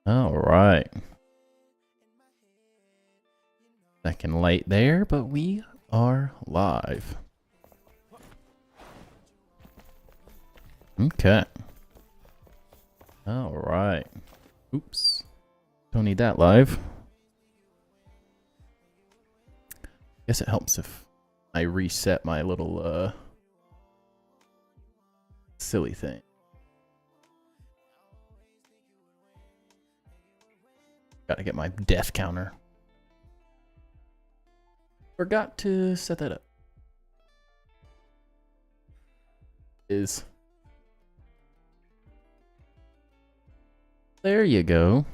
All right. Second light there, but we are live. Okay. All right. Oops. Don't need that live. Guess it helps if I reset my little silly thing. Gotta get my death counter. Forgot to set that up. There you go.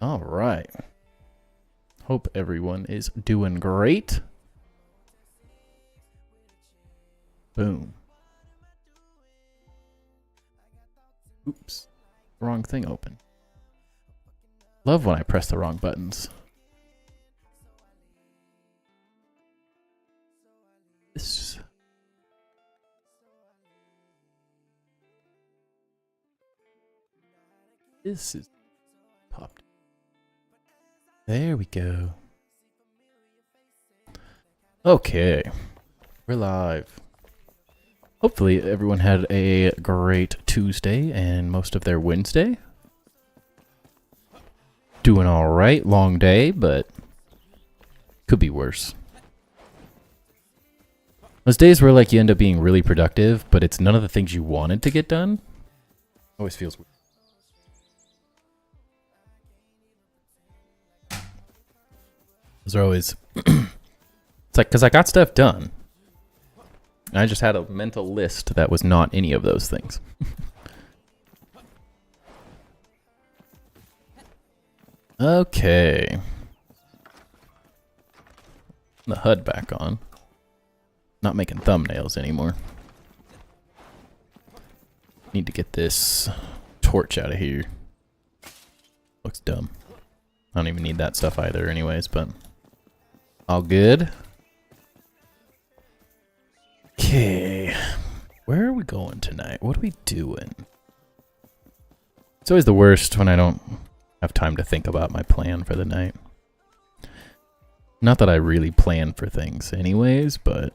All right. Hope everyone is doing great. Boom. Oops. Wrong thing open. Love when I press the wrong buttons. This is popped. There we go. Okay. We're live. Hopefully everyone had a great Tuesday and most of their Wednesday. Doing alright. Long day, but could be worse. Those days where like you end up being really productive, but it's none of the things you wanted to get done. Always feels weird. Those are always... It's like, because I got stuff done. I just had a mental list that was not any of those things. Okay. The HUD back on. Not making thumbnails anymore. Need to get this torch out of here. Looks dumb. I don't even need that stuff either anyways, but... all good. Okay. Where are we going tonight? What are we doing? It's always the worst when I don't have time to think about my plan for the night. Not that I really plan for things anyways, but...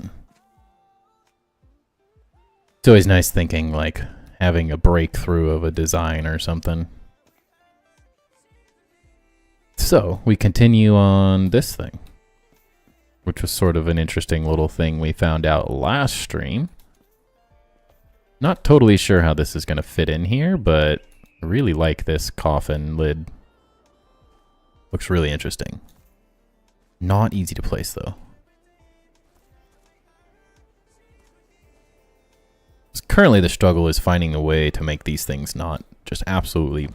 it's always nice thinking, like, having a breakthrough of a design or something. So, we continue on this thing. Which was sort of an interesting little thing we found out last stream. Not totally sure how this is going to fit in here, but I really like this coffin lid. Looks really interesting. Not easy to place, though. Currently, the struggle is finding a way to make these things not just absolutely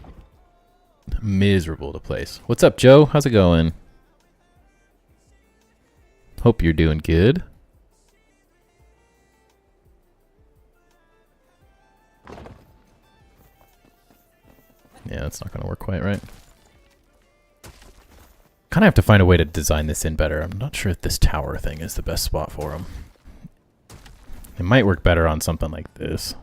miserable to place. What's up, Joe? How's it going? Hope you're doing good. Yeah, that's not going to work quite right. Kind of have to find a way to design this in better. I'm not sure if this tower thing is the best spot for them. It might work better on something like this.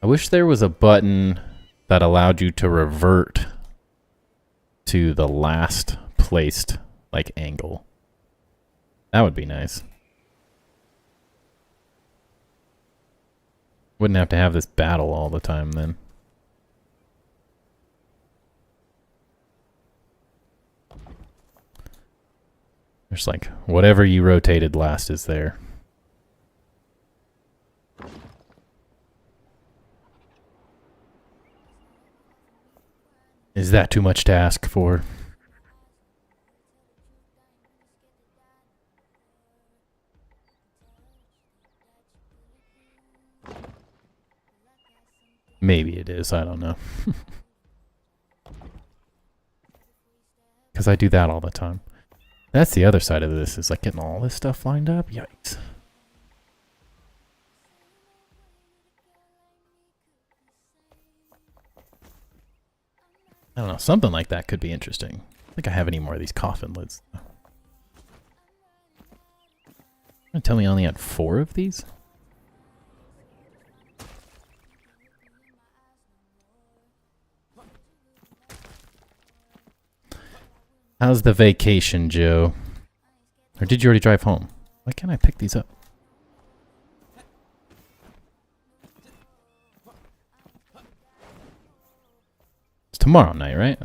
I wish there was a button that allowed you to revert to the last placed like angle. That would be nice. Wouldn't have to have this battle all the time then. There's like whatever you rotated last is there. Is that too much to ask for? Maybe it is, I don't know. Because I do that all the time. That's the other side of this, is like getting all this stuff lined up. Yikes. I don't know, something like that could be interesting. I don't think I have any more of these coffin lids. Tell me I only had 4 of these? How's the vacation, Joe? Or did you already drive home? Why can't I pick these up? It's tomorrow night, right?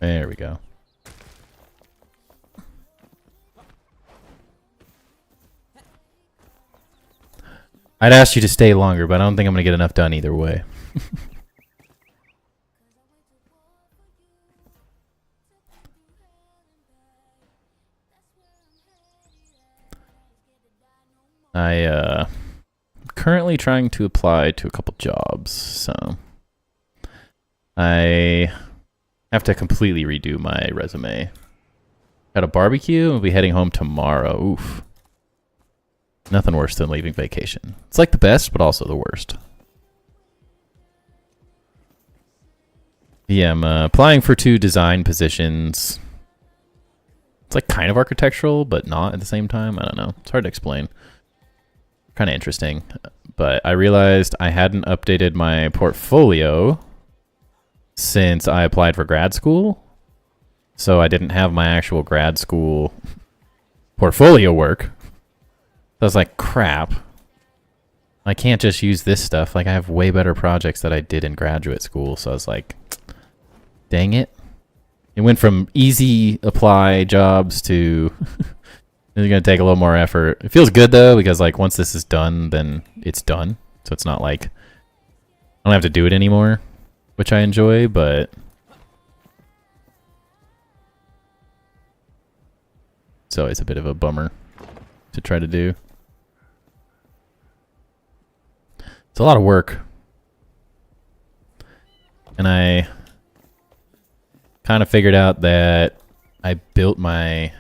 There we go. I'd ask you to stay longer, but I don't think I'm going to get enough done either way. I'm currently trying to apply to a couple jobs, so I have to completely redo my resume. Got a barbecue, we'll be heading home tomorrow. Oof. Nothing worse than leaving vacation. It's like the best, but also the worst. Yeah, I'm applying for 2 design positions. It's like kind of architectural, but not at the same time. I don't know. It's hard to explain. Kind of interesting. But I realized I hadn't updated my portfolio since I applied for grad school. So I didn't have my actual grad school portfolio work. So I was like, crap. I can't just use this stuff. Like, I have way better projects that I did in graduate school. So I was like, dang it. It went from easy apply jobs to it's going to take a little more effort. It feels good, though, because like once this is done, then it's done. So it's not like I don't have to do it anymore, which I enjoy, but it's always a bit of a bummer to try to do. It's a lot of work. And I kind of figured out that I built my...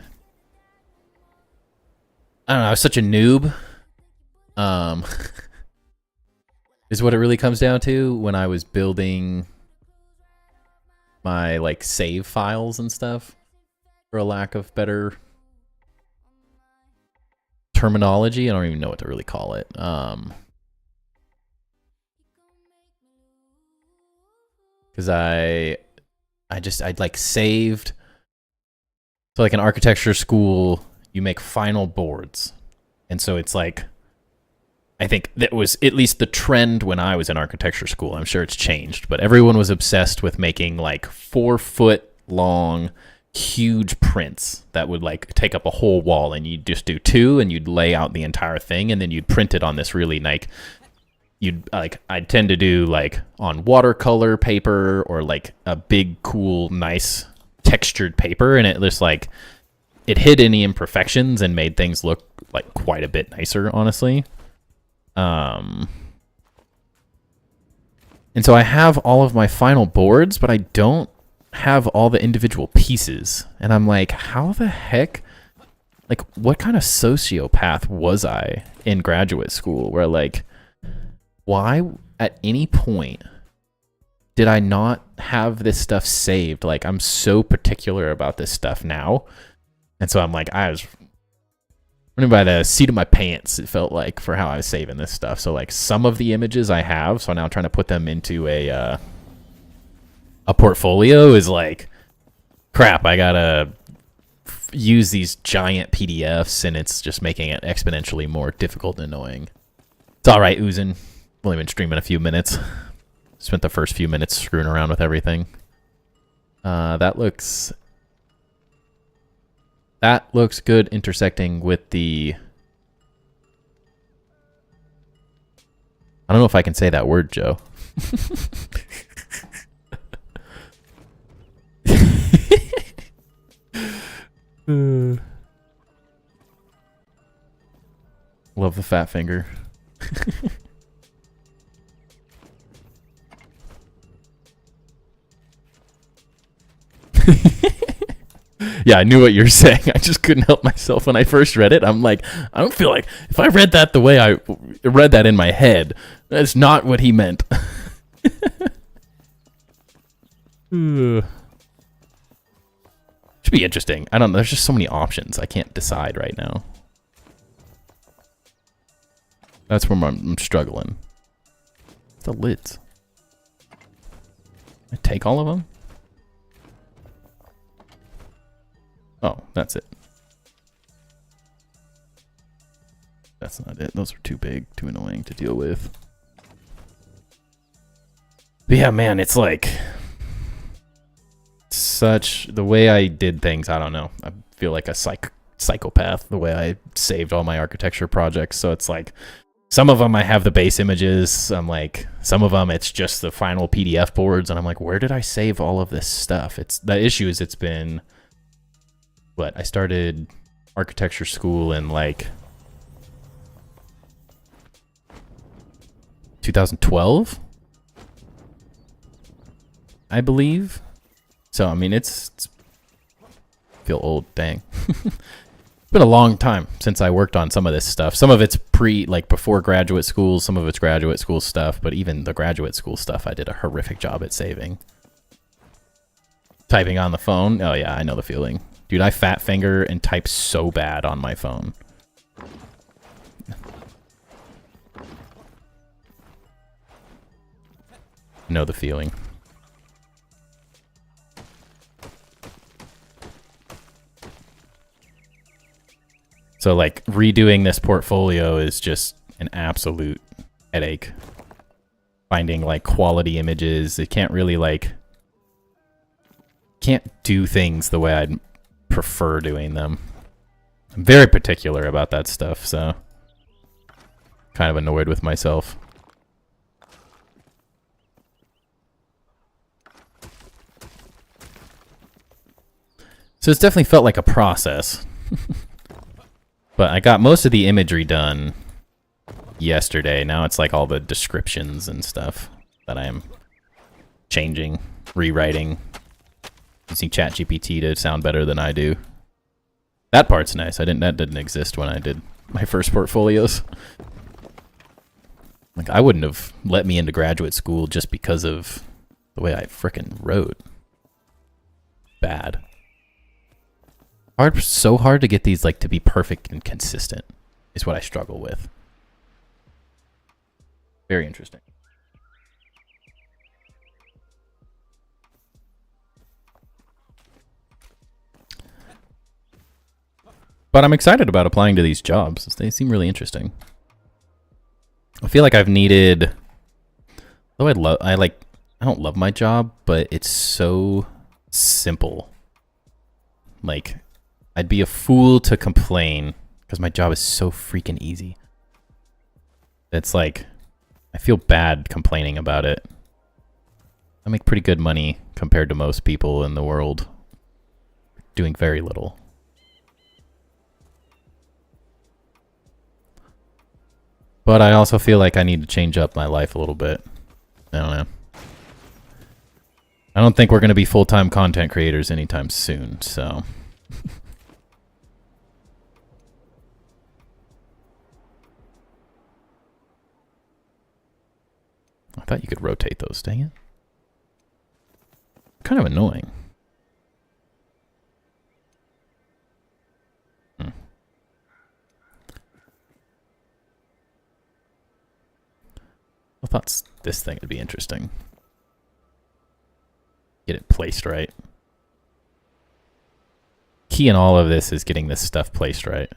I don't know, I was such a noob. Is what it really comes down to when I was building my like save files and stuff, for a lack of better terminology. I don't even know what to really call it. Because I'd like saved. So like an architecture school, you make final boards. And so it's like, I think that was at least the trend when I was in architecture school. I'm sure it's changed, but everyone was obsessed with making like 4-foot long, huge prints that would like take up a whole wall, and you'd just do 2 and you'd lay out the entire thing, and then you'd print it on this really like, I'd tend to do like on watercolor paper or like a big, cool, nice textured paper, and it just like, it hid any imperfections and made things look like quite a bit nicer, honestly. And so I have all of my final boards, but I don't have all the individual pieces. And I'm like, how the heck, like, what kind of sociopath was I in graduate school where like, why at any point did I not have this stuff saved? Like, I'm so particular about this stuff now. And so I'm like, I was running by the seat of my pants, it felt like, for how I was saving this stuff. So like some of the images I have, so now I'm trying to put them into a portfolio is like, crap, I gotta use these giant PDFs, and it's just making it exponentially more difficult and annoying. It's all right, Oozin. I've only been streaming a few minutes. Spent the first few minutes screwing around with everything. That looks good intersecting with the... I don't know if I can say that word, Joe. Love the fat finger. Yeah, I knew what you were saying. I just couldn't help myself when I first read it. I'm like, I don't feel like if I read that the way I read that in my head, that's not what he meant. Should be interesting. I don't know. There's just so many options. I can't decide right now. That's where I'm struggling. The lids. I take all of them? Oh, that's it. That's not it. Those are too big, too annoying to deal with. But yeah, man, it's like such the way I did things. I don't know. I feel like a psychopath the way I saved all my architecture projects. So it's like some of them I have the base images. I'm like, some of them it's just the final PDF boards, and I'm like, where did I save all of this stuff? It's the issue is it's been what I started architecture school in like 2012, I believe. So I mean, it's feel old. Dang, it's been a long time since I worked on some of this stuff. Some of it's before graduate school. Some of it's graduate school stuff. But even the graduate school stuff, I did a horrific job at saving. Typing on the phone. Oh yeah, I know the feeling, dude. I fat finger and type so bad on my phone. Know the feeling. So like redoing this portfolio is just an absolute headache. Finding like quality images, it can't really can't do things the way I'd prefer doing them. I'm very particular about that stuff, so kind of annoyed with myself. So it's definitely felt like a process. But I got most of the imagery done yesterday. Now it's like all the descriptions and stuff that I am changing, rewriting, using ChatGPT to sound better than I do. That part's nice. That didn't exist when I did my first portfolios. Like I wouldn't have let me into graduate school just because of the way I frickin' wrote. Bad. So hard to get these like to be perfect and consistent is what I struggle with. Very interesting. But I'm excited about applying to these jobs. They seem really interesting. I feel like I've needed, though I don't love my job, but it's so simple. Like I'd be a fool to complain because my job is so freaking easy. It's like, I feel bad complaining about it. I make pretty good money compared to most people in the world doing very little. But I also feel like I need to change up my life a little bit. I don't know. I don't think we're going to be full-time content creators anytime soon, so... I thought you could rotate those, dang it. Kind of annoying. I thought this thing would be interesting. Get it placed right. Key in all of this is getting this stuff placed right.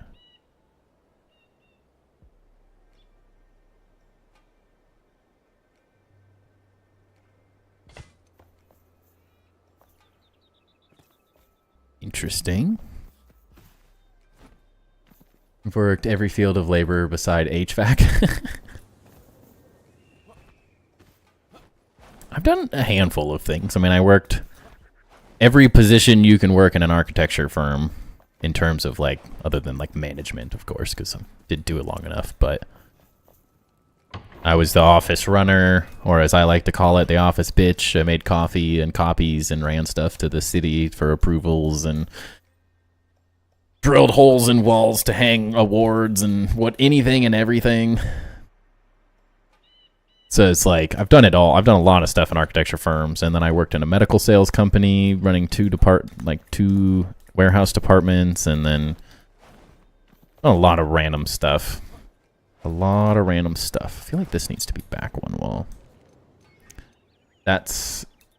Interesting. I've worked every field of labor beside HVAC. I've done a handful of things. I mean, I worked every position you can work in an architecture firm in terms of like, other than like management, of course, because I didn't do it long enough, but I was the office runner, or as I like to call it, the office bitch. I made coffee and copies and ran stuff to the city for approvals and drilled holes in walls to hang awards and anything and everything. So it's like, I've done it all. I've done a lot of stuff in architecture firms, and then I worked in a medical sales company running two warehouse departments, and then a lot of random stuff. A lot of random stuff. I feel like this needs to be back one wall. That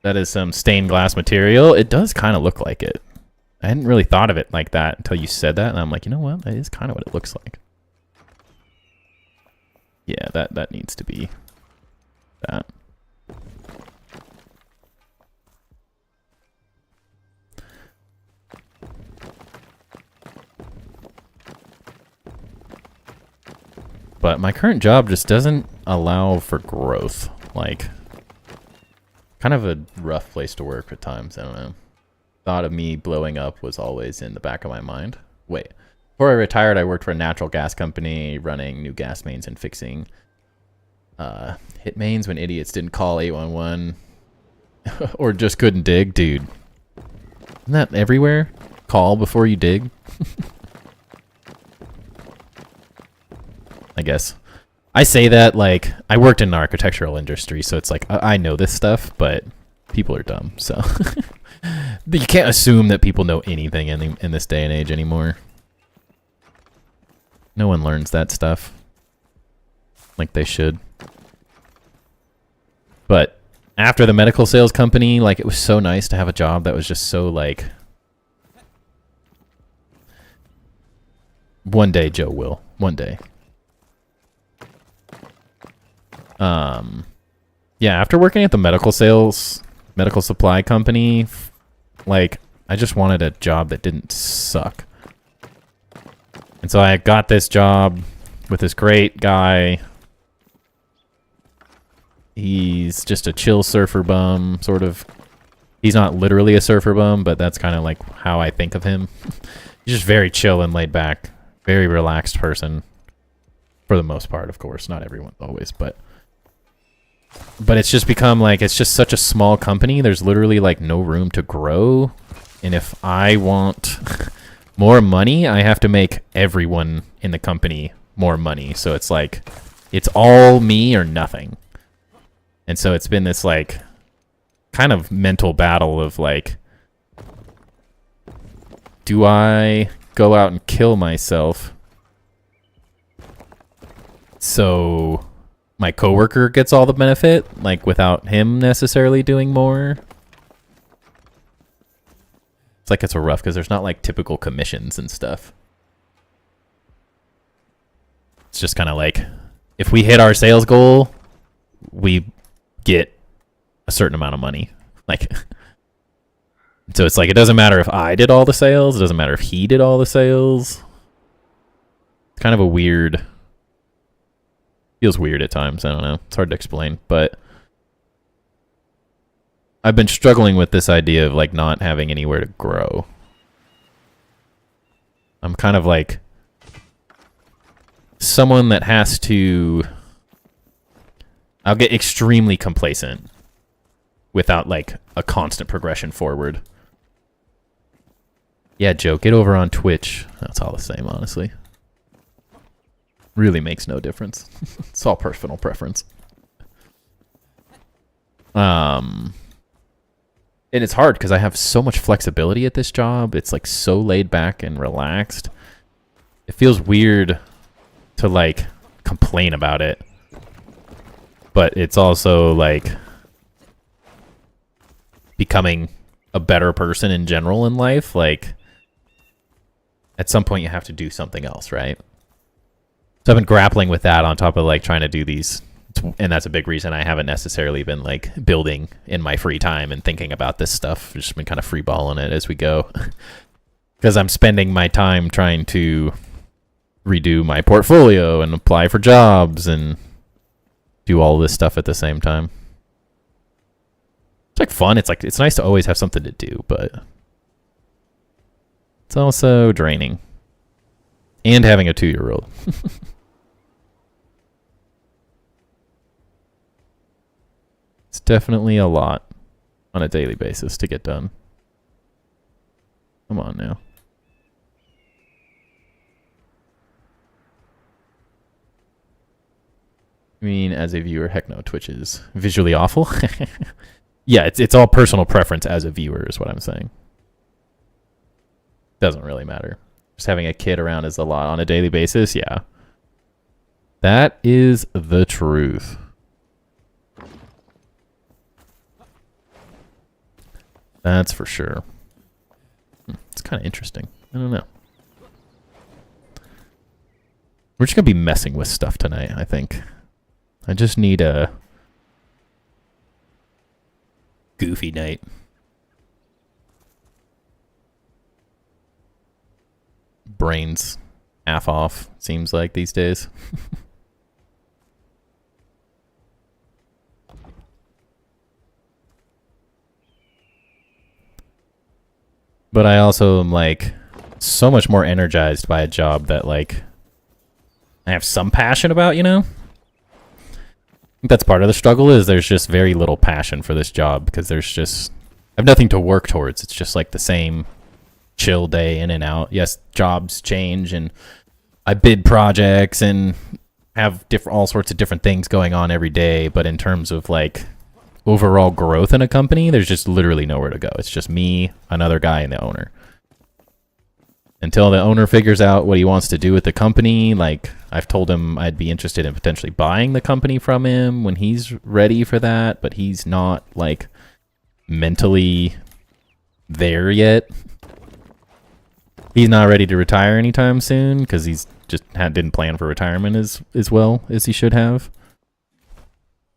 is some stained glass material. It does kind of look like it. I hadn't really thought of it like that until you said that, and I'm like, you know what? That is kind of what it looks like. Yeah, that needs to be that. But my current job just doesn't allow for growth. Like, kind of a rough place to work at times. I don't know. Thought of me blowing up was always in the back of my mind. Wait. Before I retired, I worked for a natural gas company running new gas mains and fixing hit mains when idiots didn't call 811 or just couldn't dig. Dude, isn't that everywhere? Call before you dig? I guess. I say that like I worked in the architectural industry, so it's like I know this stuff, but people are dumb, so you can't assume that people know anything in this day and age anymore. No one learns that stuff like they should. But after the medical sales company, like it was so nice to have a job that was just so like, one day Joe will, one day. Yeah, after working at the medical supply company, like I just wanted a job that didn't suck. And so I got this job with this great guy. He's just a chill surfer bum, sort of. He's not literally a surfer bum, but that's kind of like how I think of him. He's just very chill and laid back, very relaxed person. For the most part, of course. Not everyone always, but it's just become like, it's just such a small company. There's literally like no room to grow. And if I want more money, I have to make everyone in the company more money. So it's like, it's all me or nothing. And so it's been this like kind of mental battle of like, do I go out and kill myself so my coworker gets all the benefit, like without him necessarily doing more? It's like it's a rough because there's not like typical commissions and stuff. It's just kind of like, if we hit our sales goal, we get a certain amount of money. Like, so it's like, it doesn't matter if I did all the sales. It doesn't matter if he did all the sales. It's kind of a weird, feels weird at times. I don't know. It's hard to explain, but I've been struggling with this idea of like not having anywhere to grow. I'm kind of like someone that has to, I'll get extremely complacent without like a constant progression forward. Yeah, Joe, get over on Twitch. That's all the same, honestly. Really makes no difference. It's all personal preference. And it's hard because I have so much flexibility at this job. It's like so laid back and relaxed. It feels weird to like complain about it. But it's also like becoming a better person in general in life. Like at some point you have to do something else, right? So I've been grappling with that on top of like trying to do these. And that's a big reason I haven't necessarily been like building in my free time and thinking about this stuff. I've just been kind of freeballing it as we go. Because I'm spending my time trying to redo my portfolio and apply for jobs and do all this stuff at the same time. It's like fun. It's like, it's nice to always have something to do, but it's also draining. And having a 2-year-old. It's definitely a lot on a daily basis to get done. Come on now. I mean, as a viewer, heck no, Twitch is visually awful. Yeah, it's all personal preference as a viewer is what I'm saying. Doesn't really matter. Just having a kid around is a lot on a daily basis, yeah. That is the truth. That's for sure. It's kind of interesting. I don't know. We're just going to be messing with stuff tonight, I think. I just need a goofy night. Brains half off, seems like these days. But I also am like so much more energized by a job that like I have some passion about, you know? I think that's part of the struggle is there's just very little passion for this job because there's just I have nothing to work towards. It's just like the same chill day in and out. Yes, jobs change and I bid projects and have all sorts of different things going on every day, but in terms of like overall growth in a company, there's just literally nowhere to go. It's just me, another guy, and the owner. Until the owner figures out what he wants to do with the company, like I've told him I'd be interested in potentially buying the company from him when he's ready for that, but he's not like mentally there yet. He's not ready to retire anytime soon because he's just didn't plan for retirement as well as he should have.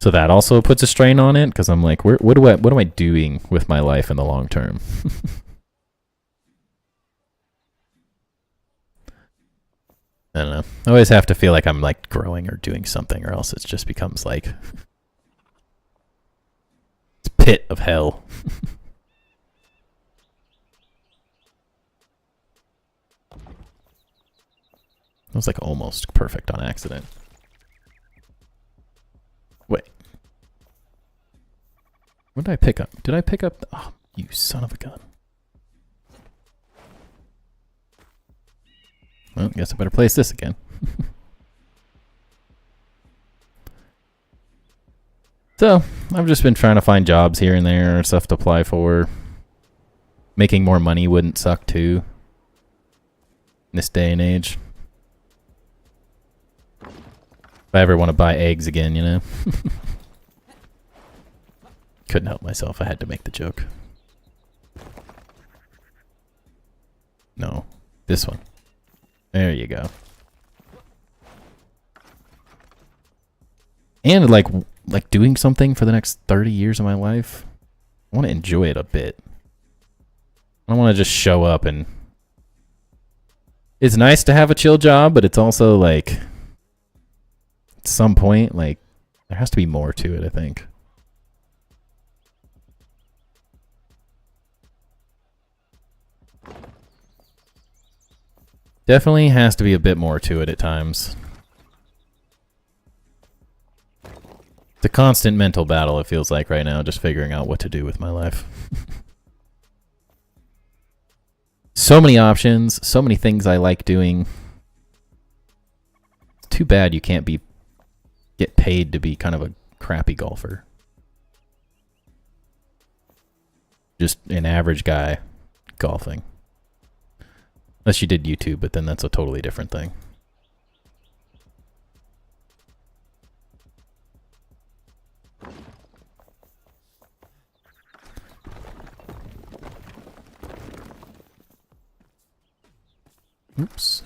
So that also puts a strain on it because I'm like, what am I doing with my life in the long term? I don't know. I always have to feel like I'm like growing or doing something, or else it just becomes like it's pit of hell. It was like almost perfect on accident. Wait. What did I pick up? Did I pick up? Oh, you son of a gun. Well, guess I better place this again. So, I've just been trying to find jobs here and there, stuff to apply for. Making more money wouldn't suck too. In this day and age. If I ever want to buy eggs again, you know. Couldn't help myself. I had to make the joke. No. This one. There you go. And like doing something for the next 30 years of my life, I want to enjoy it a bit. I don't want to just show up and... It's nice to have a chill job, but it's also like... At some point, like, there has to be more to it, I think. Definitely has to be a bit more to it at times. It's a constant mental battle, it feels like right now, just figuring out what to do with my life. So many options, so many things I like doing. It's too bad you can't get paid to be kind of a crappy golfer. Just an average guy golfing. Unless you did YouTube, but then that's a totally different thing. Oops.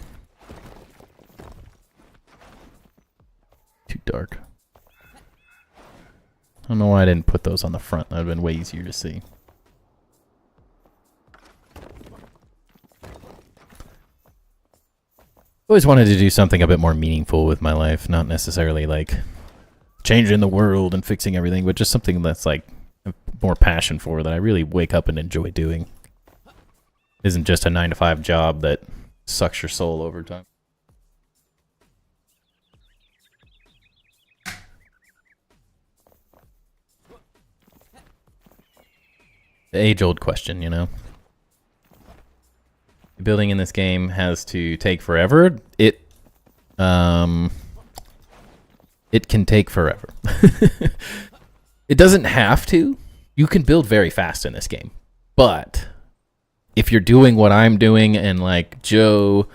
Too dark. I don't know why I didn't put those on the front. That would have been way easier to see. Always wanted to do something a bit more meaningful with my life, not necessarily like changing the world and fixing everything, but just something that's like more passion for that I really wake up and enjoy doing. Isn't just a 9-to-5 job that sucks your soul over time. The age-old question, you know? Building in this game has to take forever. It can take forever. It doesn't have to. You can build very fast in this game. But if you're doing what I'm doing and like Joe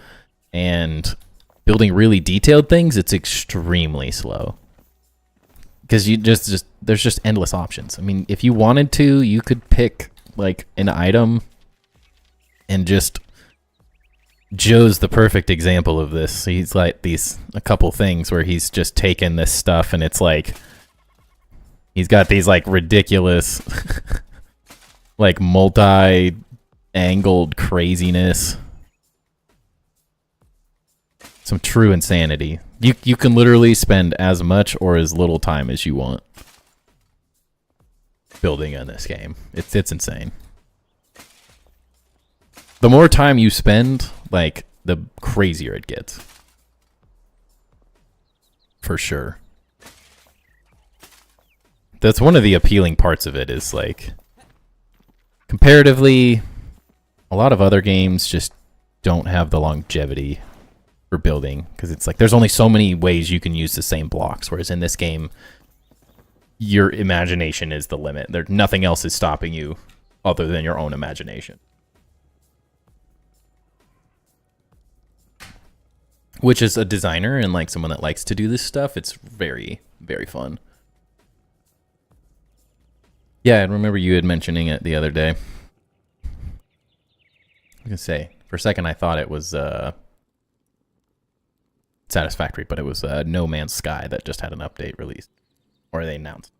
and building really detailed things, it's extremely slow. Because you just there's just endless options. I mean, if you wanted to, you could pick like an item And just Joe's the perfect example of this. He's like a couple things where he's just taken this stuff and it's like he's got these like ridiculous like multi-angled craziness. Some true insanity. You can literally spend as much or as little time as you want building in this game. It's insane. The more time you spend, like, the crazier it gets. For sure. That's one of the appealing parts of it is, like, comparatively, a lot of other games just don't have the longevity for building. Because it's like, there's only so many ways you can use the same blocks. Whereas in this game, your imagination is the limit. Nothing else is stopping you other than your own imagination. Which is a designer and like someone that likes to do this stuff, it's very, very fun. Yeah, I remember you had mentioning it the other day. I was gonna say, for a second I thought it was Satisfactory, but it was No Man's Sky that just had an update released. Or they announced.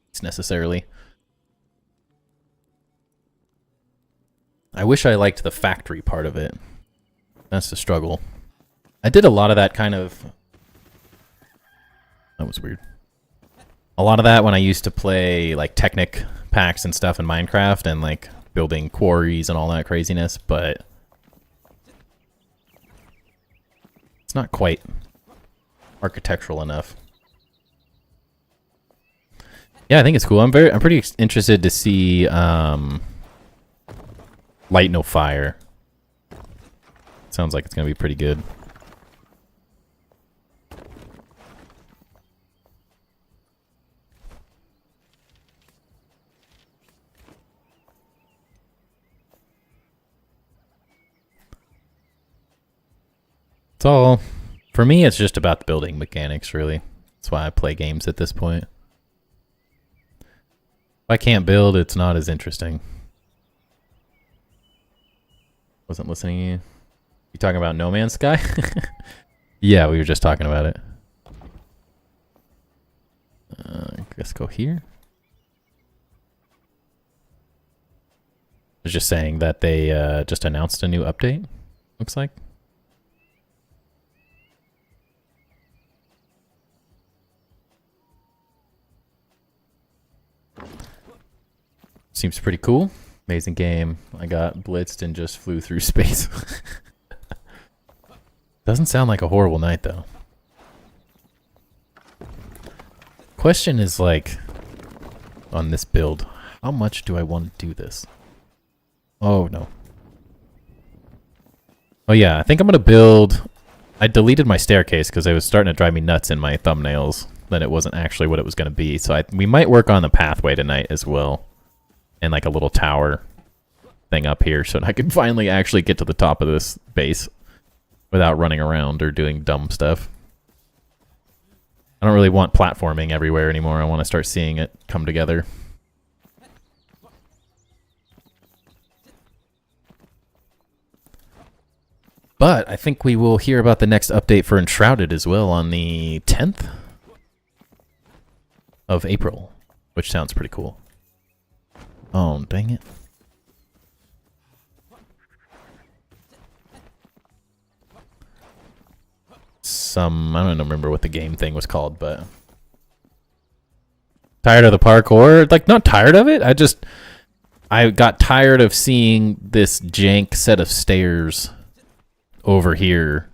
It's necessarily. I wish I liked the factory part of it. That's the struggle. I did a lot of that kind of... That was weird. A lot of that when I used to play like Technic packs and stuff in Minecraft and like building quarries and all that craziness, but it's not quite architectural enough. Yeah, I think it's cool. I'm pretty interested to see Light No Fire. Sounds like it's gonna be pretty good. It's all, for me, it's just about the building mechanics, really. That's why I play games at this point. If I can't build, it's not as interesting. Wasn't listening to you. You talking about No Man's Sky? Yeah, we were just talking about it. I guess go here. I was just saying that they just announced a new update, looks like. Seems pretty cool. Amazing game. I got blitzed and just flew through space. Doesn't sound like a horrible night, though. Question is, like, on this build, how much do I want to do this? Oh, no. Oh, yeah, I think I'm going to build... I deleted my staircase because it was starting to drive me nuts in my thumbnails that it wasn't actually what it was going to be. So we might work on the pathway tonight as well. And like a little tower thing up here so I can finally actually get to the top of this base without running around or doing dumb stuff. I don't really want platforming everywhere anymore. I want to start seeing it come together. But I think we will hear about the next update for Enshrouded as well on the 10th of April, which sounds pretty cool. Oh, dang it. I don't remember what the game thing was called, but... Tired of the parkour? Like, not tired of it. I got tired of seeing this jank set of stairs over here,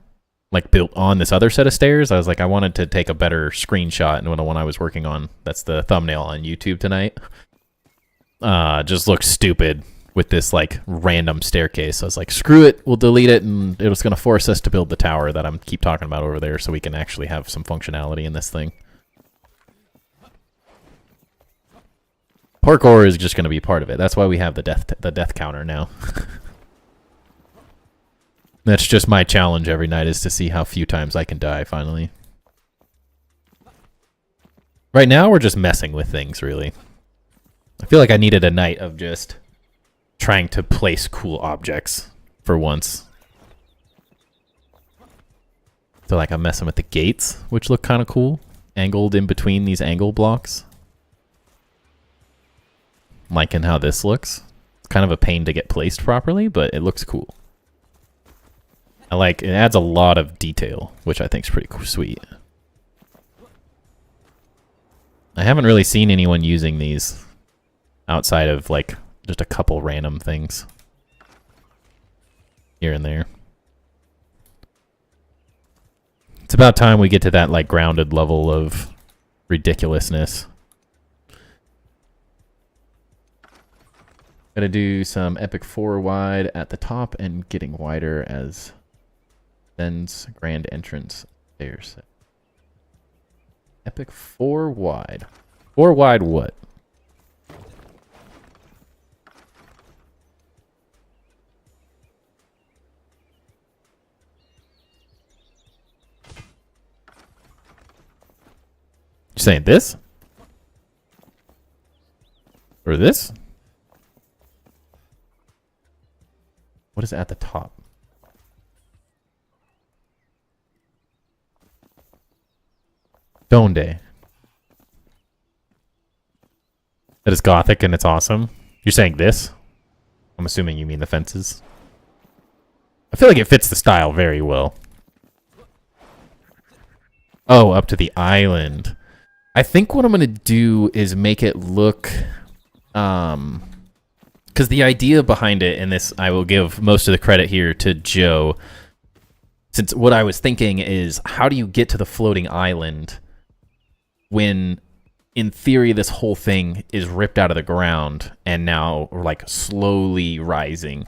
like, built on this other set of stairs. I was like, I wanted to take a better screenshot, and the one I was working on, that's the thumbnail on YouTube tonight. Just looks stupid with this like random staircase. So I was like, screw it, we'll delete it, and it was going to force us to build the tower that I'm keep talking about over there so we can actually have some functionality in this thing. Parkour is just going to be part of it. That's why we have the death counter now. That's just my challenge every night, is to see how few times I can die finally. Right now we're just messing with things, really. I feel like I needed a night of just trying to place cool objects for once. So like I'm messing with the gates, which look kind of cool, angled in between these angle blocks. Liking how this looks. It's kind of a pain to get placed properly, but it looks cool. I like it, adds a lot of detail, which I think is pretty sweet. I haven't really seen anyone using these outside of like just a couple random things here and there. It's about time we get to that like grounded level of ridiculousness. Gonna do some epic 4 wide at the top and getting wider as Then's grand entrance stairs. Epic 4 wide. 4 wide what? You saying this? Or this? What is at the top? Donde. That is gothic and it's awesome. You're saying this? I'm assuming you mean the fences. I feel like it fits the style very well. Oh, up to the island. I think what I'm going to do is make it look... because the idea behind it, and this I will give most of the credit here to Joe, since what I was thinking is, how do you get to the floating island when, in theory, this whole thing is ripped out of the ground and now, like, slowly rising?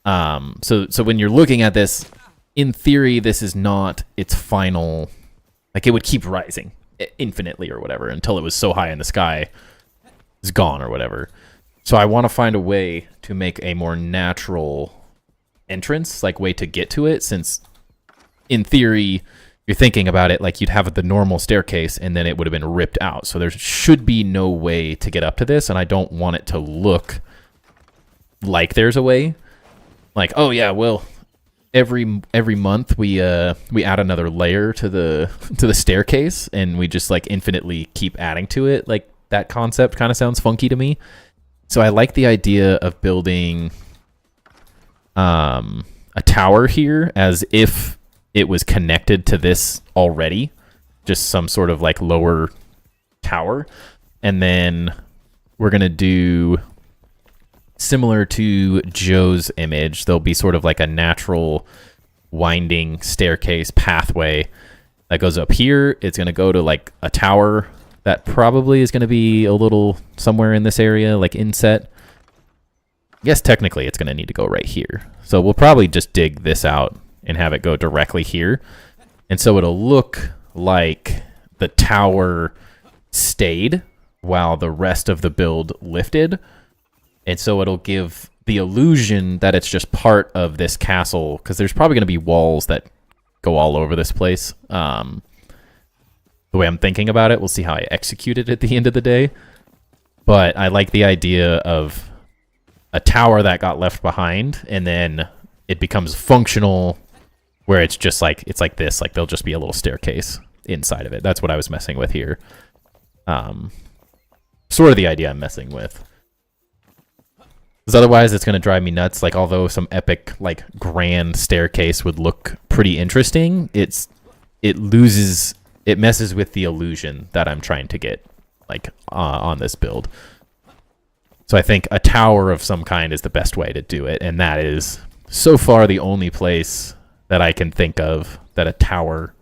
So when you're looking at this, in theory, this is not its final... Like, it would keep rising infinitely or whatever until it was so high in the sky it's gone or whatever. So I want to find a way to make a more natural entrance, like way to get to it, since in theory, you're thinking about it like you'd have the normal staircase and then it would have been ripped out. So there should be no way to get up to this, and I don't want it to look like there's a way. Like, oh yeah, well, every month we add another layer to the staircase and we just like infinitely keep adding to it. Like that concept kind of sounds funky to me. So I like the idea of building a tower here as if it was connected to this already, just some sort of like lower tower. And then we're going to do similar to Joe's image. There'll be sort of like a natural winding staircase pathway that goes up here. It's going to go to like a tower that probably is going to be a little somewhere in this area, like inset. Yes, technically it's going to need to go right here. So we'll probably just dig this out and have it go directly here. And so it'll look like the tower stayed while the rest of the build lifted. And so it'll give the illusion that it's just part of this castle, because there's probably going to be walls that go all over this place. The way I'm thinking about it, we'll see how I execute it at the end of the day. But I like the idea of a tower that got left behind, and then it becomes functional where it's just like, it's like this, like there'll just be a little staircase inside of it. That's what I was messing with here. Sort of the idea I'm messing with. Because otherwise it's going to drive me nuts. Like, although some epic, like, grand staircase would look pretty interesting, it messes with the illusion that I'm trying to get, like, on this build. So I think a tower of some kind is the best way to do it, and that is so far the only place that I can think of that a tower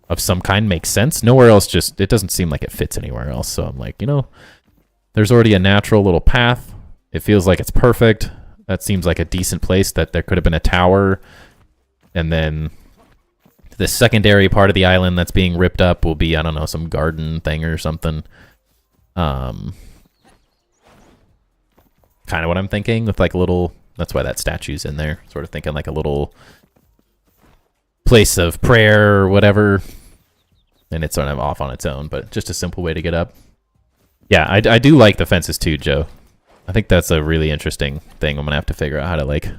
of some kind makes sense. Nowhere else, just, it doesn't seem like it fits anywhere else. So I'm like, you know, there's already a natural little path. It feels like it's perfect. That seems like a decent place that there could have been a tower. And then the secondary part of the island that's being ripped up will be, I don't know, some garden thing or something. Kind of what I'm thinking with like a little, that's why that statue's in there. Sort of thinking like a little place of prayer or whatever. And it's sort of off on its own, but just a simple way to get up. Yeah, I do like the fences too, Joe. I think that's a really interesting thing I'm going to have to figure out how to, like,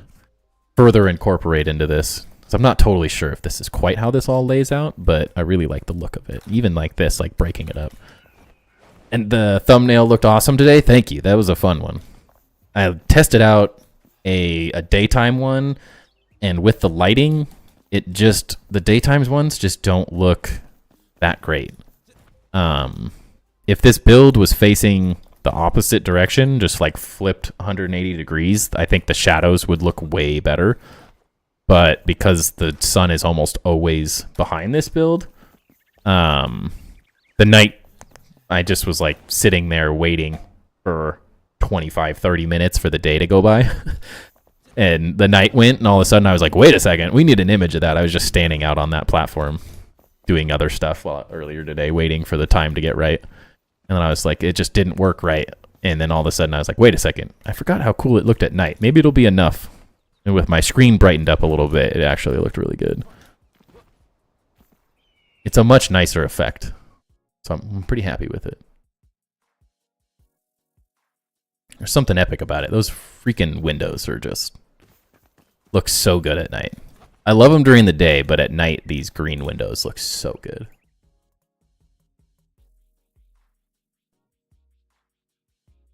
further incorporate into this. So I'm not totally sure if this is quite how this all lays out, but I really like the look of it. Even like this, like breaking it up. And the thumbnail looked awesome today. Thank you. That was a fun one. I tested out a daytime one, and with the lighting, the daytime ones just don't look that great. If this build was facing the opposite direction, just like flipped 180 degrees, I think the shadows would look way better. But because the sun is almost always behind this build, the night, I just was like sitting there waiting for 25-30 minutes for the day to go by. And the night went, and all of a sudden I was like, wait a second, we need an image of that. I was just standing out on that platform doing other stuff earlier today, waiting for the time to get right. And then I was like, it just didn't work right. And then all of a sudden I was like, wait a second, I forgot how cool it looked at night. Maybe it'll be enough. And with my screen brightened up a little bit, it actually looked really good. It's a much nicer effect. So I'm pretty happy with it. There's something epic about it. Those freaking windows are just look so good at night. I love them during the day, but at night, these green windows look so good.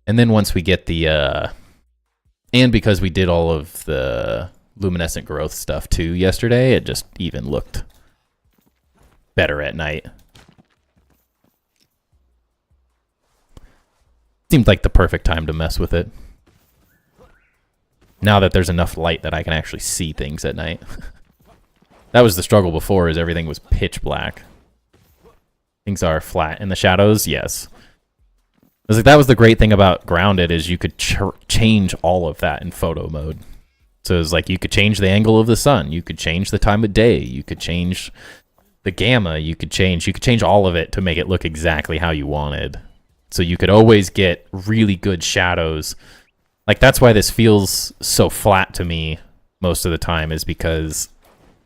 And then once we get the, and because we did all of the luminescent growth stuff too yesterday, it just even looked better at night. Seemed like the perfect time to mess with it. Now that there's enough light that I can actually see things at night. That was the struggle before, is everything was pitch black. Things are flat in the shadows, yes. I was like, that was the great thing about Grounded, is you could change all of that in photo mode. So it was like you could change the angle of the sun, you could change the time of day, you could change the gamma, you could change all of it to make it look exactly how you wanted. So you could always get really good shadows. Like, that's why this feels so flat to me most of the time, is because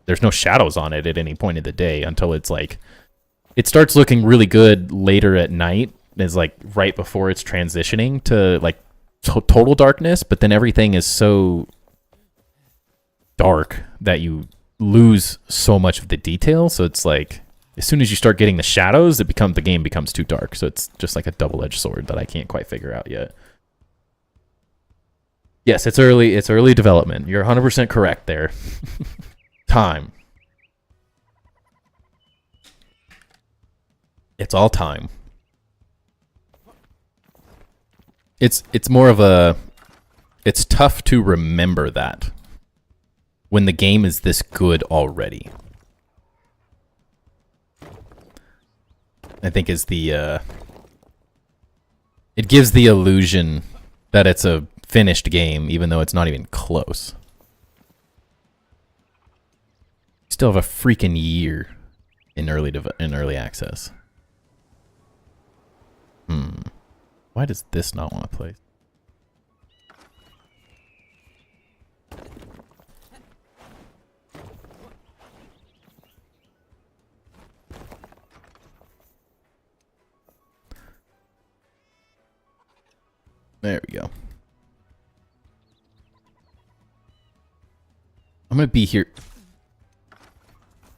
there's no shadows on it at any point of the day until it's like, it starts looking really good later at night. Is like right before it's transitioning to like total darkness, but then everything is so dark that you lose so much of the detail. So it's like, as soon as you start getting the shadows, the game becomes too dark. So it's just like a double-edged sword that I can't quite figure out yet. Yes, it's early development. You're 100% correct there. Time. It's all time. It's more of a, it's tough to remember that when the game is this good already. I think is the, it gives the illusion that it's a finished game, even though it's not even close. Still have a freaking year in early access. Why does this not want to play? There we go. I'm going to be here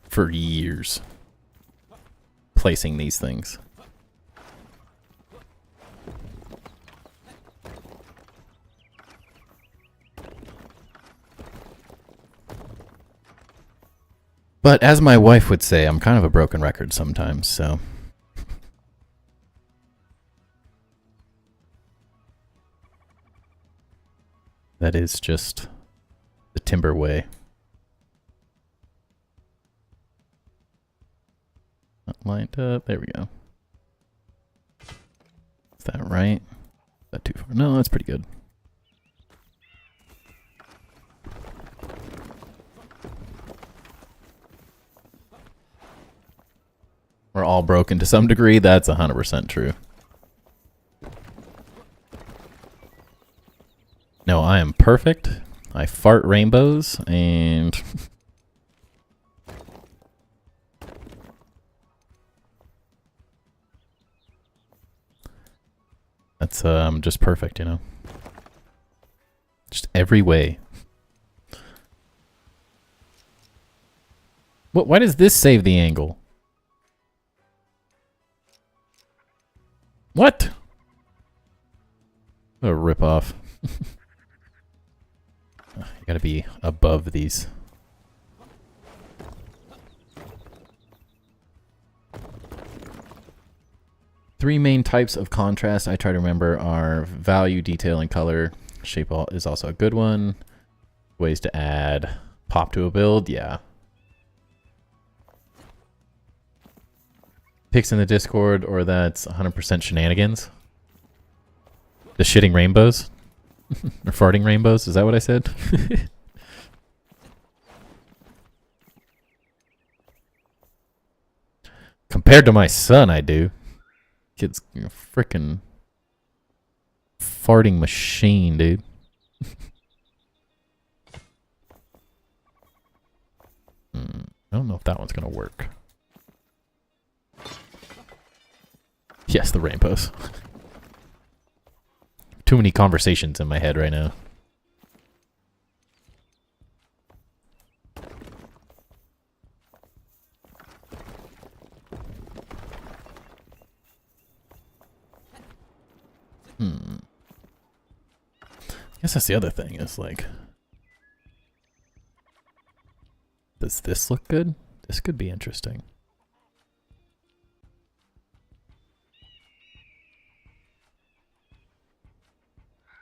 for years placing these things. But as my wife would say, I'm kind of a broken record sometimes, so. That is just the Timber way. Not lined up. There we go. Is that right? Is that too far? No, that's pretty good. We're all broken to some degree. That's 100% true. No, I am perfect. I fart rainbows, and that's just perfect, you know. every way. What? Why does this save the angle? What? What a ripoff. You gotta be above these. Three main types of contrast I try to remember are value, detail, and color. Shape is also a good one. Ways to add pop to a build, yeah. Picks in the Discord, or that's 100% shenanigans. The shitting rainbows? Or farting rainbows, is that what I said? Compared to my son, I do. Kid's a frickin' farting machine, dude. I don't know if that one's gonna work. Yes, the rainbows. Too many conversations in my head right now. I guess that's the other thing, is like, does this look good? This could be interesting.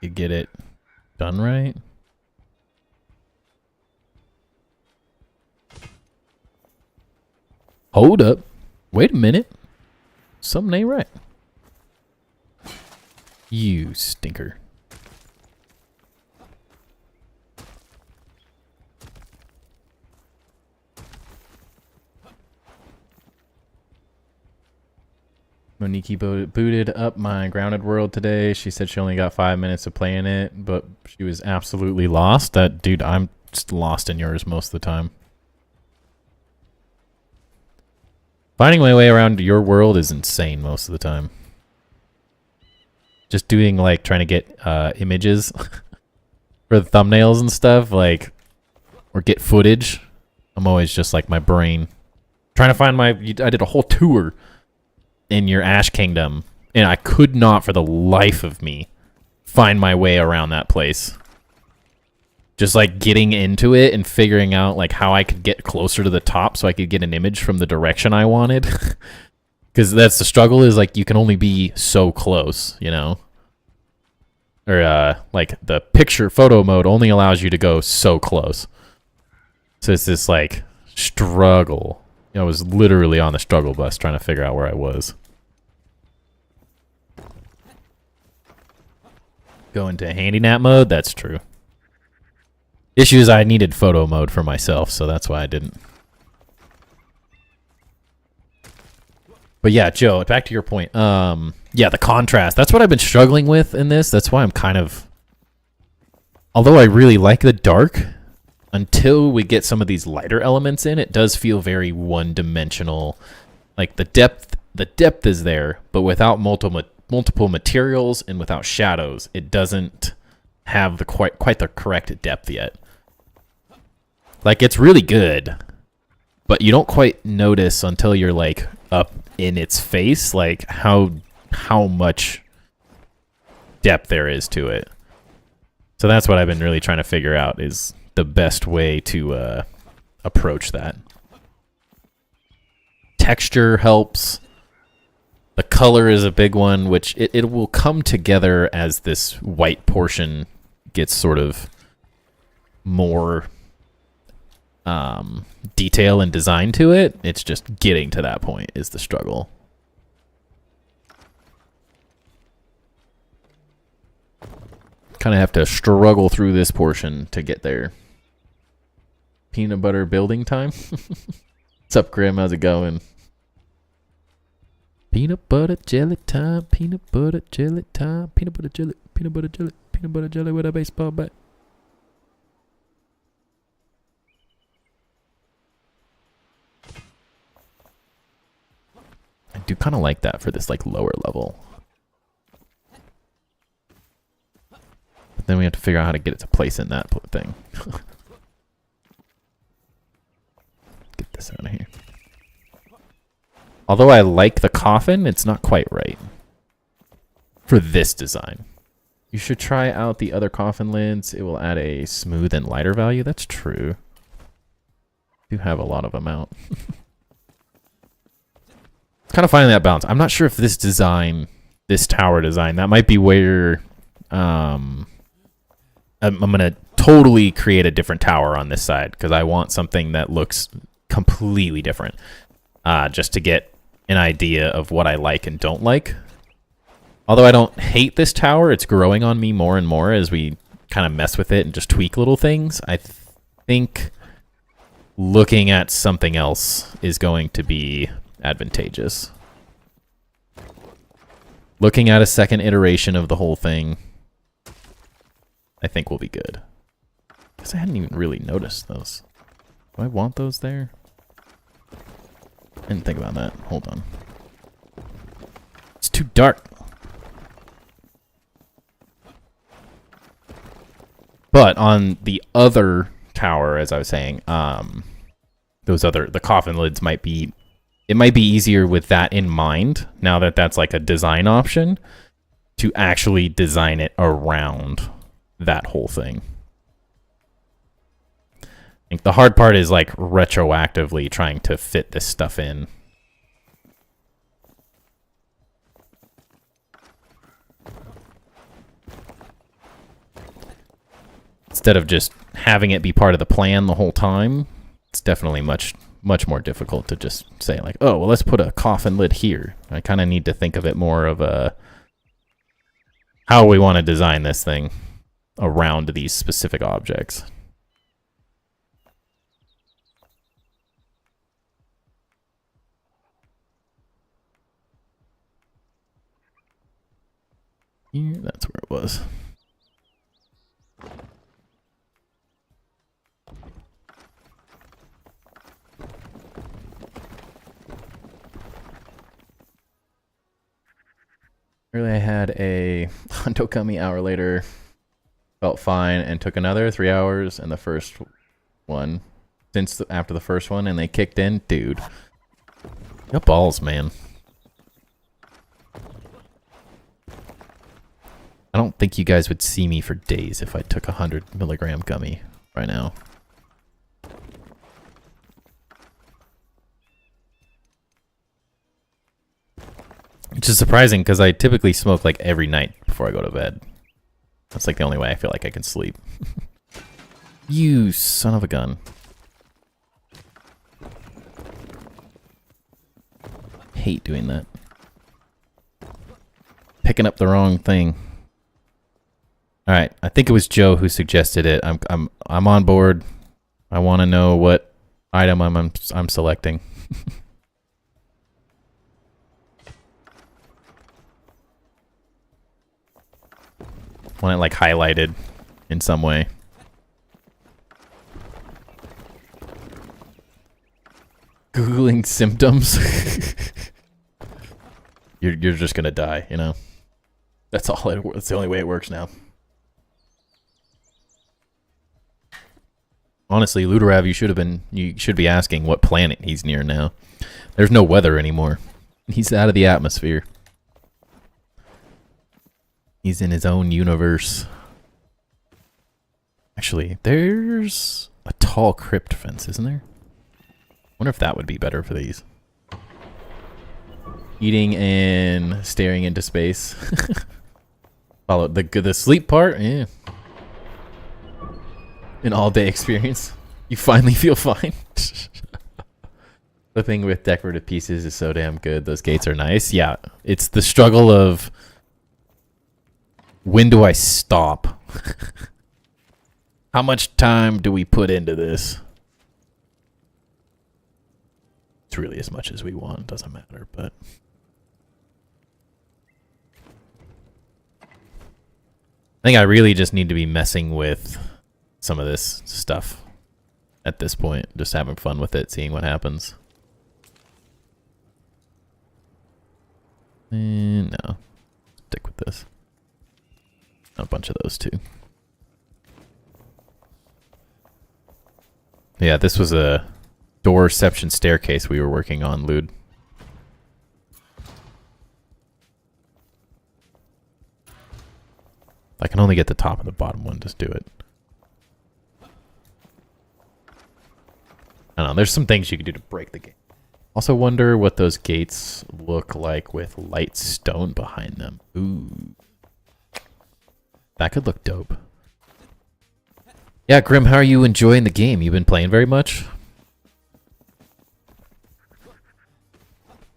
You get it done right. Hold up. Wait a minute. Something ain't right. You stinker. Moniki booted up my Grounded world today. She said she only got 5 minutes of playing it, but she was absolutely lost. That dude, I'm just lost in yours most of the time. Finding my way around your world is insane most of the time. Just doing, like, trying to get images for the thumbnails and stuff, like, or get footage. I'm always just like my brain trying to find my. I did a whole tour in your Ash Kingdom, and I could not for the life of me find my way around that place. Just like getting into it and figuring out like how I could get closer to the top so I could get an image from the direction I wanted. Because that's the struggle, is like you can only be so close, you know? Or like the photo mode only allows you to go so close. So it's this like struggle. I was literally on the struggle bus trying to figure out where I was. Go into handy nap mode? That's true. Issue is I needed photo mode for myself, so that's why I didn't. But yeah, Joe, back to your point. Yeah, the contrast. That's what I've been struggling with in this. That's why I'm kind of... Although I really like the dark, until we get some of these lighter elements in, it does feel very one-dimensional. Like the depth is there, but without multiple materials and without shadows, it doesn't have the quite the correct depth yet. Like, it's really good, but you don't quite notice until you're like up in its face, like how much depth there is to it. So that's what I've been really trying to figure out, is the best way to approach that. Texture helps. The color is a big one, which it will come together as this white portion gets sort of more detail and design to it. It's just getting to that point is the struggle. Kind of have to struggle through this portion to get there. Peanut butter building time. What's up, Grim? How's it going? Peanut butter jelly time. Peanut butter jelly time. Peanut butter jelly. Peanut butter jelly. Peanut butter jelly with a baseball bat. I do kind of like that for this like lower level. But Then we have to figure out how to get it to place in that thing. Get this out of here. Although I like the coffin, it's not quite right for this design. You should try out the other coffin lids. It will add a smooth and lighter value. That's true. Do have a lot of them out. Kind of finding that balance. I'm not sure if this design, this tower design, that might be where I'm going to totally create a different tower on this side because I want something that looks completely different just to get an idea of what I like and don't like. Although I don't hate this tower, it's growing on me more and more as we kind of mess with it and just tweak little things. I think looking at something else is going to be advantageous. Looking at a second iteration of the whole thing, I think will be good. Because I hadn't even really noticed those. Do I want those there? I didn't think about that. Hold on. It's too dark. But on the other tower, as I was saying, the coffin lids might be, it might be easier with that in mind, now that that's like a design option, to actually design it around that whole thing. I think the hard part is like retroactively trying to fit this stuff in. Instead of just having it be part of the plan the whole time, it's definitely much more difficult to just say like, oh, well, let's put a coffin lid here. I kind of need to think of it more of a how we want to design this thing around these specific objects. Here, that's where it was. Earlier I had a Hondo Kami hour later, felt fine, and took another 3 hours, and the first one, after the first one, and they kicked in, dude. Your balls, man. I don't think you guys would see me for days if I took a 100 milligram gummy right now. Which is surprising because I typically smoke like every night before I go to bed. That's like the only way I feel like I can sleep. You son of a gun. Hate doing that. Picking up the wrong thing. All right, I think it was Joe who suggested it. I'm on board. I want to know what item I'm selecting. Want it like highlighted in some way. Googling symptoms. You're just gonna die, you know. That's that's the only way it works now. Honestly, Luderav, you should be asking what planet he's near now. There's no weather anymore. He's out of the atmosphere. He's in his own universe. Actually, there's a tall crypt fence, isn't there? Wonder if that would be better for these. Eating and staring into space. Follow the sleep part, yeah. An all-day experience. You finally feel fine. The thing with decorative pieces is so damn good. Those gates are nice. Yeah, it's the struggle of when do I stop? How much time do we put into this? It's really as much as we want. Doesn't matter, but I think I really just need to be messing with some of this stuff at this point. Just having fun with it, seeing what happens. And no. Stick with this. A bunch of those too. Yeah, this was a doorception staircase we were working on, Lude. I can only get the top and the bottom one, just do it. I don't know, there's some things you can do to break the game. Also wonder what those gates look like with light stone behind them. Ooh. That could look dope. Yeah, Grim, how are you enjoying the game? You been playing very much?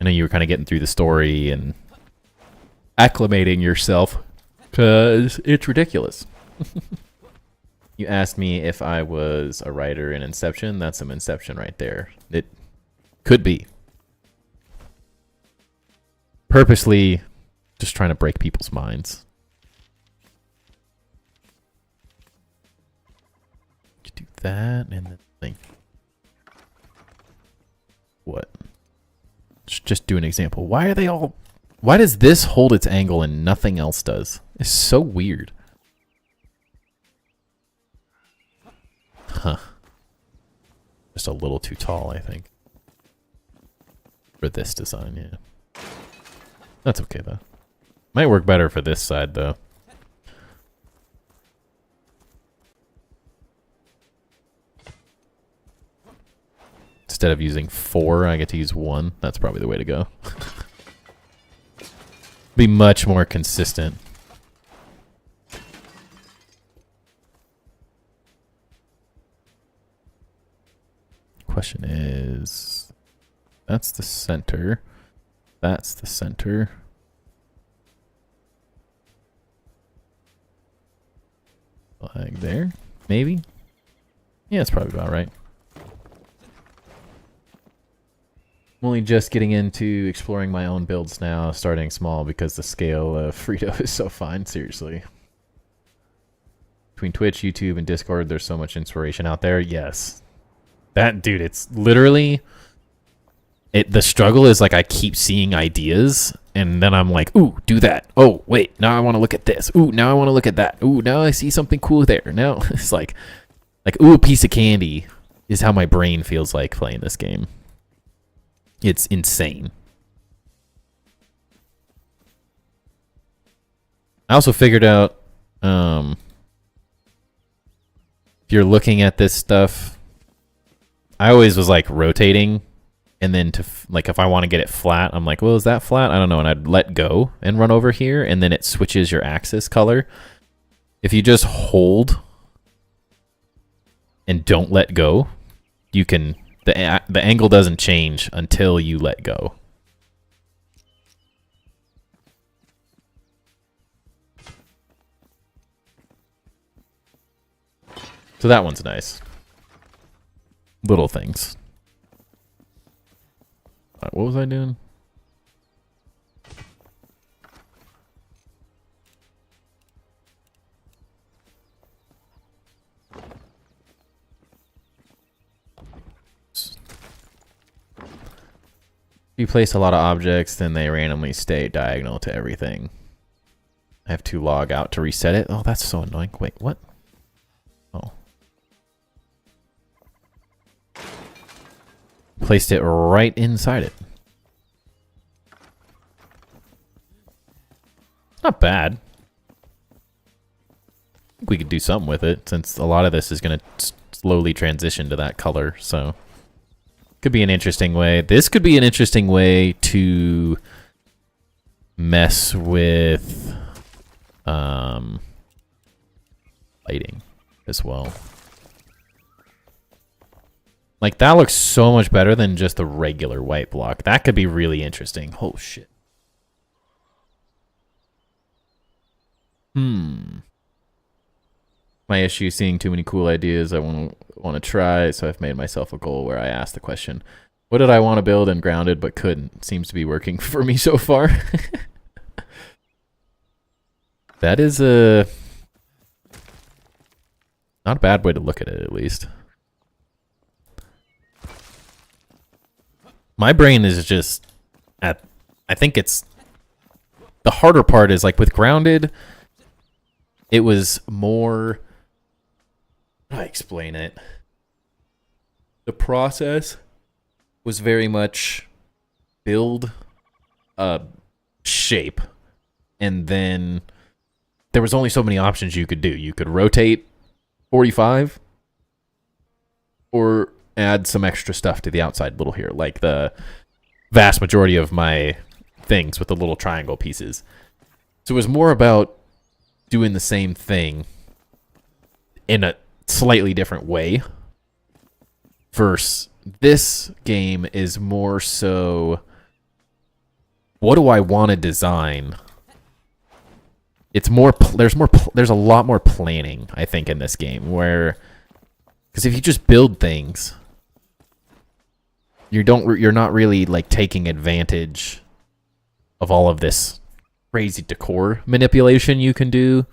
I know you were kind of getting through the story and acclimating yourself, because it's ridiculous. You asked me if I was a writer in Inception. That's some Inception right there. It could be. Purposely just trying to break people's minds. Do that and then think. What? Just do an example. Why are they all... Why does this hold its angle and nothing else does? It's so weird. Huh. Just a little too tall, I think. For this design, yeah. That's okay, though. Might work better for this side, though. Instead of using 4, I get to use 1. That's probably the way to go. Be much more consistent. Question is, that's the center. That's the center. Like there, maybe? Yeah, that's probably about right. I'm only just getting into exploring my own builds now, starting small because the scale of Frito is so fine, seriously. Between Twitch, YouTube, and Discord, there's so much inspiration out there. Yes. That, dude, it's literally... The struggle is like I keep seeing ideas, and then I'm like, ooh, do that. Oh, wait, now I want to look at this. Ooh, now I want to look at that. Ooh, now I see something cool there. Now it's like, ooh, a piece of candy is how my brain feels like playing this game. It's insane. I also figured out, if you're looking at this stuff, I always was like rotating. And then to, like, if I want to get it flat, I'm like, well, is that flat? I don't know. And I'd let go and run over here. And then it switches your axis color. If you just hold and don't let go, you can, the angle doesn't change until you let go. So that one's nice. Little things. What was I doing? If you place a lot of objects, then they randomly stay diagonal to everything. I have to log out to reset it. Oh, that's so annoying. Wait, what? Oh. Placed it right inside it. Not bad. I think we could do something with it, since a lot of this is going to slowly transition to that color, so... Could be an interesting way. This could be an interesting way to mess with lighting as well. Like, that looks so much better than just the regular white block. That could be really interesting. Oh, shit. My issue is seeing too many cool ideas I want to try, so I've made myself a goal where I ask the question, what did I want to build in Grounded but couldn't? Seems to be working for me so far. That is not a bad way to look at it, at least. My brain is just I think it's the harder part is like with Grounded, it was more, how do I explain it? The process was very much build a shape, and then there was only so many options you could do. You could rotate 45 or add some extra stuff to the outside little here, like the vast majority of my things with the little triangle pieces. So it was more about doing the same thing in a slightly different way. Versus this game is more so, what do I want to design? It's more, there's a lot more planning, I think, in this game, where, because if you just build things, you're not really like taking advantage of all of this crazy decor manipulation you can do.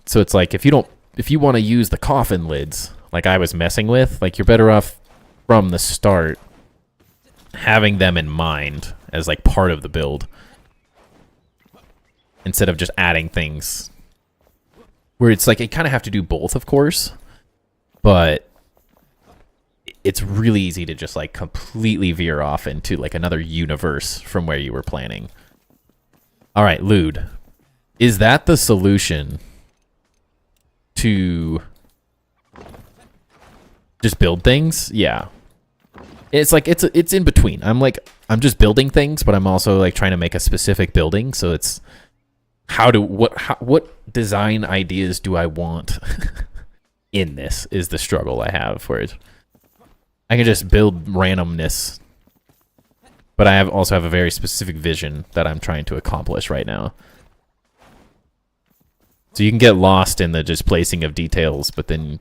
So it's like, if you want to use the coffin lids like I was messing with, like, you're better off from the start having them in mind as like part of the build, instead of just adding things where it's like, you kind of have to do both, of course, but it's really easy to just like completely veer off into like another universe from where you were planning. All right, Lude, is that the solution to just build things? Yeah. It's like, it's in between. I'm just building things, but I'm also like trying to make a specific building. So it's what design ideas do I want in this is the struggle I have, where I can just build randomness, but I also have a very specific vision that I'm trying to accomplish right now. So you can get lost in the just placing of details, but then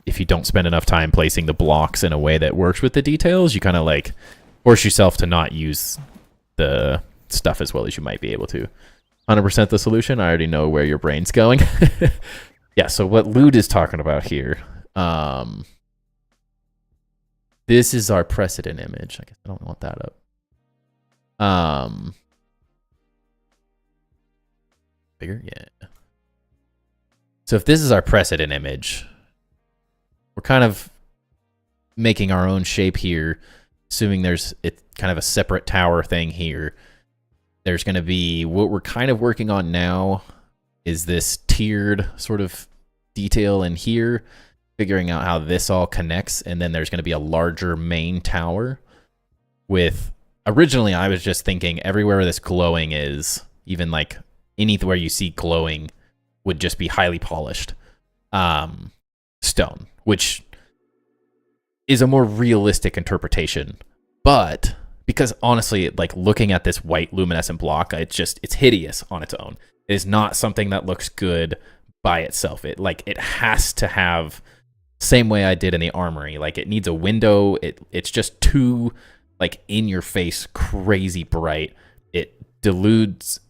if you don't spend enough time placing the blocks in a way that works with the details, you kind of like force yourself to not use the stuff as well as you might be able to. 100% the solution. I already know where your brain's going. Yeah, so what Lude is talking about here, this is our precedent image. I guess I don't want that up. Bigger? Yeah. So if this is our precedent image, we're kind of making our own shape here, assuming it's kind of a separate tower thing here. There's going to be, what we're kind of working on now is this tiered sort of detail in here, figuring out how this all connects, and then there's going to be a larger main tower with, originally I was just thinking everywhere this glowing is, even like anywhere you see glowing, would just be highly polished stone, which is a more realistic interpretation. But because honestly, like looking at this white luminescent block, it's hideous on its own. It is not something that looks good by itself. It has to have, same way I did in the armory, like it needs a window. It's just too like in your face, crazy bright. It dilutes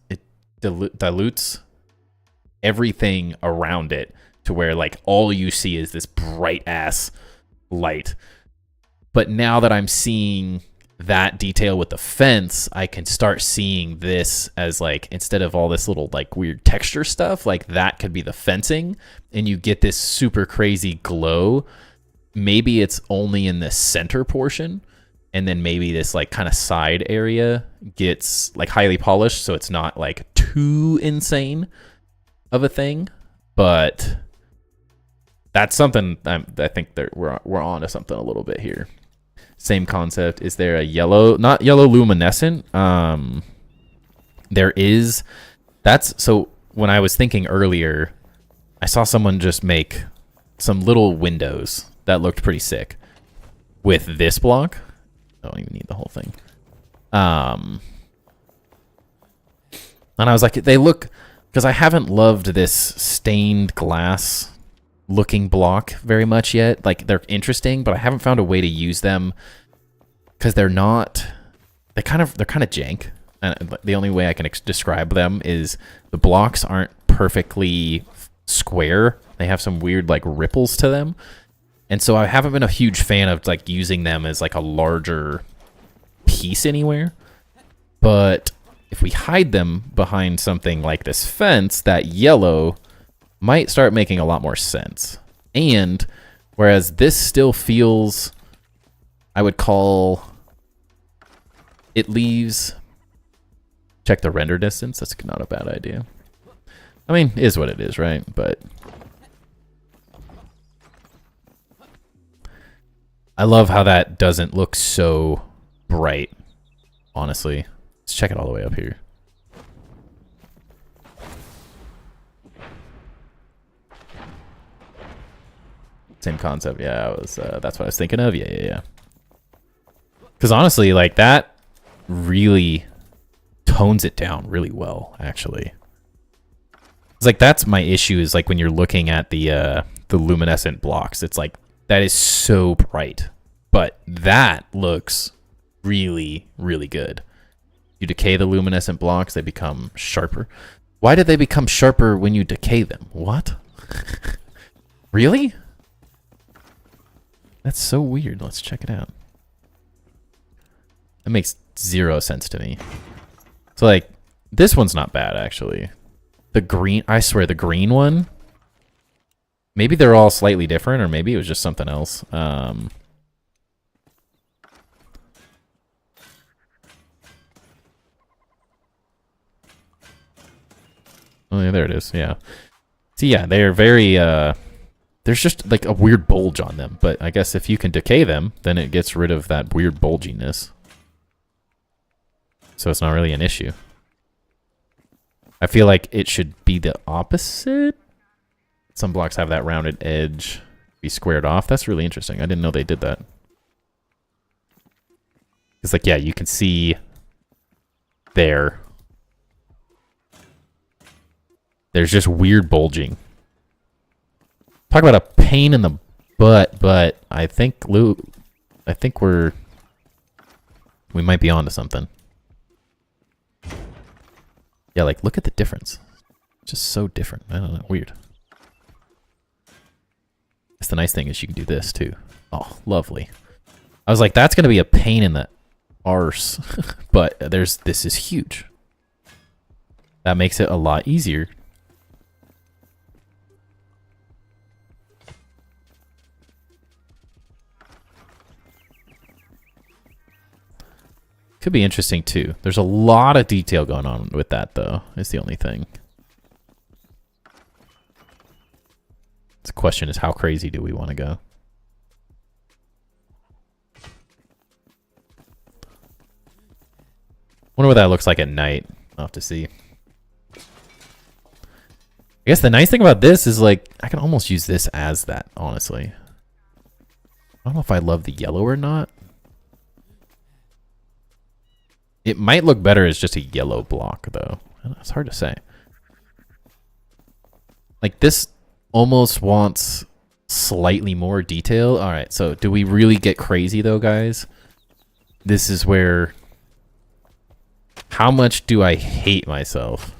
everything around it to where like all you see is this bright ass light. But now that I'm seeing that detail with the fence, I can start seeing this as like, instead of all this little like weird texture stuff, like that could be the fencing, and you get this super crazy glow. Maybe it's only in the center portion, and then maybe this like kind of side area gets like highly polished, so it's not like too insane of a thing. But that's something I think that we're on to something a little bit here. Same concept. Is there a yellow, not yellow luminescent? There is. So when I was thinking earlier, I saw someone just make some little windows that looked pretty sick with this block. I don't even need the whole thing. And I was like, they look, because I haven't loved this stained glass looking block very much yet. Like, they're interesting, but I haven't found a way to use them because they're kind of jank. And the only way I can describe them is the blocks aren't perfectly square. They have some weird like ripples to them. And so I haven't been a huge fan of like using them as like a larger piece anywhere. But if we hide them behind something like this fence, that yellow might start making a lot more sense. And Whereas this still feels, I would call, it leaves, check the render distance. That's not a bad idea. I mean, is what it is, right? But I love how that doesn't look so bright, honestly. Let's check it all the way up here. Same concept, yeah. It was, that's what I was thinking of. Yeah. Because honestly, like that really tones it down really well, actually. It's like that's my issue. Is like when you're looking at the luminescent blocks, it's like that is so bright, but that looks really, really good. You decay the luminescent blocks, they become sharper. Why did they become sharper when you decay them? What? Really? That's so weird. Let's check it out. That makes 0 sense to me. So like, this one's not bad actually. The green, I swear the green one, maybe they're all slightly different or maybe it was just something else. Oh yeah, there it is, yeah. See, yeah, they're very, there's just like a weird bulge on them, but I guess if you can decay them, then it gets rid of that weird bulginess. So it's not really an issue. I feel like it should be the opposite. Some blocks have that rounded edge be squared off. That's really interesting. I didn't know they did that. It's like, yeah, you can see there. There's just weird bulging. Talk about a pain in the butt, but I think we might be onto something. Yeah, like look at the difference. Just so different. I don't know, weird. That's the nice thing is you can do this too. Oh, lovely. I was like, that's gonna be a pain in the arse, but this is huge. That makes it a lot easier. Could be interesting too. There's a lot of detail going on with that though, is the only thing. The question is how crazy do we want to go? Wonder what that looks like at night. I'll have to see. I guess the nice thing about this is like I can almost use this as that, honestly. I don't know if I love the yellow or not. It might look better as just a yellow block, though. It's hard to say. Like, this almost wants slightly more detail. All right, so do we really get crazy, though, guys? This is where... How much do I hate myself?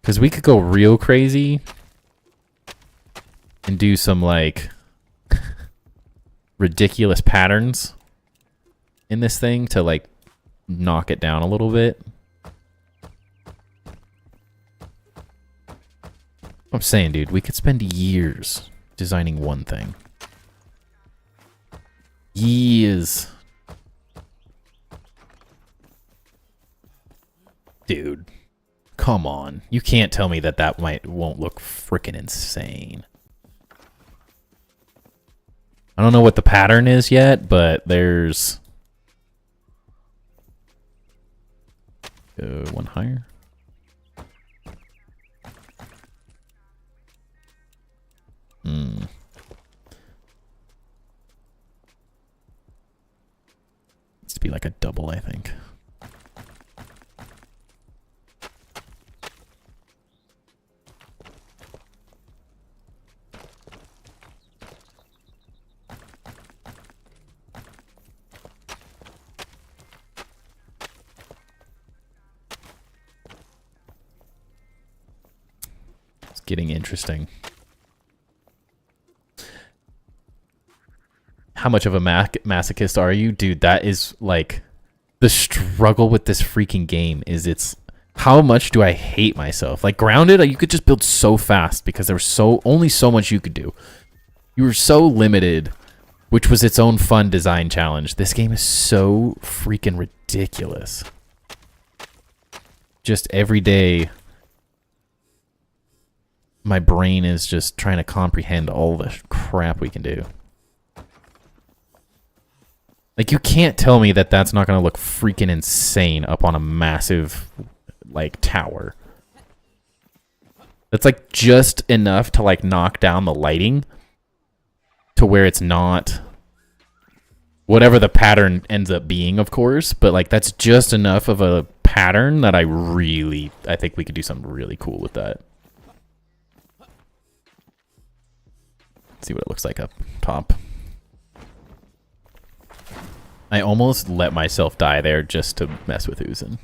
Because we could go real crazy and do some, like... ridiculous patterns in this thing to like knock it down a little bit. I'm saying, dude, we could spend years designing one thing. Years. Dude, come on. You can't tell me that won't look freaking insane. I don't know what the pattern is yet, but there's... one higher. Needs to be like a double, I think. Getting interesting. How much of a masochist are you? Dude, that is like the struggle with this freaking game is it's How much do I hate myself? Like Grounded, you could just build so fast because there was only so much you could do. You were so limited, which was its own fun design challenge. This game is so freaking ridiculous. Just every day, my brain is just trying to comprehend all the crap we can do. Like, you can't tell me that that's not going to look freaking insane up on a massive, like, tower. That's, like, just enough to, like, knock down the lighting to where it's not whatever the pattern ends up being, of course. But, like, that's just enough of a pattern that I think we could do something really cool with that. Let's see what it looks like up top. I almost let myself die there just to mess with Uzin.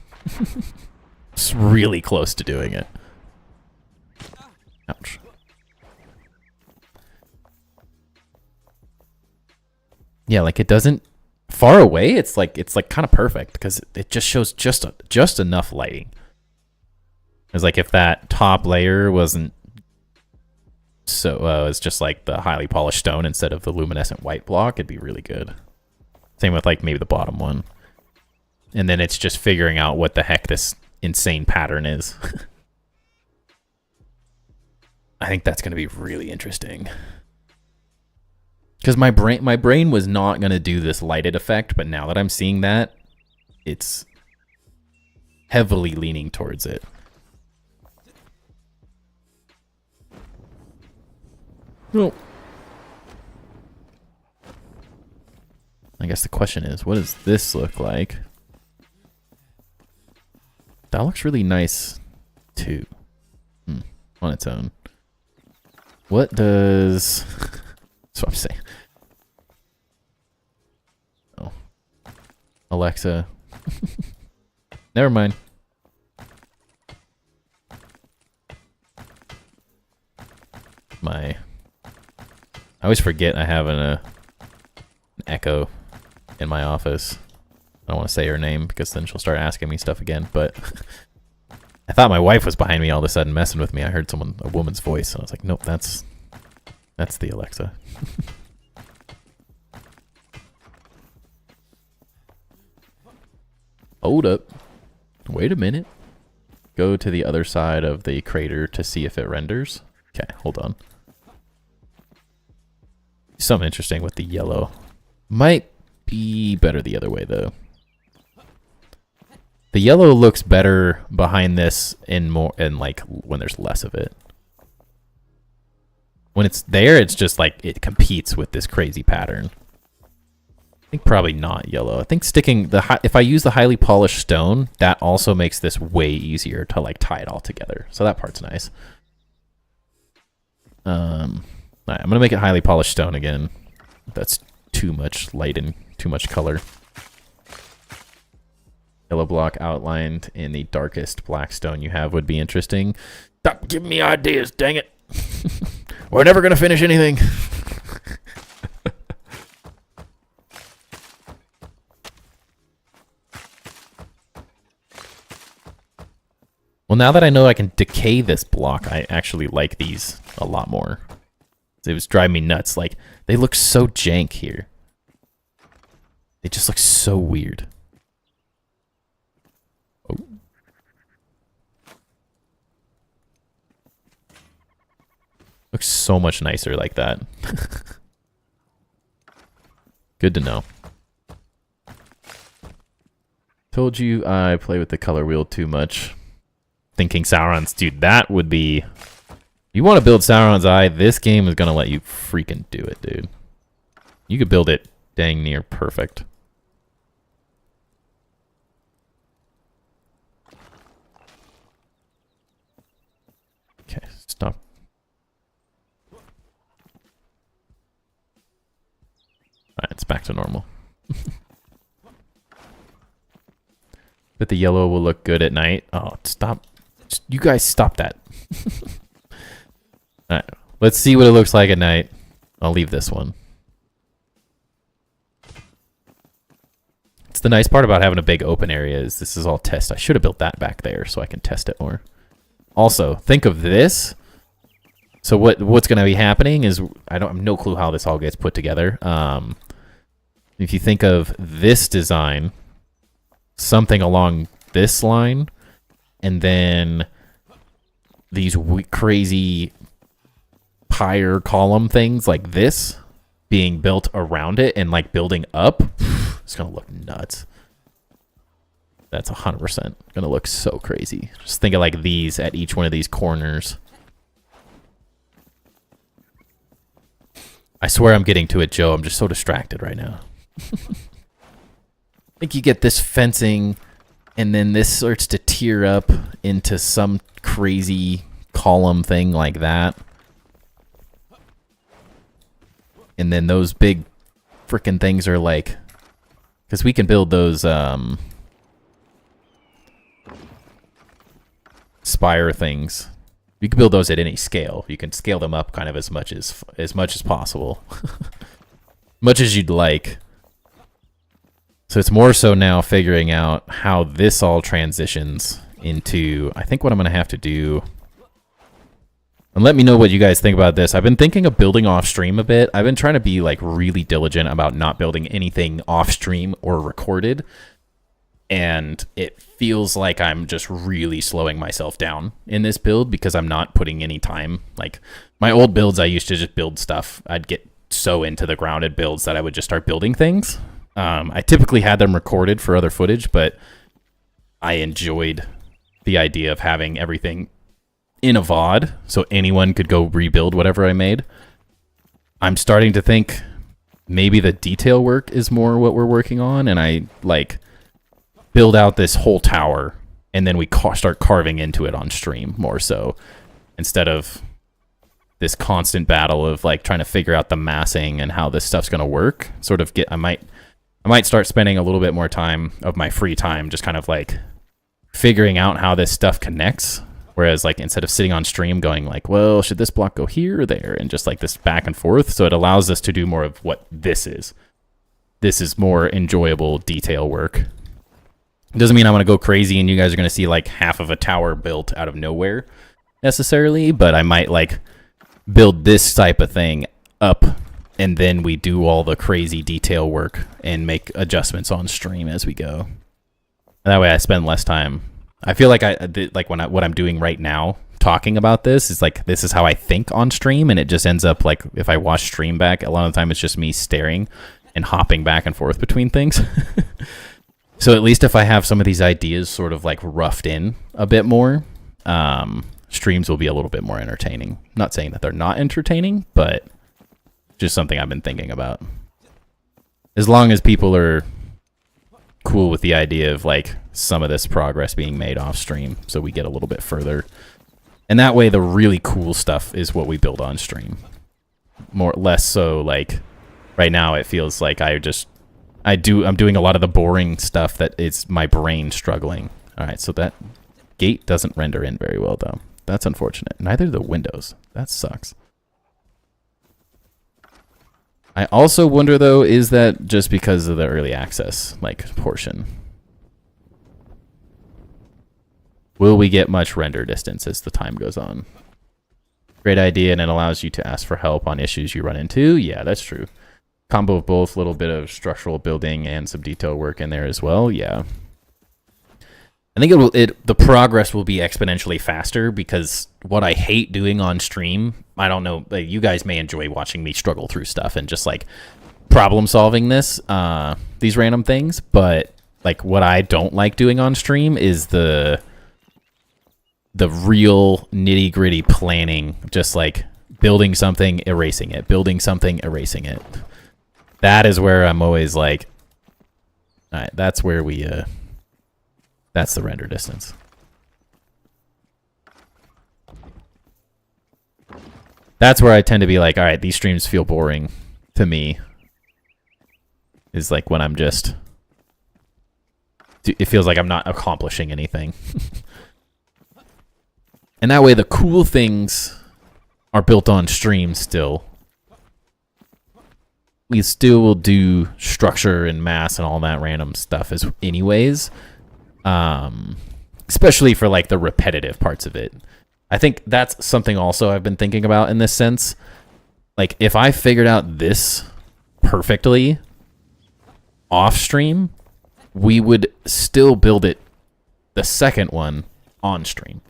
It's really close to doing it. Ouch. Yeah, like it doesn't far away. It's like kind of perfect because it just shows just enough lighting. It's like if that top layer wasn't so it's just like the highly polished stone instead of the luminescent white block, it'd be really good. Same with like maybe the bottom one. And then it's just figuring out what the heck this insane pattern is. I think that's going to be really interesting. Because my brain was not going to do this lighted effect, but now that I'm seeing that, it's heavily leaning towards it. Oh. I guess the question is, what does this look like? That looks really nice, too. On its own. What does... That's what I'm saying. Oh. Alexa. Never mind. I always forget I have an Echo in my office. I don't want to say her name because then she'll start asking me stuff again, but I thought my wife was behind me all of a sudden messing with me. I heard a woman's voice, and I was like, nope, that's the Alexa. Hold up. Wait a minute. Go to the other side of the crater to see if it renders. Okay, hold on. Something interesting with the yellow. Might be better the other way, though. The yellow looks better behind this and like when there's less of it. When it's there, it's just like it competes with this crazy pattern. I think probably not yellow. I think sticking if I use the highly polished stone, that also makes this way easier to like tie it all together. So that part's nice. All right, I'm gonna make it highly polished stone again. That's too much light and too much color. Yellow block outlined in the darkest black stone you have would be interesting. Stop giving me ideas, dang it. We're never gonna finish anything. Well, now that I know I can decay this block, I actually like these a lot more. It was driving me nuts. Like, they look so jank here. They just look so weird. Oh. Looks so much nicer like that. Good to know. Told you I play with the color wheel too much. Thinking Sauron's, dude, that would be... You want to build Sauron's Eye, this game is going to let you freaking do it, dude. You could build it dang near perfect. Okay, stop. Alright, it's back to normal. But the yellow will look good at night. Oh, stop. You guys stop that. Alright, let's see what it looks like at night. I'll leave this one. It's the nice part about having a big open area is this is all test. I should have built that back there so I can test it more. Also, think of this. So what's going to be happening is I have no clue how this all gets put together. If you think of this design, something along this line, and then these crazy pyre column things like this being built around it and like building up, it's going to look nuts. That's 100% going to look so crazy. Just think of like these at each one of these corners. I swear I'm getting to it, Joe. I'm just so distracted right now. I think you get this fencing, and then this starts to tier up into some crazy column thing like that. And then those big freaking things are like... Because we can build those spire things. You can build those at any scale. You can scale them up kind of as much as possible. Much as you'd like. So it's more so now figuring out how this all transitions into... I think what I'm going to have to do... And let me know what you guys think about this. I've been thinking of building off stream a bit. I've been trying to be like really diligent about not building anything off stream or recorded. And it feels like I'm just really slowing myself down in this build because I'm not putting any time. Like my old builds, I used to just build stuff. I'd get so into the grounded builds that I would just start building things. I typically had them recorded for other footage, but I enjoyed the idea of having everything in a VOD so anyone could go rebuild whatever I made. I'm starting to think maybe the detail work is more what we're working on, and I like build out this whole tower and then we start carving into it on stream more so, instead of this constant battle of like trying to figure out the massing and how this stuff's going to work. Sort of I might start spending a little bit more time of my free time just kind of like figuring out how this stuff connects. Whereas like instead of sitting on stream going like, well, should this block go here or there? And just like this back and forth. So it allows us to do more of what this is. This is more enjoyable detail work. It doesn't mean I'm going to go crazy and you guys are going to see like half of a tower built out of nowhere necessarily. But I might like build this type of thing up and then we do all the crazy detail work and make adjustments on stream as we go. And that way I spend less time. I feel like what I'm doing right now, talking about this, is like this is how I think on stream, and it just ends up like if I watch stream back, a lot of the time it's just me staring and hopping back and forth between things. So at least if I have some of these ideas sort of like roughed in a bit more, streams will be a little bit more entertaining. Not saying that they're not entertaining, but just something I've been thinking about. As long as people are cool with the idea of like some of this progress being made off stream so we get a little bit further, and that way the really cool stuff is what we build on stream, less so like right now it feels like I'm doing a lot of the boring stuff that it's my brain struggling. All right, so that gate doesn't render in very well though. That's unfortunate. Neither do the windows. That sucks. I also wonder, though, is that just because of the early access like portion? Will we get much render distance as the time goes on? Great idea, and it allows you to ask for help on issues you run into. Yeah, that's true. Combo of both, little bit of structural building and some detail work in there as well. Yeah. I think the progress will be exponentially faster because what I hate doing on stream, I don't know, like, you guys may enjoy watching me struggle through stuff and just like problem solving these random things, but like what I don't like doing on stream is the real nitty gritty planning, just like building something, erasing it, building something, erasing it. That is where I'm always like, all right, that's where we that's the render distance. That's where I tend to be like, all right, these streams feel boring to me. Is like when I'm just... It feels like I'm not accomplishing anything. And that way the cool things are built on stream still. we still will do structure and mass and all that random stuff as anyways. Especially for like the repetitive parts of it. I think that's something also I've been thinking about in this sense. Like if I figured out this perfectly off stream, we would still build it the second one on stream.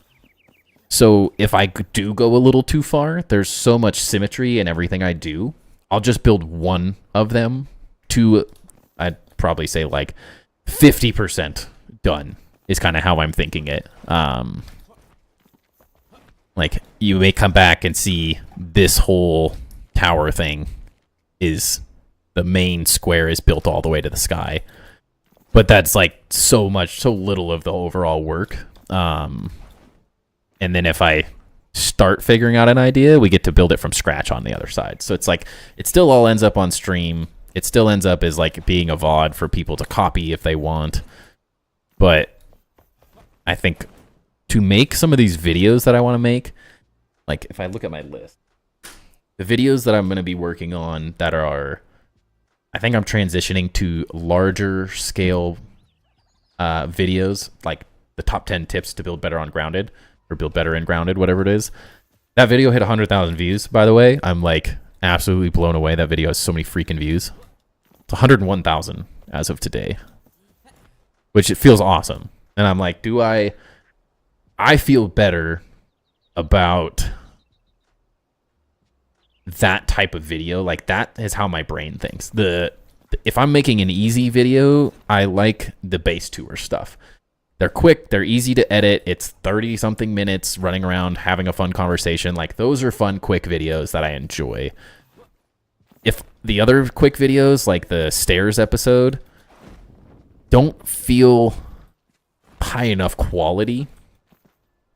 So if I do go a little too far, there's so much symmetry in everything I do. I'll just build one of them to, I'd probably say like 50% done is kind of how I'm thinking it. Like you may come back and see this whole tower thing is the main square is built all the way to the sky. But that's like so little of the overall work. And then if I start figuring out an idea, we get to build it from scratch on the other side. So it's like, it still all ends up on stream. It still ends up as like being a VOD for people to copy if they want. But I think to make some of these videos that I want to make, like if I look at my list, the videos that I'm going to be working on that are, I think I'm transitioning to larger scale videos, like the top 10 tips to build better on Grounded, or build better in Grounded, whatever it is. That video hit 100,000 views, by the way. I'm like absolutely blown away. That video has so many freaking views. It's 101,000 as of today, which it feels awesome. And I'm like, I feel better about that type of video. Like that is how my brain thinks. If I'm making an easy video, I like the base tour stuff. They're quick, they're easy to edit. It's 30 something minutes running around having a fun conversation. Like those are fun, quick videos that I enjoy. If the other quick videos, like the stairs episode, don't feel high enough quality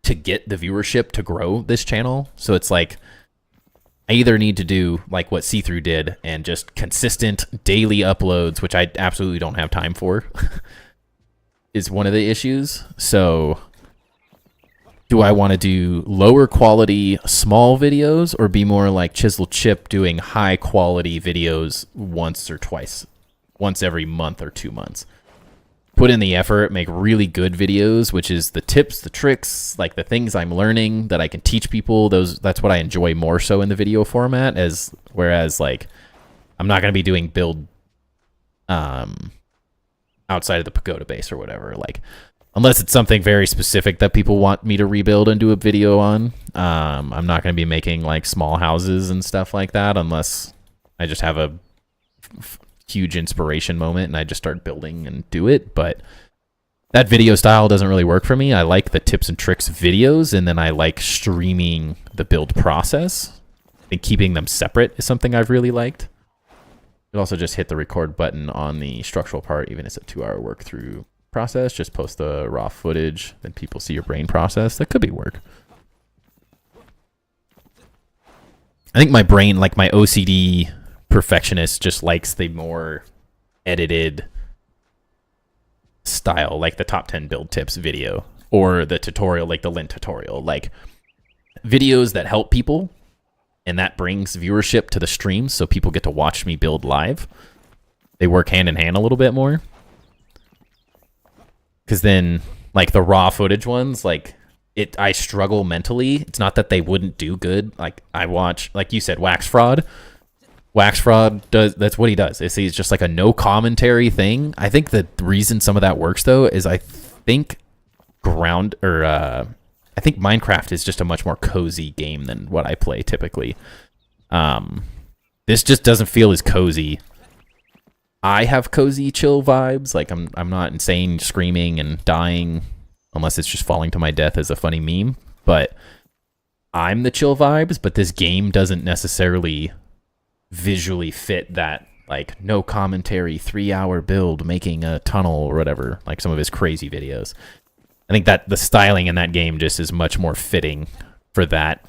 to get the viewership to grow this channel. So it's like, I either need to do like what See-Through did and just consistent daily uploads, which I absolutely don't have time for, is one of the issues. So do I want to do lower quality small videos or be more like Chisel Chip doing high quality videos once every month or 2 months? Put in the effort, make really good videos, which is the tips, the tricks, like the things I'm learning that I can teach people. That's what I enjoy more so in the video format, whereas like I'm not going to be doing build outside of the pagoda base or whatever, like unless it's something very specific that people want me to rebuild and do a video on. I'm not going to be making like small houses and stuff like that unless I just have a huge inspiration moment and I just start building and do it. But that video style doesn't really work for me. I like the tips and tricks videos, and then I like streaming the build process, and keeping them separate is something I've really liked. You also just hit the record button on the structural part, even if it's a 2-hour work through process. Just post the raw footage, then people see your brain process. That could be work. I think my brain, like my OCD perfectionist, just likes the more edited style, like the top 10 build tips video or the tutorial, like the Lint tutorial, like videos that help people and that brings viewership to the stream so people get to watch me build live. They work hand in hand a little bit more, because then like the raw footage ones, like I struggle mentally. It's not that they wouldn't do good. Like I watch, like you said, Wax Fraud does, that's what he does. He's just like a no commentary thing. I think the reason some of that works though is I think I think Minecraft is just a much more cozy game than what I play typically. This just doesn't feel as cozy. I have cozy chill vibes. Like I'm not insane screaming and dying unless it's just falling to my death as a funny meme, but I'm the chill vibes. But this game doesn't necessarily visually fit that, like no commentary 3-hour build making a tunnel or whatever, like some of his crazy videos. I think that the styling in that game just is much more fitting for that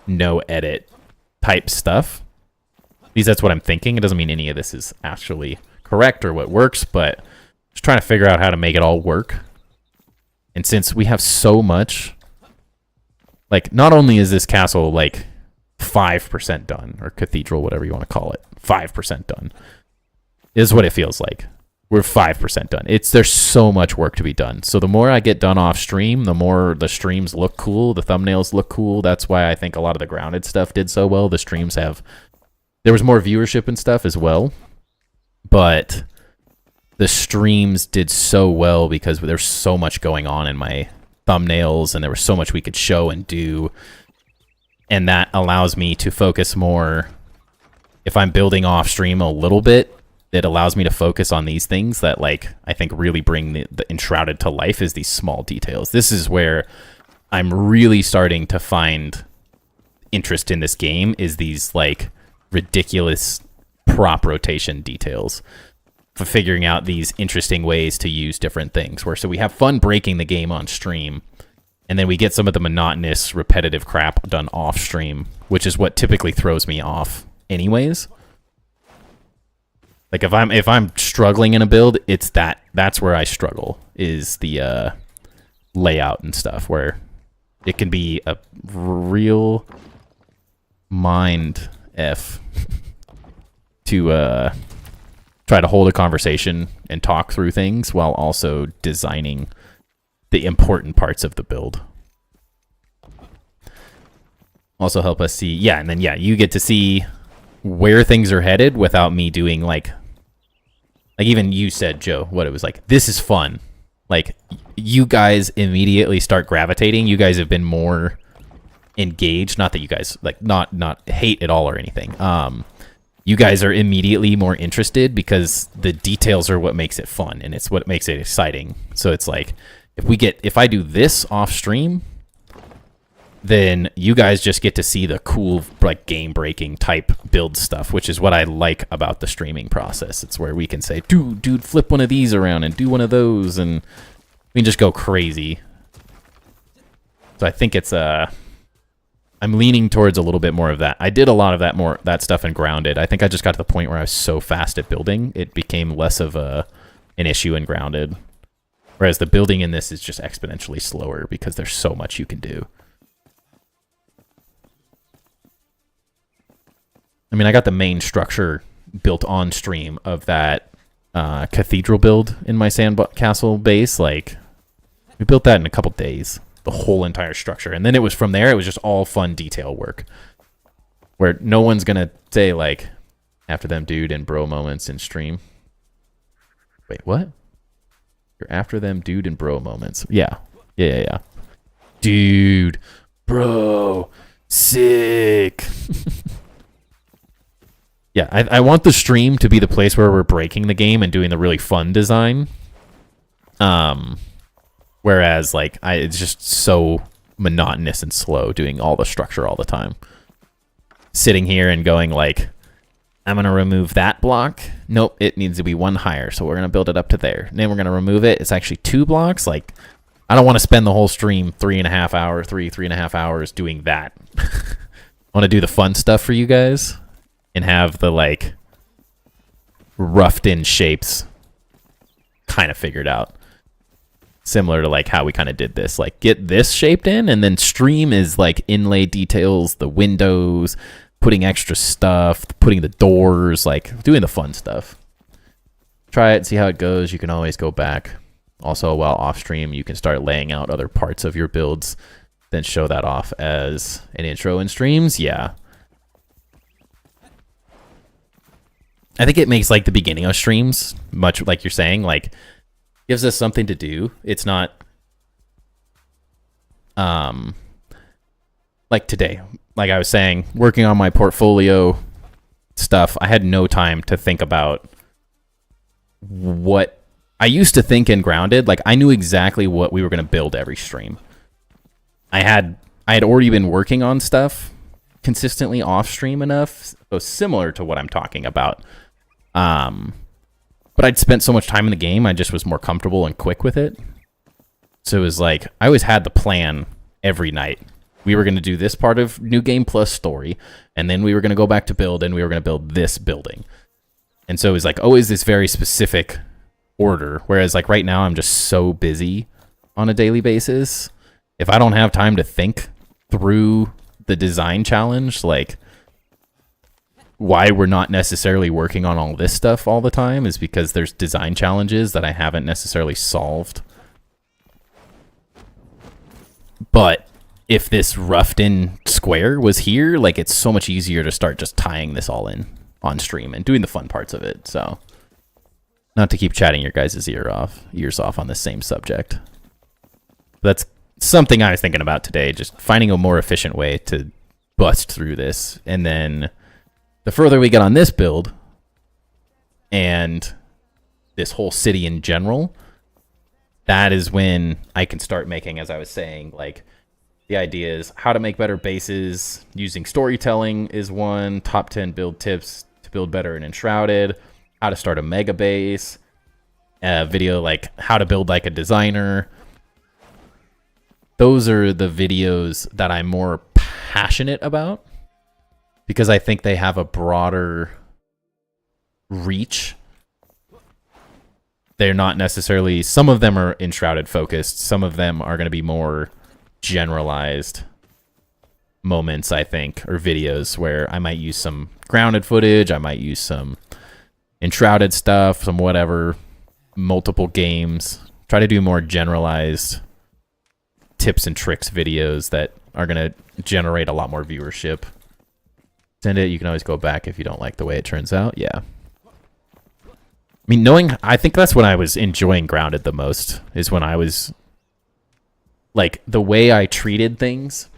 no edit type stuff. Because that's what I'm thinking. It doesn't mean any of this is actually correct or what works, but just trying to figure out how to make it all work. And since we have so much, like not only is this castle like 5% done, or cathedral, whatever you want to call it. 5% done is what it feels like. We're 5% done. There's so much work to be done. So the more I get done off stream, the more the streams look cool, the thumbnails look cool. That's why I think a lot of the grounded stuff did so well. The streams there was more viewership and stuff as well, but the streams did so well because there's so much going on in my thumbnails, and there was so much we could show and do, and that allows me to focus more. If I'm building off stream a little bit, it allows me to focus on these things that, like, I think really bring the Enshrouded to life, is these small details. This is where I'm really starting to find interest in this game, is these, like, ridiculous prop rotation details, for figuring out these interesting ways to use different things. So we have fun breaking the game on stream, and then we get some of the monotonous, repetitive crap done off stream, which is what typically throws me off anyways. Like, if I'm struggling in a build, it's that's where I struggle, is the layout and stuff, where it can be a real mind F to try to hold a conversation and talk through things while also designing the important parts of the build. Also help us see, yeah, and then you get to see where things are headed without me doing like even you said, Joe, what it was like, this is fun. Like, you guys immediately start gravitating. You guys have been more engaged. Not that you guys, like, not hate at all or anything. You guys are immediately more interested because the details are what makes it fun, and it's what makes it exciting. So it's like, if I do this off stream, then you guys just get to see the cool, like, game-breaking type build stuff, which is what I like about the streaming process. It's where we can say, dude, flip one of these around and do one of those, and we can just go crazy. So I think it's I'm leaning towards a little bit more of that. I did a lot of that stuff in Grounded. I think I just got to the point where I was so fast at building, it became less of an issue in Grounded. Whereas the building in this is just exponentially slower because there's so much you can do. I mean, I got the main structure built on stream of that cathedral build in my sandcastle base. Like, we built that in a couple days, the whole entire structure. And then it was from there, it was just all fun detail work. Where no one's going to say, like, after them dude and bro moments in stream. Wait, what? You're after them dude and bro moments. Yeah. Dude, bro, sick. Yeah, I want the stream to be the place where we're breaking the game and doing the really fun design. Whereas, like, it's just so monotonous and slow doing all the structure all the time. Sitting here and going, like, I'm going to remove that block. Nope, it needs to be one higher, so we're going to build it up to there. And then we're going to remove it. It's actually 2 blocks. Like, I don't want to spend the whole stream 3.5 hours doing that. I want to do the fun stuff for you guys. And have the, like, roughed in shapes kind of figured out. Similar to, like, how we kind of did this. Like, get this shaped in, and then stream is, like, inlay details, the windows, putting extra stuff, putting the doors, like, doing the fun stuff. Try it, see how it goes. You can always go back. Also, while off stream, you can start laying out other parts of your builds, then show that off as an intro in streams. Yeah. I think it makes, like, the beginning of streams, much like you're saying, like, gives us something to do. It's not, like today, like I was saying, working on my portfolio stuff, I had no time to think about what I used to think in Grounded. Like, I knew exactly what we were going to build every stream. I had already been working on stuff consistently off stream enough, so similar to what I'm talking about. But I'd spent so much time in the game, I just was more comfortable and quick with it. So it was like, I always had the plan every night. We were going to do this part of New Game Plus story, and then we were going to go back to build, and we were going to build this building. And so it was like always this very specific order, whereas like right now I'm just so busy on a daily basis. If I don't have time to think through the design challenge, like, why we're not necessarily working on all this stuff all the time is because there's design challenges that I haven't necessarily solved. But if this roughed in square was here, like, it's so much easier to start just tying this all in on stream and doing the fun parts of it. So not to keep chatting your guys' ears off on the same subject. That's something I was thinking about today, just finding a more efficient way to bust through this. And then the further we get on this build and this whole city in general, that is when I can start making, as I was saying, like, the idea is how to make better bases. Using storytelling is one. Top 10 build tips to build better in Enshrouded. How to start a mega base. A video like how to build like a designer. Those are the videos that I'm more passionate about because I think they have a broader reach. They're not necessarily, some of them are Enshrouded focused. Some of them are going to be more generalized moments, I think, or videos where I might use some grounded footage. I might use some Enshrouded stuff, some whatever, multiple games. Try to do more generalized tips and tricks videos that are going to generate a lot more viewership. Send it. You can always go back if you don't like the way it turns out. Yeah. I mean, I think that's when I was enjoying Grounded the most, is when I was, like, the way I treated things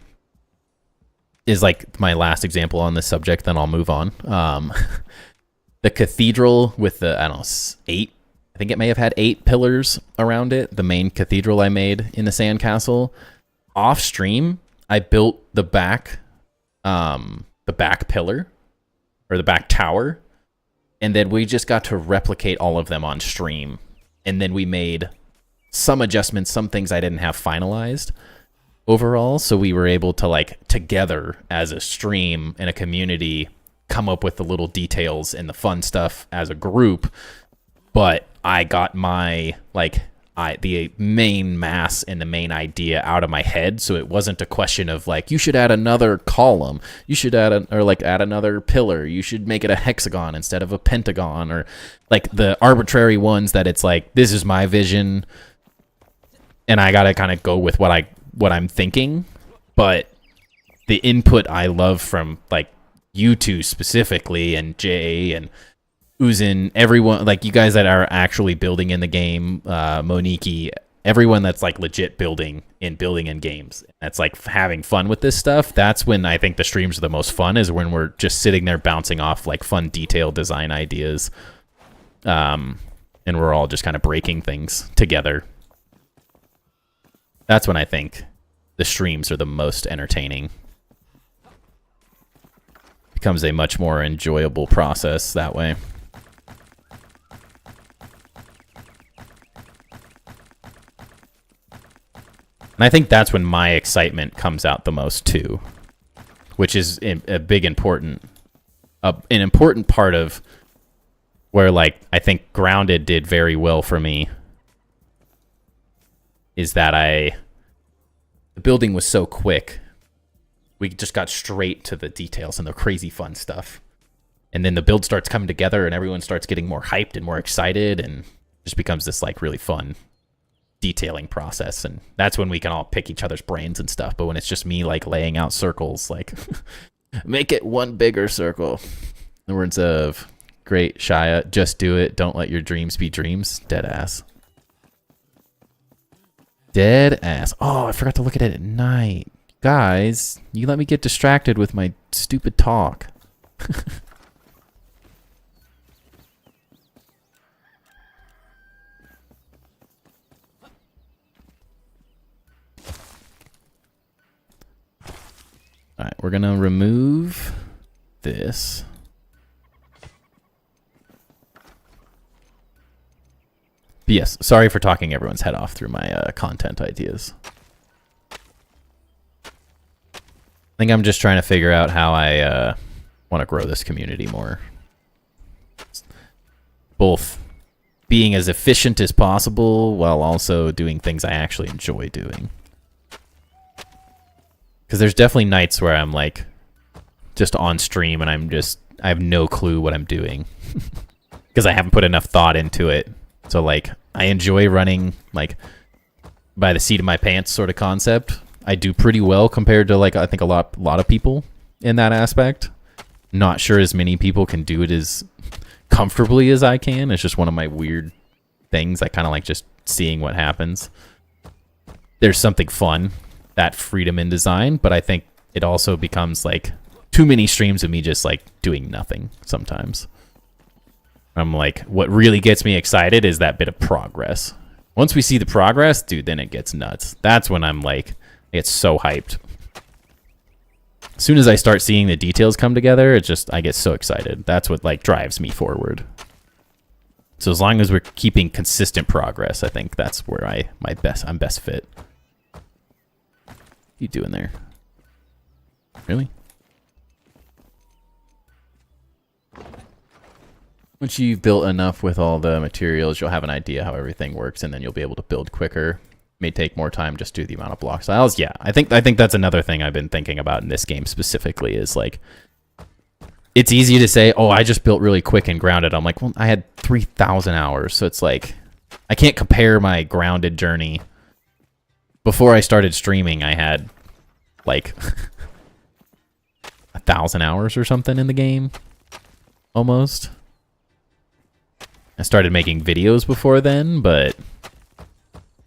is, like, my last example on this subject, then I'll move on. The cathedral with the, I don't know, I think it may have had 8 pillars around it, the main cathedral I made in the sandcastle. Off stream, I built the back pillar, or the back tower, and then we just got to replicate all of them on stream. And then we made some adjustments, some things I didn't have finalized overall. So we were able to, like, together as a stream and a community, come up with the little details and the fun stuff as a group. But I got my, like, the main mass and the main idea out of my head, so it wasn't a question of, like, you should add another column, you should add add another pillar, you should make it a hexagon instead of a pentagon, or, like, the arbitrary ones that it's like, this is my vision, and I gotta kind of go with what I'm thinking. But the input I love from, like, you two specifically, and Jay and Uzin, everyone, like, you guys that are actually building in the game, Moniki, everyone that's, like, legit building in games, that's, like, having fun with this stuff. That's when I think the streams are the most fun, is when we're just sitting there bouncing off, like, fun detailed design ideas, and we're all just kind of breaking things together. That's when I think the streams are the most entertaining. Becomes a much more enjoyable process that way. And I think that's when my excitement comes out the most too, which is an important part of where, like, I think Grounded did very well for me, is that the building was so quick. We just got straight to the details and the crazy fun stuff. And then the build starts coming together and everyone starts getting more hyped and more excited, and just becomes this, like, really fun detailing process. And that's when we can all pick each other's brains and stuff. But when it's just me, like, laying out circles, like, make it one bigger circle. In the words of great Shia, just do it. Don't let your dreams be dreams. Dead ass. Dead ass. Oh, I forgot to look at it at night. Guys, you let me get distracted with my stupid talk. Alright, we're gonna remove this. But yes, sorry for talking everyone's head off through my content ideas. I think I'm just trying to figure out how I want to grow this community more. Both being as efficient as possible while also doing things I actually enjoy doing. Because there's definitely nights where I'm, like, just on stream and I have no clue what I'm doing because I haven't put enough thought into it. So like I enjoy running like by the seat of my pants sort of concept. I do pretty well compared to like I think a lot of people in that aspect. Not sure as many people can do it as comfortably as I can. It's just one of my weird things. I kind of like just seeing what happens. There's something fun, that freedom in design, but I think it also becomes like too many streams of me just like doing nothing sometimes. I'm like, what really gets me excited is that bit of progress. Once we see the progress, dude, then it gets nuts. That's when I'm like, I get so hyped. As soon as I start seeing the details come together, it's just, I get so excited. That's what like drives me forward. So as long as we're keeping consistent progress, I think that's where I'm best fit. What are you doing there? Really? Once you've built enough with all the materials, you'll have an idea how everything works, and then you'll be able to build quicker. May take more time just due to the amount of block styles. Yeah, I think that's another thing I've been thinking about in this game specifically is like, it's easy to say, oh, I just built really quick and grounded. I'm like, well, I had 3,000 hours, so it's like, I can't compare my grounded journey. Before I started streaming, I had like 1,000 hours or something in the game, almost. I started making videos before then, but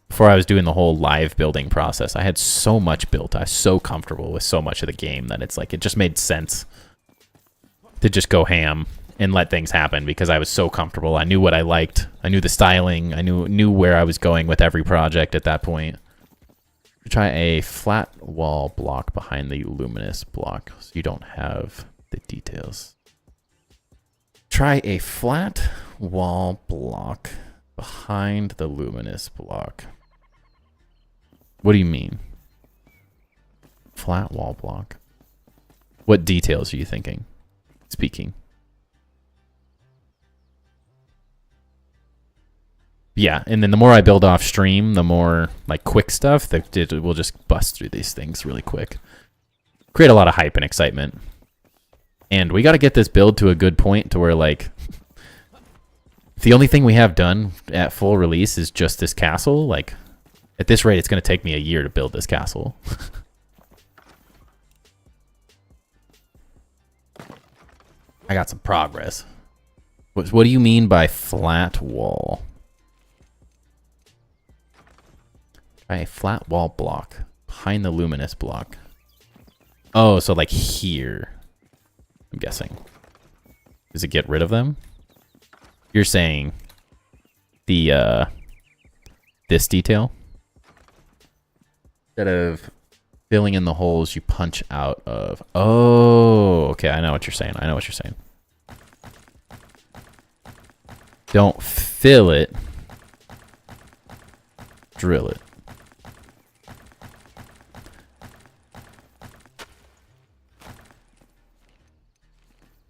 before I was doing the whole live building process, I had so much built. I was so comfortable with so much of the game that it's like, it just made sense to just go ham and let things happen because I was so comfortable. I knew what I liked. I knew the styling. I knew where I was going with every project at that point. Try a flat wall block behind the luminous block so you don't have the details. Try a flat wall block behind the luminous block. What do you mean? Flat wall block. What details are you thinking? Speaking. Yeah, and then the more I build off stream, the more like quick stuff that it will just bust through these things really quick. Create a lot of hype and excitement. And we got to get this build to a good point to where like the only thing we have done at full release is just this castle. Like at this rate, it's going to take me a year to build this castle. I got some progress. What do you mean by flat wall? Try a flat wall block behind the luminous block. Oh, so like here. I'm guessing. Does it get rid of them? You're saying the this detail? Instead of filling in the holes, you punch out of. Oh, okay. I know what you're saying. I know what you're saying. Don't fill it. Drill it.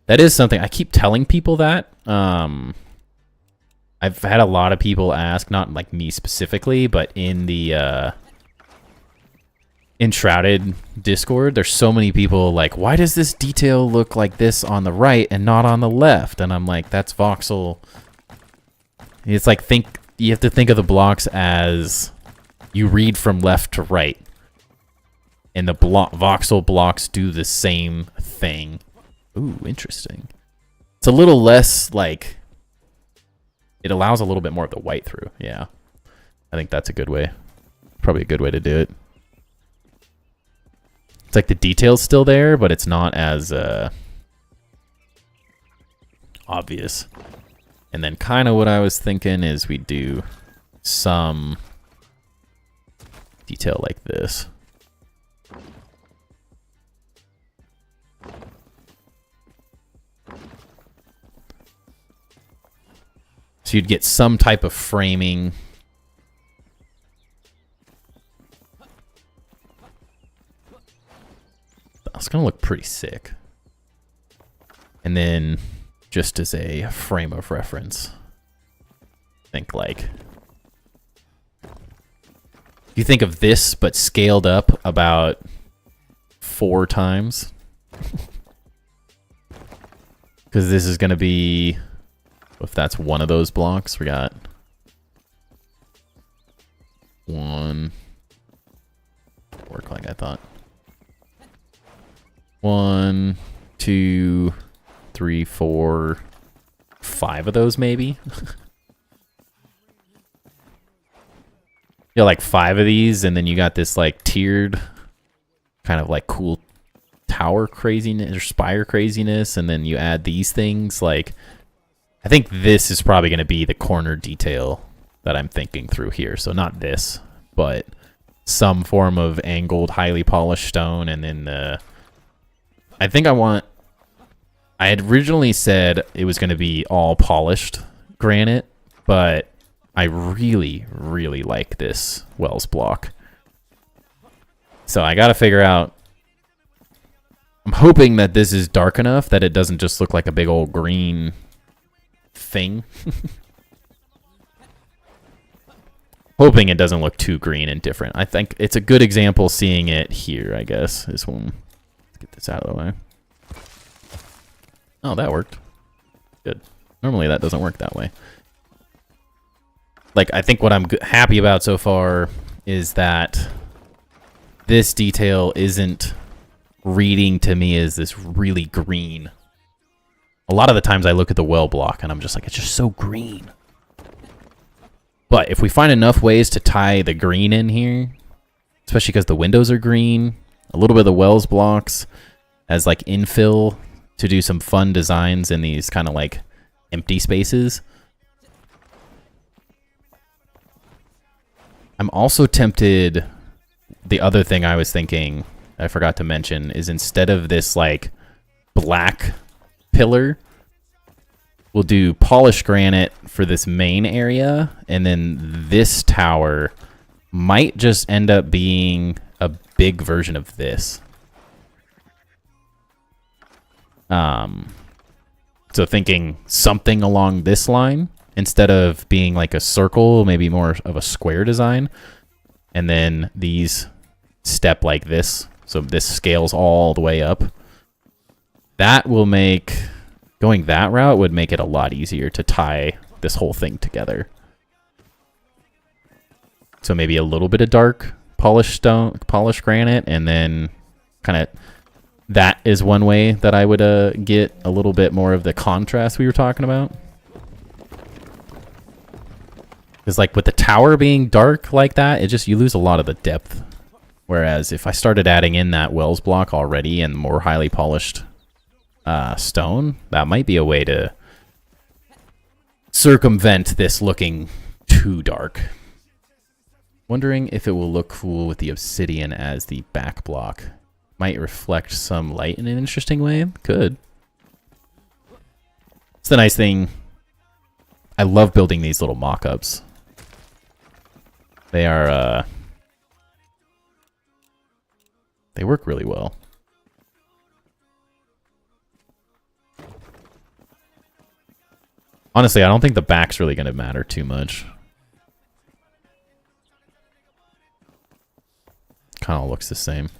That is something I keep telling people that. I've had a lot of people ask, not like me specifically, but in the Enshrouded Discord, there's so many people like, why does this detail look like this on the right and not on the left? And I'm like, that's voxel. It's like, you have to think of the blocks as you read from left to right. And the voxel blocks do the same thing. Ooh, interesting. It's a little less, like, it allows a little bit more of the white through. Yeah. I think that's a good way. Probably a good way to do it. It's like the detail's still there, but it's not as obvious. And then kind of what I was thinking is we do some detail like this. So you'd get some type of framing. That's gonna look pretty sick. And then just as a frame of reference, think like, you think of this but scaled up about 4 times. Because this is going to be, if that's one of those blocks, we got one. Work like I thought. 1, 2, 3, 4, 5 of those maybe. Yeah, like 5 of these, and then you got this like tiered, kind of like cool tower craziness or spire craziness, and then you add these things. Like, I think this is probably going to be the corner detail that I'm thinking through here. So not this, but some form of angled, highly polished stone, and then I think I had originally said it was going to be all polished granite, but I really, really like this Wells block. So I got to figure out, I'm hoping that this is dark enough that it doesn't just look like a big old green thing. Hoping it doesn't look too green and different. I think it's a good example seeing it here, I guess. This one. Let's get this out of the way. Oh, that worked. Good. Normally that doesn't work that way. Like, I think what I'm happy about so far is that this detail isn't reading to me as this really green. A lot of the times I look at the well block and I'm just like, it's just so green. But if we find enough ways to tie the green in here, especially because the windows are green, a little bit of the Wells blocks as like infill to do some fun designs in these kind of like empty spaces. I'm also tempted, the other thing I was thinking, I forgot to mention, is instead of this like black pillar, we'll do polished granite for this main area, and then this tower might just end up being a big version of this. So thinking something along this line, instead of being like a circle, maybe more of a square design. And then these step like this. So this scales all the way up. That will make, going that route would make it a lot easier to tie this whole thing together. So maybe a little bit of dark polished stone, polished granite, and then kind of, that is one way that I would get a little bit more of the contrast we were talking about. Because like with the tower being dark like that, it just, you lose a lot of the depth. Whereas if I started adding in that Wells block already and more highly polished stone, that might be a way to circumvent this looking too dark. Wondering if it will look cool with the obsidian as the back block. Might reflect some light in an interesting way. Could. It's the nice thing. I love building these little mock-ups. They are, they work really well. Honestly, I don't think the back's really going to matter too much. Kind of looks the same.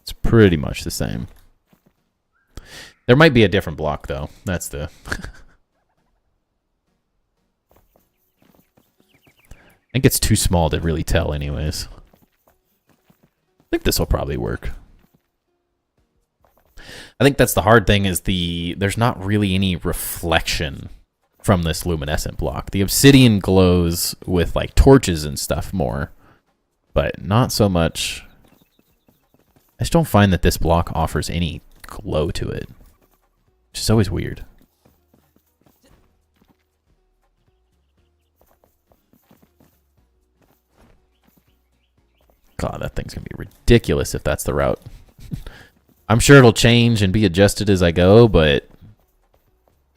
It's pretty much the same. There might be a different block, though. That's the... I think it's too small to really tell anyways. I think this will probably work. I think that's the hard thing, is there's not really any reflection from this luminescent block. The obsidian glows with like torches and stuff more, but not so much. I just don't find that this block offers any glow to it, which is always weird. God, that thing's gonna be ridiculous if that's the route. I'm sure it'll change and be adjusted as I go, but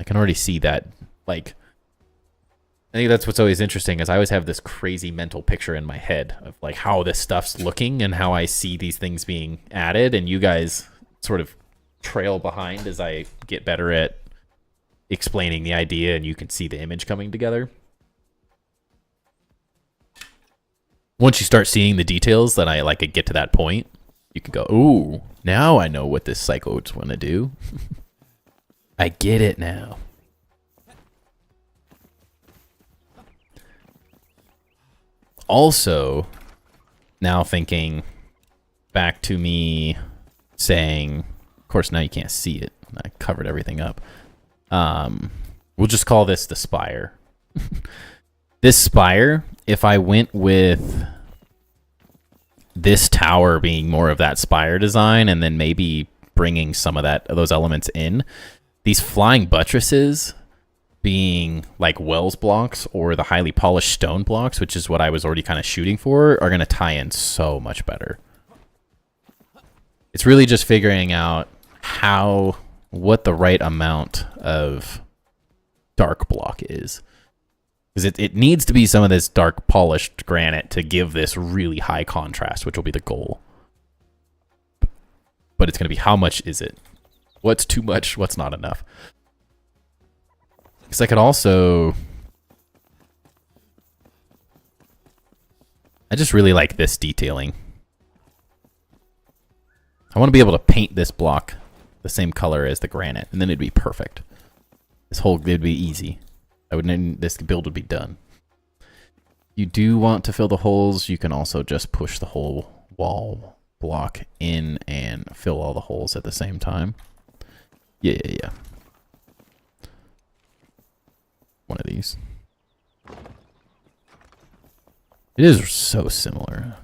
I can already see that. Like, I think that's what's always interesting, is I always have this crazy mental picture in my head of like how this stuff's looking and how I see these things being added, and you guys sort of trail behind as I get better at explaining the idea and you can see the image coming together. Once you start seeing the details, then I like get to that point. you can go, ooh, now I know what this cyclode's want to do. I get it now. Also, now thinking back to me saying, of course now you can't see it. I covered everything up. We'll just call this the spire. This spire, if I went with this tower being more of that spire design and then maybe bringing some of those elements in, these flying buttresses being like Wells blocks or the highly polished stone blocks, which is what I was already kind of shooting for, are going to tie in so much better. It's really just figuring out what the right amount of dark block is. Because it needs to be some of this dark polished granite to give this really high contrast, which will be the goal. But it's going to be, how much is it? What's too much? What's not enough? Because I could also... I just really like this detailing. I want to be able to paint this block the same color as the granite, and then it'd be perfect. It'd be easy. This build would be done. You do want to fill the holes. You can also just push the whole wall block in and fill all the holes at the same time. Yeah. One of these. It is so similar.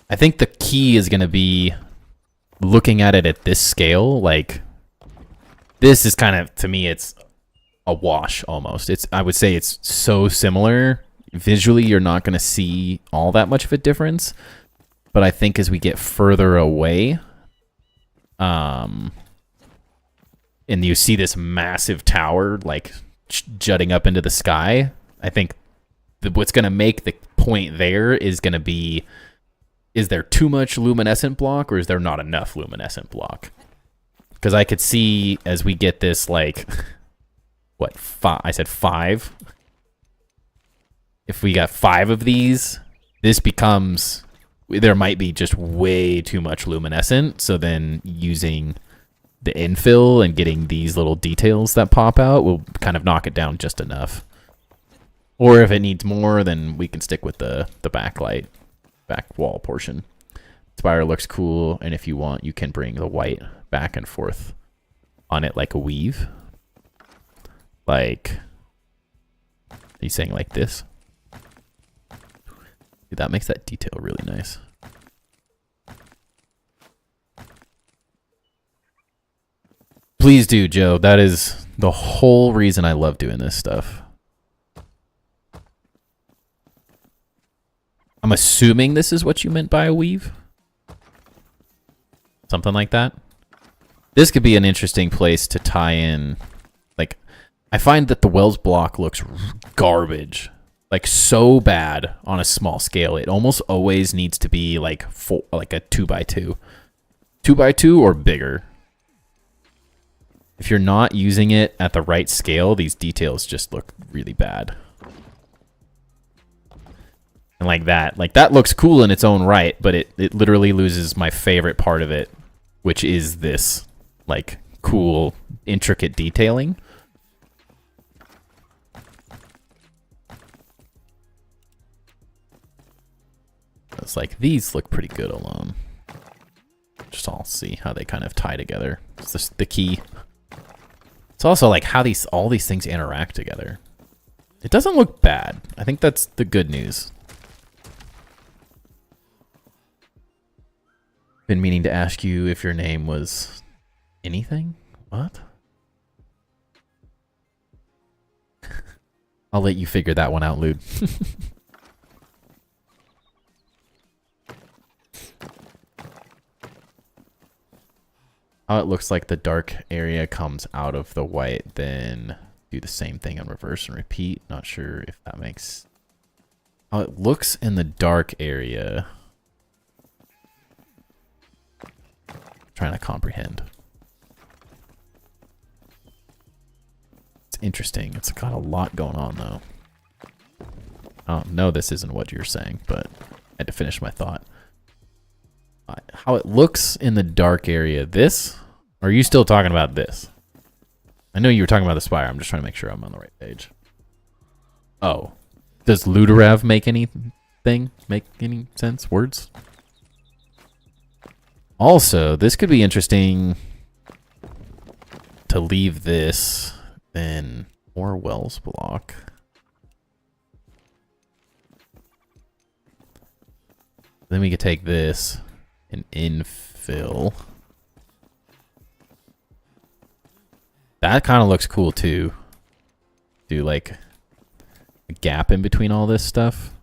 I think the key is going to be looking at it at this scale. Like, this is kind of, to me, it's a wash almost. I would say it's so similar. Visually, you're not going to see all that much of a difference. But I think as we get further away, and you see this massive tower like jutting up into the sky, I think what's going to make the point there is going to be, is there too much luminescent block or is there not enough luminescent block? Because I could see as we get this, like, what, I said 5? If we got 5 of these, this becomes, there might be just way too much luminescent. So then using the infill and getting these little details that pop out will kind of knock it down just enough. Or if it needs more, then we can stick with the backlight, back wall portion. Spire looks cool, and if you want, you can bring the white back and forth on it like a weave. Like, are you saying like this? Dude, that makes that detail really nice. Please do, Joe. That is the whole reason I love doing this stuff. I'm assuming this is what you meant by a weave. Something like that. This could be an interesting place to tie in. Like, I find that the Wells block looks garbage. Like, so bad on a small scale. It almost always needs to be like a 2x2. 2x2 or bigger. If you're not using it at the right scale, these details just look really bad. And like that looks cool in its own right, but it literally loses my favorite part of it, which is this, like, cool, intricate detailing. It's like, these look pretty good alone. Just all see how they kind of tie together. It's just the key. It's also like how all these things interact together. It doesn't look bad. I think that's the good news. Been meaning to ask you if your name was anything? What? I'll let you figure that one out, Lude. How it looks like the dark area comes out of the white, then do the same thing in reverse and repeat. Not sure if that makes... How it looks in the dark area... Trying to comprehend. It's interesting. It's got a lot going on, though. Oh, no, this isn't what you're saying, but had to finish my thought. How it looks in the dark area. This? Or are you still talking about this? I know you were talking about the spire. I'm just trying to make sure I'm on the right page. Oh. Does Ludorav make anything? Make any sense? Words? Also, this could be interesting to leave this in more wells block. Then we could take this and infill. That kind of looks cool too. Do like a gap in between all this stuff.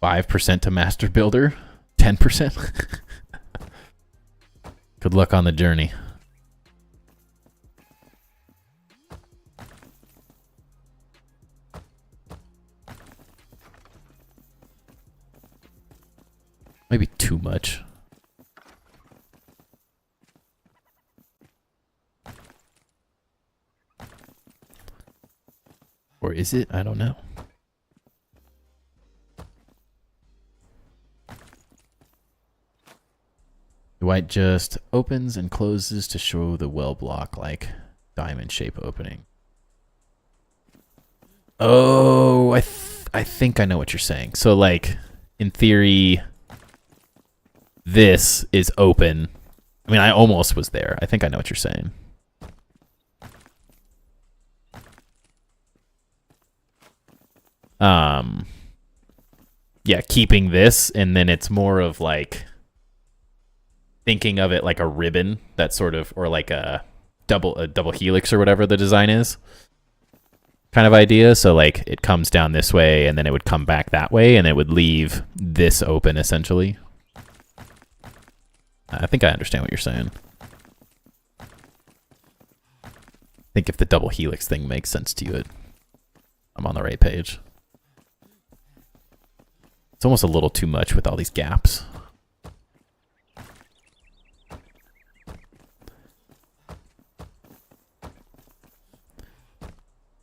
%5 to master builder, 10%. Good luck on the journey. Maybe too much. Or is it? I don't know. The white just opens and closes to show the well block like diamond shape opening. Oh, I think I know what you're saying. So like in theory, this is open. I mean, I almost was there. I think I know what you're saying. Yeah, keeping this, and then it's more of like thinking of it like a ribbon that sort of, or like a double helix or whatever the design is, kind of idea. So like it comes down this way and then it would come back that way and it would leave this open essentially. I think I understand what you're saying. I think if the double helix thing makes sense to you, I'm on the right page. It's almost a little too much with all these gaps.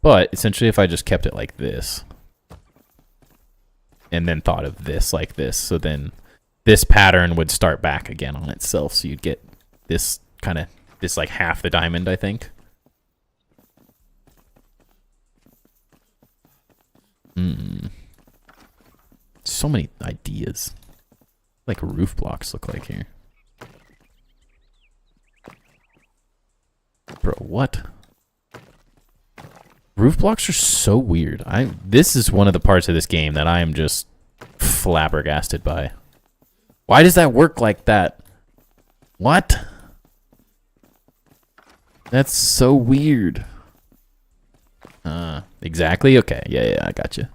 But essentially if I just kept it like this and then thought of this like this, so then this pattern would start back again on itself, so you'd get this kind of, this like half the diamond, I think. So many ideas. Like roof blocks look like here. Bro, what? Roof blocks are so weird. This is one of the parts of this game that I am just flabbergasted by. Why does that work like that? What? That's so weird. Exactly? Okay. Yeah, I got you.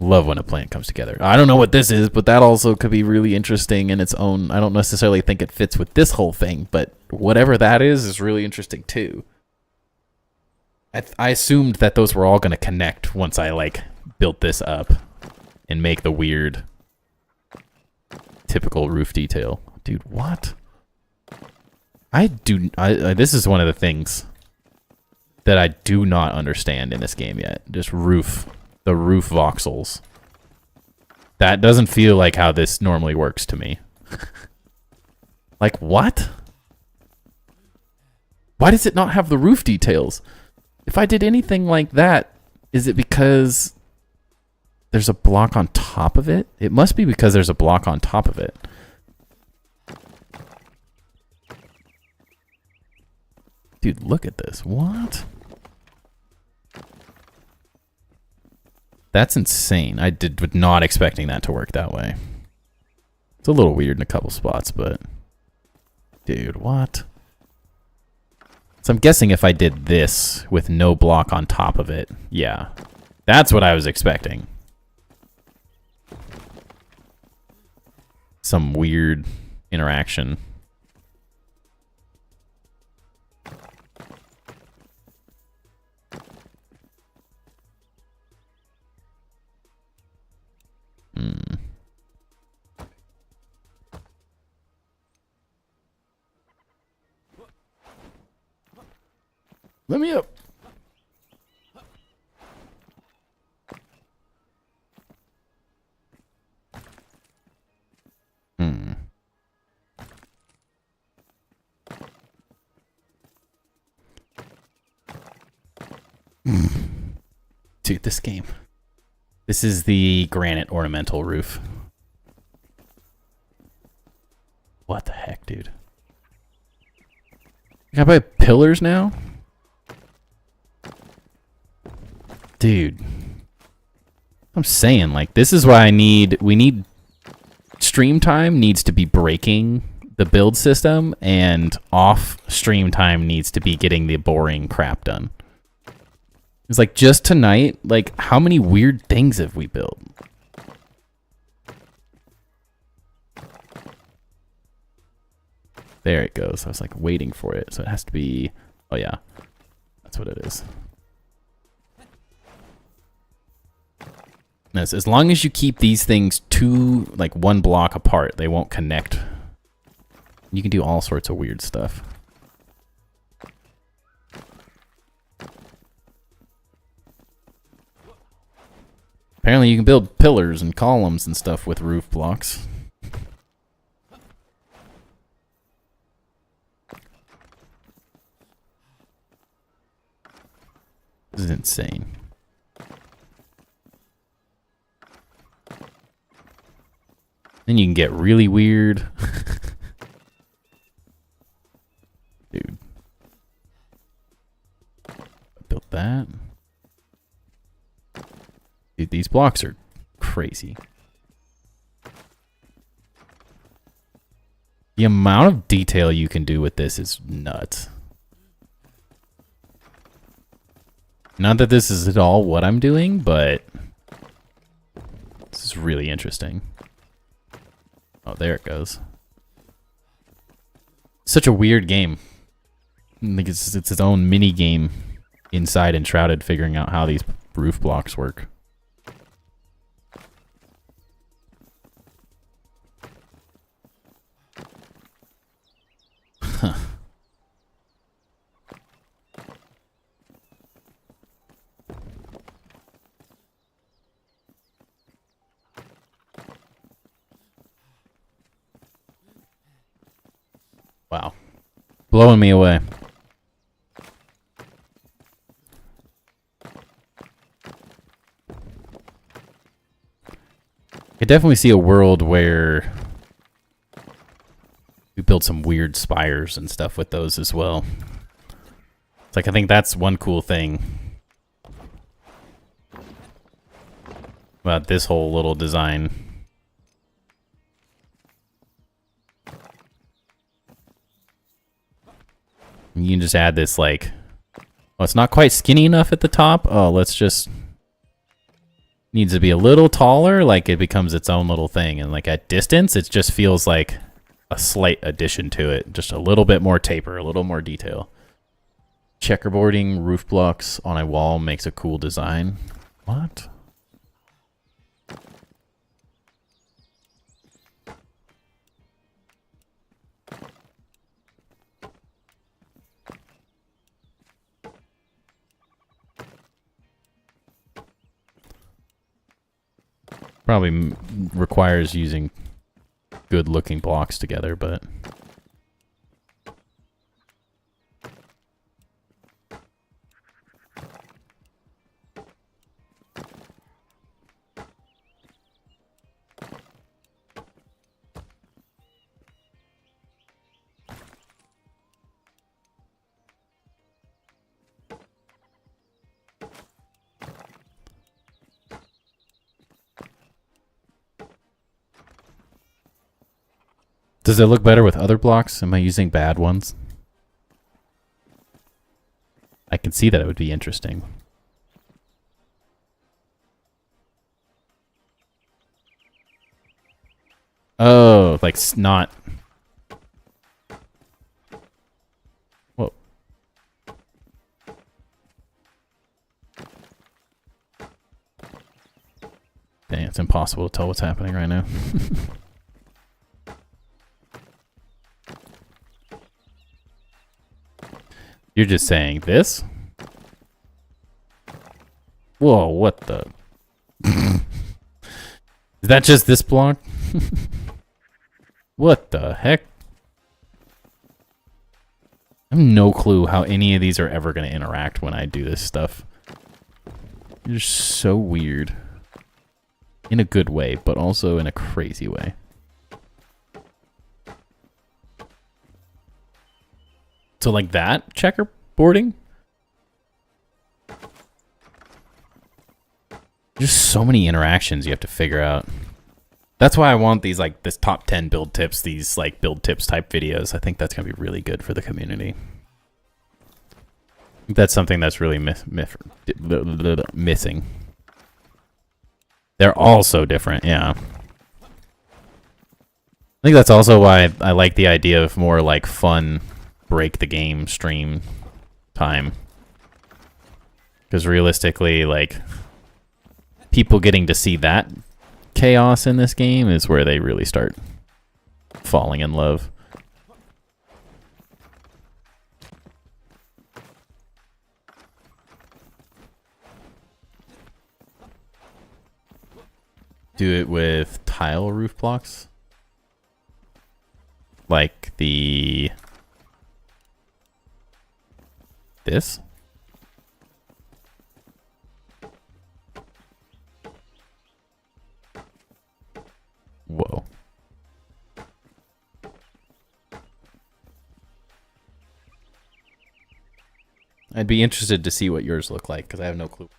Love when a plan comes together. I don't know what this is, but that also could be really interesting in its own. I don't necessarily think it fits with this whole thing, but whatever that is really interesting too. I assumed that those were all going to connect once I like built this up and make the weird typical roof detail. Dude, what? This is one of the things that I do not understand in this game yet. Just the roof voxels. That doesn't feel like how this normally works to me. Like, what? Why does it not have the roof details? If I did anything like that, is it because there's a block on top of it? It must be because there's a block on top of it. Dude, look at this. What? That's insane. I was not expecting that to work that way. It's a little weird in a couple spots, but... Dude, what? So I'm guessing if I did this with no block on top of it, yeah. That's what I was expecting. Some weird interaction. Let me up. Dude, this game. This is the granite ornamental roof. What the heck, dude? Can I buy pillars now? Dude. I'm saying, like, this is why we need stream time needs to be breaking the build system, and off stream time needs to be getting the boring crap done. It's like, just tonight, like, how many weird things have we built? There it goes. I was like waiting for it. So it has to be, oh yeah, that's what it is. As long as you keep these things like one block apart, they won't connect. You can do all sorts of weird stuff. Apparently you can build pillars and columns and stuff with roof blocks. This is insane. Then you can get really weird. Dude. I built that. Dude, these blocks are crazy. The amount of detail you can do with this is nuts. Not that this is at all what I'm doing, but this is really interesting. Oh, there it goes. Such a weird game. I think it's its own mini game inside Enshrouded, figuring out how these roof blocks work. Huh. Wow. Blowing me away. I could definitely see a world where we build some weird spires and stuff with those as well. It's like, I think that's one cool thing about this whole little design. You can just add this, like, oh, it's not quite skinny enough at the top. Oh, let's just, needs to be a little taller. Like, it becomes its own little thing. And like at distance, it just feels like a slight addition to it. Just a little bit more taper, a little more detail. Checkerboarding roof blocks on a wall makes a cool design. What? Probably requires using good looking blocks together, but does it look better with other blocks? Am I using bad ones? I can see that it would be interesting. Oh, like not. Whoa. Dang, it's impossible to tell what's happening right now. You're just saying this? Whoa, what the? Is that just this block? What the heck? I have no clue how any of these are ever going to interact when I do this stuff. You're so weird. In a good way, but also in a crazy way. So like that, checkerboarding? Just so many interactions you have to figure out. That's why I want these, like, this top 10 build tips, these, like, build tips type videos. I think that's going to be really good for the community. I think that's something that's really missing. They're all so different, yeah. I think that's also why I like the idea of more, like, fun, break the game stream time. Because realistically, like, people getting to see that chaos in this game is where they really start falling in love. Do it with tile roof blocks. Like this? Whoa. I'd be interested to see what yours look like, because I have no clue.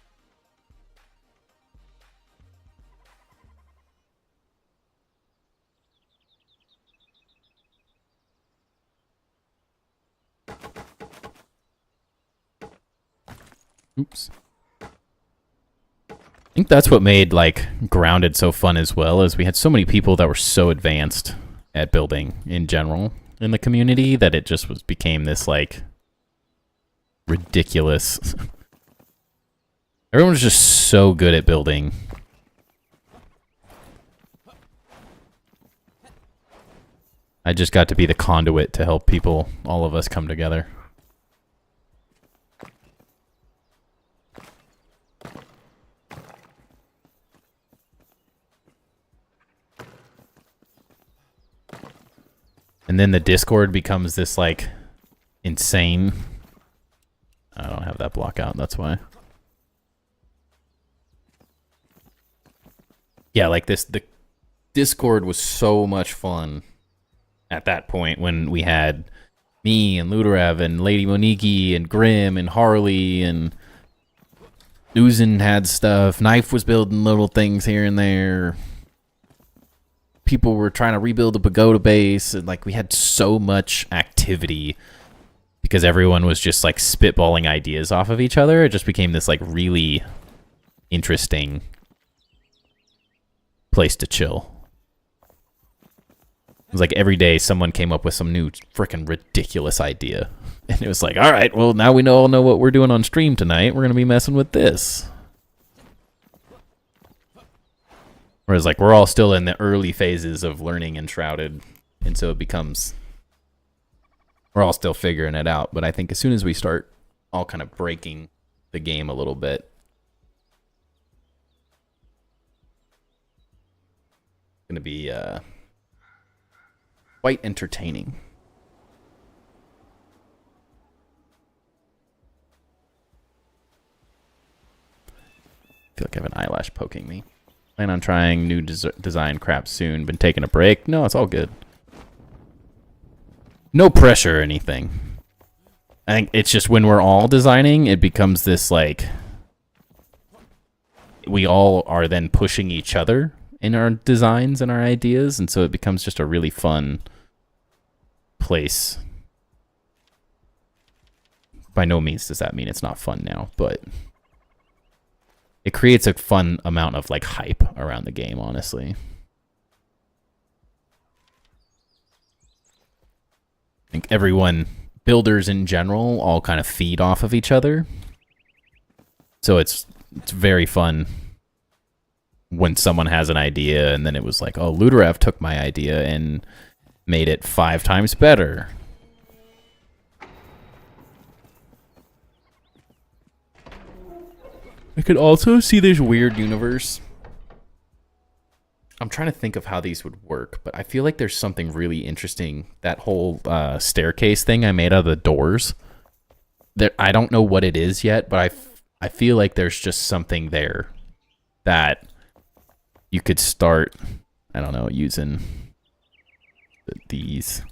Oops. I think that's what made, like, Grounded so fun as well, is we had so many people that were so advanced at building in general in the community that it just became this, like, ridiculous. Everyone was just so good at building. I just got to be the conduit to help people, all of us, come together. And then the Discord becomes this, like, insane... I don't have that block out, that's why. Yeah, like this, the Discord was so much fun at that point when we had me and Ludorev and Lady Moniki and Grim and Harley and Uzin had stuff. Knife was building little things here and there. People were trying to rebuild the pagoda base, and like we had so much activity because everyone was just like spitballing ideas off of each other. It just became this like really interesting place to chill. It was like every day someone came up with some new freaking ridiculous idea. And it was like, all right, well, now we all know what we're doing on stream tonight. We're going to be messing with this. Whereas, like, we're all still in the early phases of learning Enshrouded. And so it becomes... We're all still figuring it out. But I think as soon as we start all kind of breaking the game a little bit, it's going to be quite entertaining. I feel like I have an eyelash poking me. Plan on trying new design crap soon. Been taking a break. No, it's all good. No pressure or anything. I think it's just when we're all designing, it becomes this like... We all are then pushing each other in our designs and our ideas, and so it becomes just a really fun place. By no means does that mean it's not fun now, but... It creates a fun amount of like hype around the game, honestly. I think everyone, builders in general, all kind of feed off of each other. So it's very fun when someone has an idea and then it was like, oh, Ludorev took my idea and made it 5 times better. I could also see this weird universe. I'm trying to think of how these would work, but I feel like there's something really interesting. That whole staircase thing I made out of the doors. I don't know what it is yet, but I feel like there's just something there that you could start, I don't know, using these.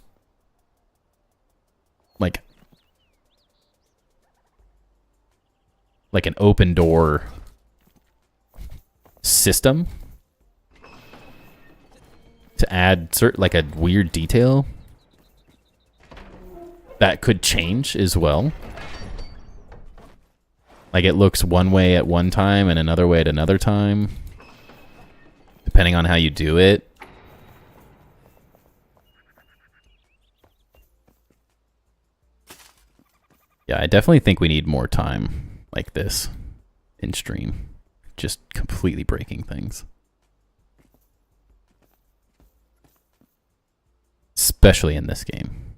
Like an open door system to add like a weird detail that could change as well. Like it looks one way at one time and another way at another time, depending on how you do it. Yeah, I definitely think we need more time like this in stream. Just completely breaking things. Especially in this game.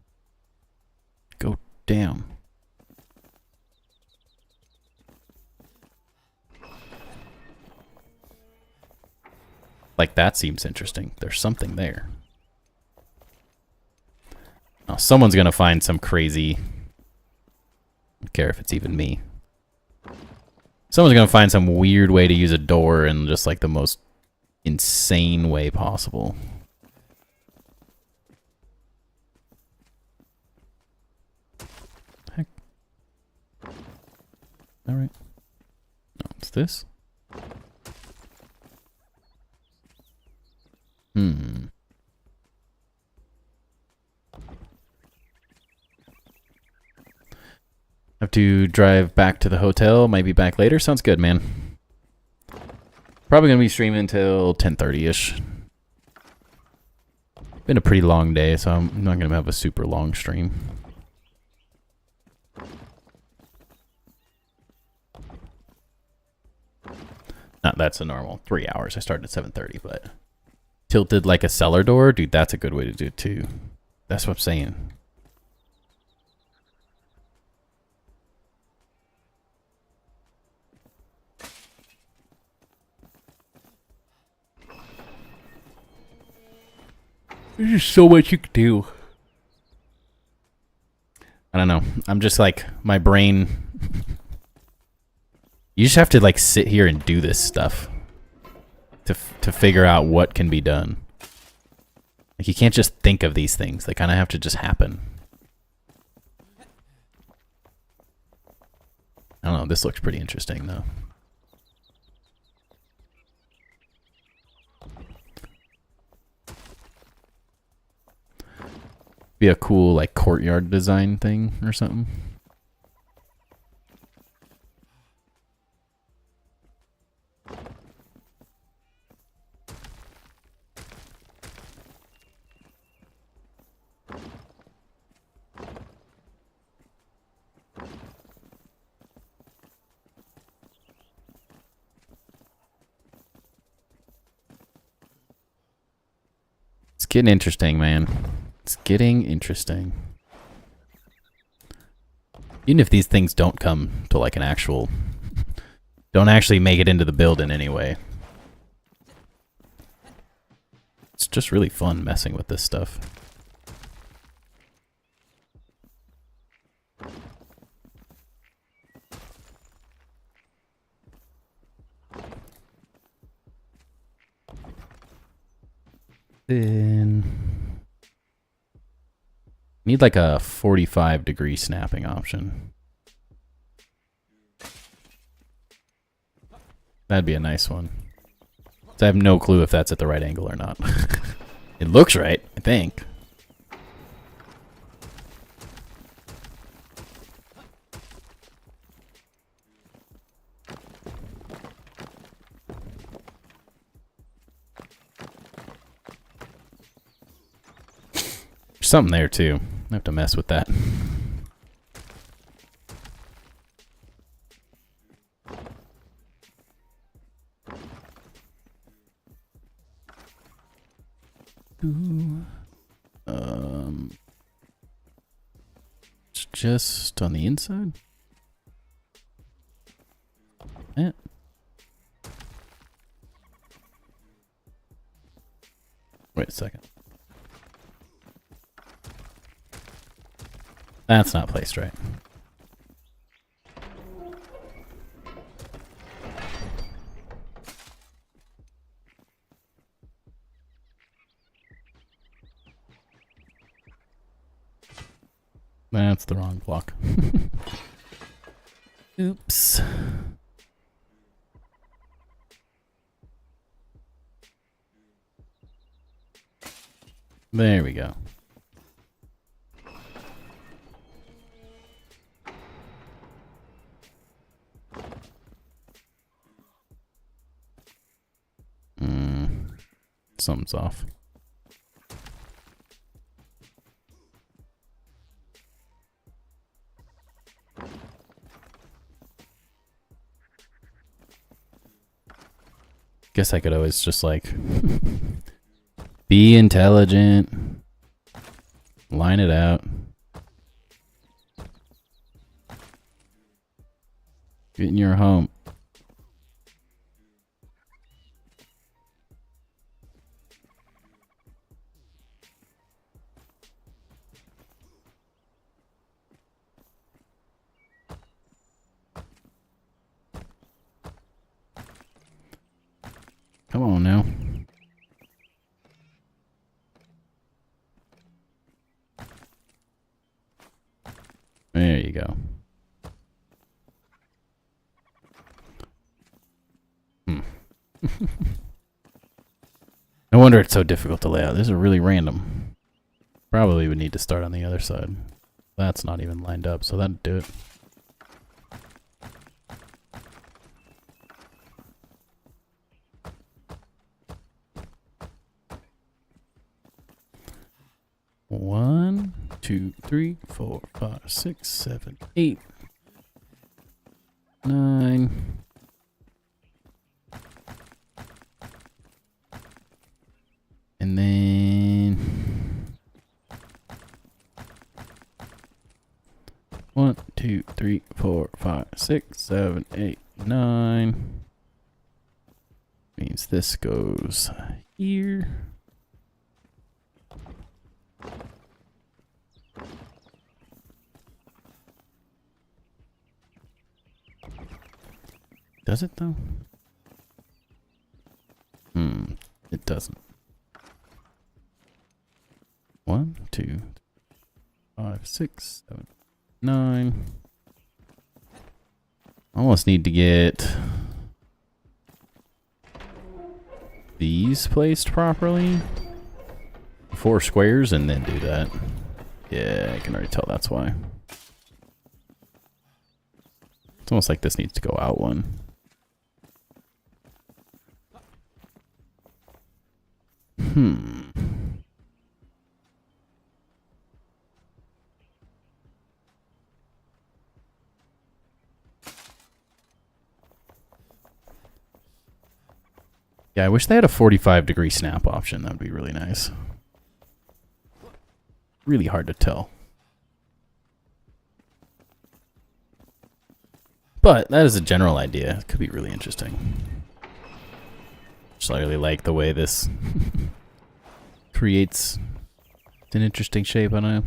Go down. Like that seems interesting. There's something there. Oh, someone's gonna find some crazy... I don't care if it's even me. Someone's gonna find some weird way to use a door in just like the most insane way possible. Heck. Alright. No, it's this. Have to drive back to the hotel. Might be back later. Sounds good, man. Probably gonna be streaming until 10:30ish. Been a pretty long day, so I'm not gonna have a super long stream. That's a normal 3 hours. I started at 7:30, but tilted like a cellar door, dude. That's a good way to do it too. That's what I'm saying. There's just so much you could do. I don't know. I'm just like, my brain... You just have to like sit here and do this stuff to figure out what can be done. Like you can't just think of these things. They kind of have to just happen. I don't know. This looks pretty interesting though. Be a cool like courtyard design thing or something. It's getting interesting, man. It's getting interesting. Even if these things don't come to like an actual... Don't actually make it into the building anyway. It's just really fun messing with this stuff. Then... Need like a 45-degree snapping option. That'd be a nice one. So I have no clue if that's at the right angle or not. It looks right, I think. There's something there too. I have to mess with that. It's just on the inside. Yeah, Wait a second. That's not placed right. That's the wrong block. Oops. There we go. Something's off. Guess I could always just like be intelligent, line it out. Get in your home. Come on now. There you go. No wonder it's so difficult to lay out. This is really random. Probably would need to start on the other side. That's not even lined up, so that'd do it. One, 2, 3, 4, 5, 6, 7, 8, 9. And then 1, 2, 3, 4, 5, 6, 7, 8, 9. Means this goes here. Does it though? It doesn't. 1, 2, 5, 6, 7, 9. Almost need to get these placed properly. 4 squares and then do that. Yeah, I can already tell that's why. It's almost like this needs to go out one. Yeah, I wish they had a 45-degree snap option. That would be really nice. Really hard to tell. But that is a general idea. It could be really interesting. Just I really like the way this creates an interesting shape on it.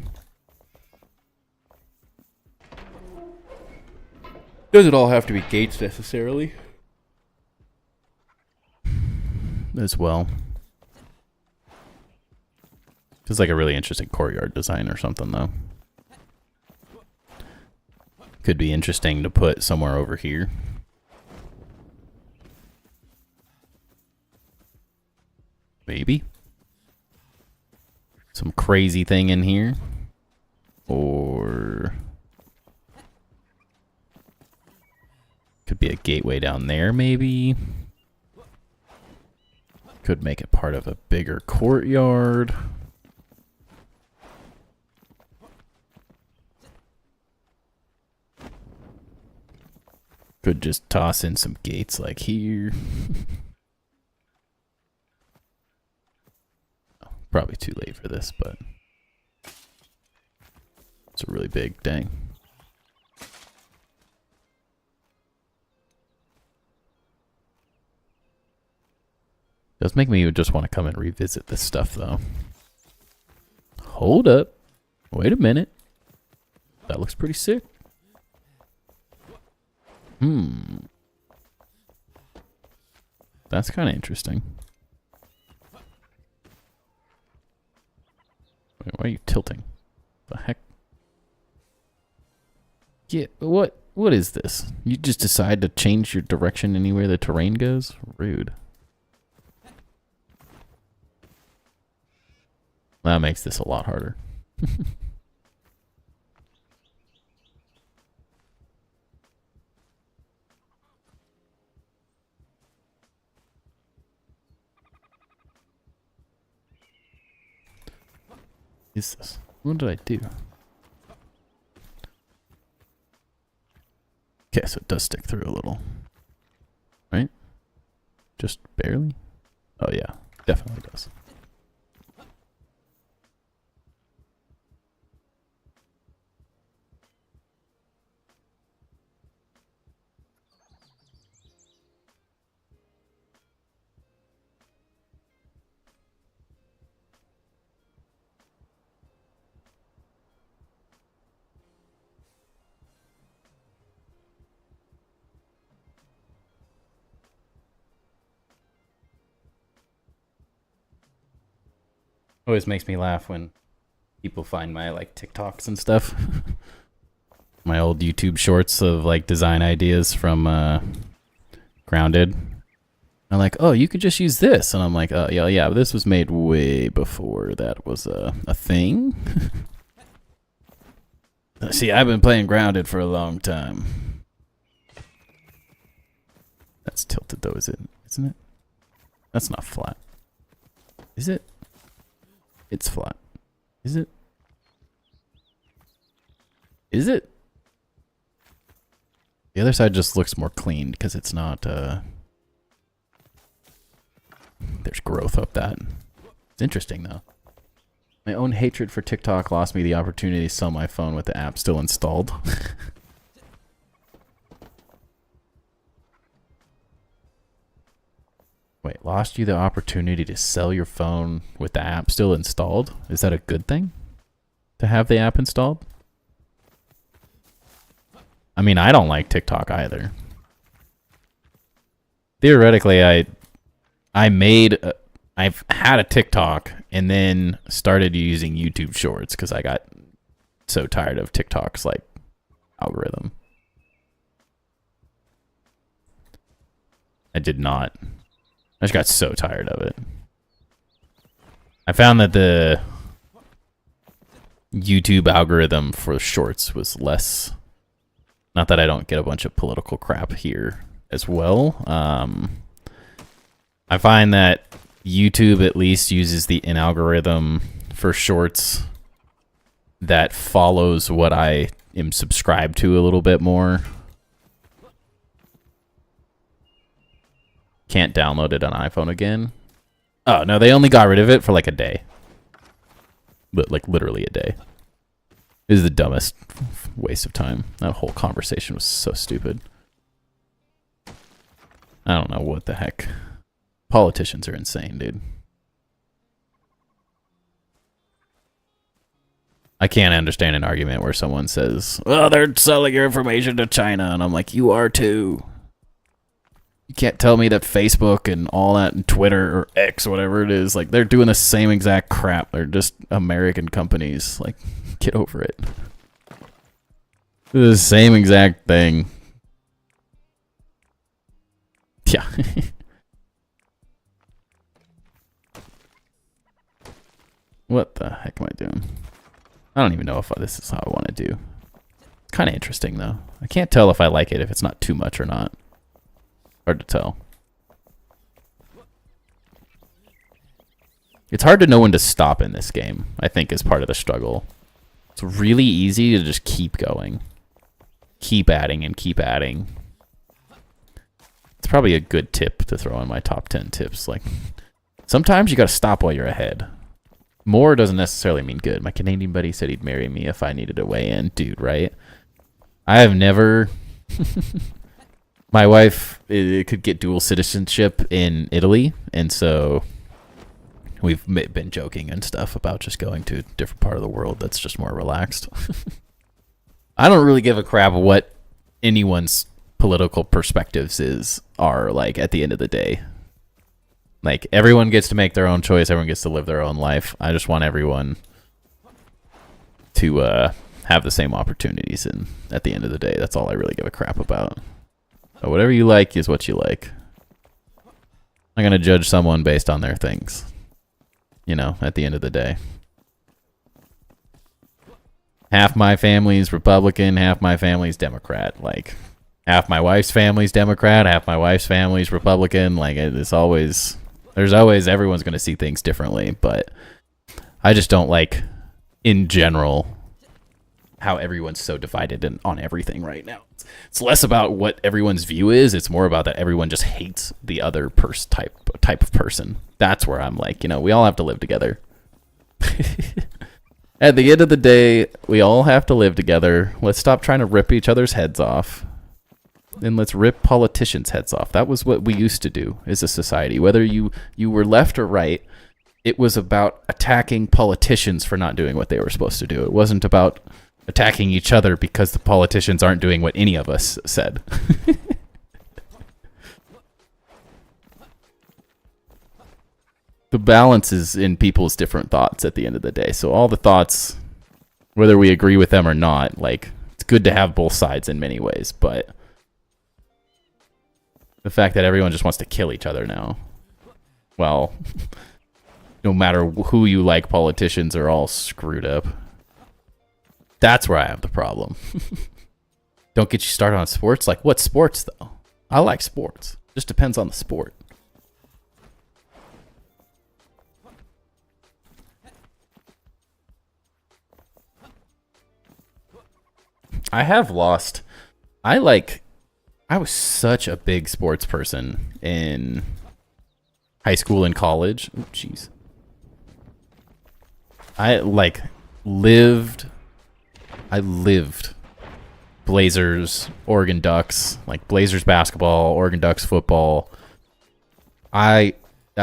Doesn't all have to be gates necessarily. As well. It's like a really interesting courtyard design or something though. Could be interesting to put somewhere over here. Maybe. Some crazy thing in here. Or could be a gateway down there maybe. Could make it part of a bigger courtyard. Could just toss in some gates like here. Oh, probably too late for this, but it's a really big dang. Does make me just want to come and revisit this stuff, though. Hold up. Wait a minute. That looks pretty sick. That's kind of interesting. Wait, why are you tilting? The heck? Yeah, what is this? You just decide to change your direction anywhere the terrain goes? Rude. That makes this a lot harder. Is this? What did I do? Okay, so it does stick through a little. Right? Just barely? Oh yeah, definitely does. Always makes me laugh when people find my like TikToks and stuff. My old YouTube shorts of like design ideas from Grounded. I'm like, oh, you could just use this, and I'm like, oh yeah, but this was made way before that was a thing. See, I've been playing Grounded for a long time. That's tilted though, is it? Isn't it? That's not flat. Is it? It's flat. Is it? Is it? The other side just looks more clean because it's not, there's growth up that. It's interesting though. My own hatred for TikTok lost me the opportunity to sell my phone with the app still installed. Wait, lost you the opportunity to sell your phone with the app still installed? Is that a good thing? To have the app installed? I mean, I don't like TikTok either. Theoretically, I've had a TikTok and then started using YouTube Shorts because I got so tired of TikTok's like algorithm. I did not. I just got so tired of it. I found that the YouTube algorithm for shorts was less. Not that I don't get a bunch of political crap here as well. I find that YouTube at least uses the algorithm for shorts that follows what I am subscribed to a little bit more. Can't download it on iPhone again. Oh, no, they only got rid of it for like a day. But like literally a day. This is the dumbest waste of time. That whole conversation was so stupid. I don't know what the heck. Politicians are insane, dude. I can't understand an argument where someone says, well, they're selling your information to China. And I'm like, you are too. You can't tell me that Facebook and all that and Twitter or X or whatever it is, like they're doing the same exact crap. They're just American companies. Like, get over it. The same exact thing. Yeah. What the heck am I doing? I don't even know if this is how I want to do. It's kind of interesting though. I can't tell if I like it, if it's not too much or not. Hard to tell. It's hard to know when to stop in this game, I think, is part of the struggle. It's really easy to just keep going. Keep adding and keep adding. It's probably a good tip to throw in my top 10 tips. Like, sometimes you gotta stop while you're ahead. More doesn't necessarily mean good. My Canadian buddy said he'd marry me if I needed a way in. Dude, right? I have never... My wife could get dual citizenship in Italy, and so we've been joking and stuff about just going to a different part of the world that's just more relaxed. I don't really give a crap what anyone's political perspectives are like at the end of the day. Like, everyone gets to make their own choice. Everyone gets to live their own life. I just want everyone to have the same opportunities, and at the end of the day, that's all I really give a crap about. So whatever you like is what you like. I'm going to judge someone based on their things. You know, at the end of the day. Half my family's Republican, half my family's Democrat. Like, half my wife's family's Democrat, half my wife's family's Republican. Like, there's always, everyone's going to see things differently. But I just don't like, in general, how everyone's so divided on everything right now. It's less about what everyone's view is. It's more about that everyone just hates the other type of person. That's where I'm like, you know, we all have to live together. At the end of the day, we all have to live together. Let's stop trying to rip each other's heads off. And let's rip politicians' heads off. That was what we used to do as a society. Whether you were left or right, it was about attacking politicians for not doing what they were supposed to do. It wasn't about attacking each other because the politicians aren't doing what any of us said. The balance is in people's different thoughts at the end of the day. So all the thoughts, whether we agree with them or not, like, it's good to have both sides in many ways, but the fact that everyone just wants to kill each other now, well, no matter who you like, politicians are all screwed up. That's where I have the problem. Don't get you started on sports. Like, what sports, though? I like sports. Just depends on the sport. I have lost. I was such a big sports person in high school and college. Oh, jeez. I lived Blazers, Oregon Ducks, like Blazers basketball, Oregon Ducks football. That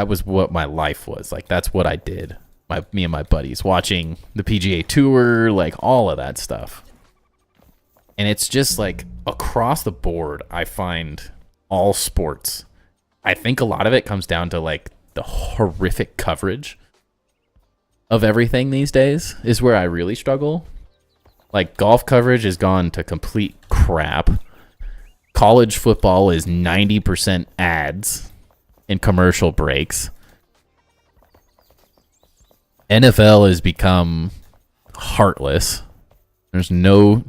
was what my life was. Like, that's what I did. Me and my buddies watching the PGA Tour, like all of that stuff. And it's just like across the board, I find all sports. I think a lot of it comes down to like the horrific coverage of everything these days is where I really struggle. Like, golf coverage has gone to complete crap. College football is 90% ads and commercial breaks. NFL has become heartless. There's no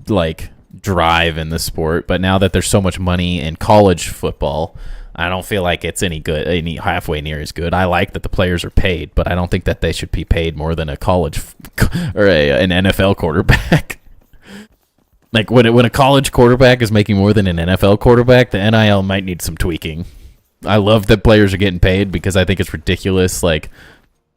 like drive in the sport, but now that there's so much money in college football, I don't feel like it's any halfway near as good. I like that the players are paid, but I don't think that they should be paid more than a college or an NFL quarterback. Like, when a college quarterback is making more than an NFL quarterback, the NIL might need some tweaking. I love that players are getting paid because I think it's ridiculous. Like,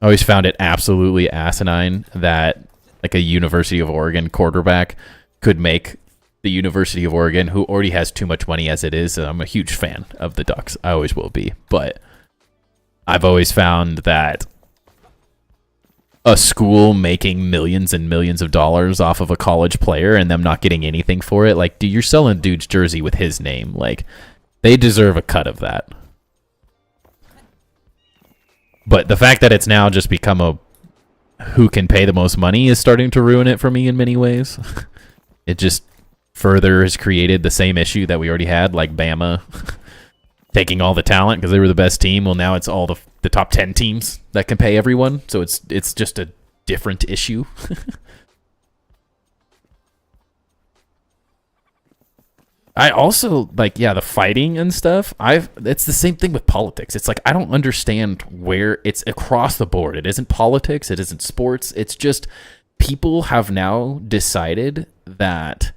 I always found it absolutely asinine that like a University of Oregon quarterback could make the University of Oregon, who already has too much money as it is. And I'm a huge fan of the Ducks. I always will be. But I've always found that a school making millions and millions of dollars off of a college player and them not getting anything for it, like, dude, you're selling a dude's jersey with his name. Like, they deserve a cut of that. But the fact that it's now just become a who can pay the most money is starting to ruin it for me in many ways. It just further has created the same issue that we already had, like Bama taking all the talent because they were the best team. Well, now it's all the top 10 teams that can pay everyone. So it's just a different issue. I also like, yeah, the fighting and stuff. It's the same thing with politics. It's like, I don't understand where it's across the board. It isn't politics. It isn't sports. It's just people have now decided that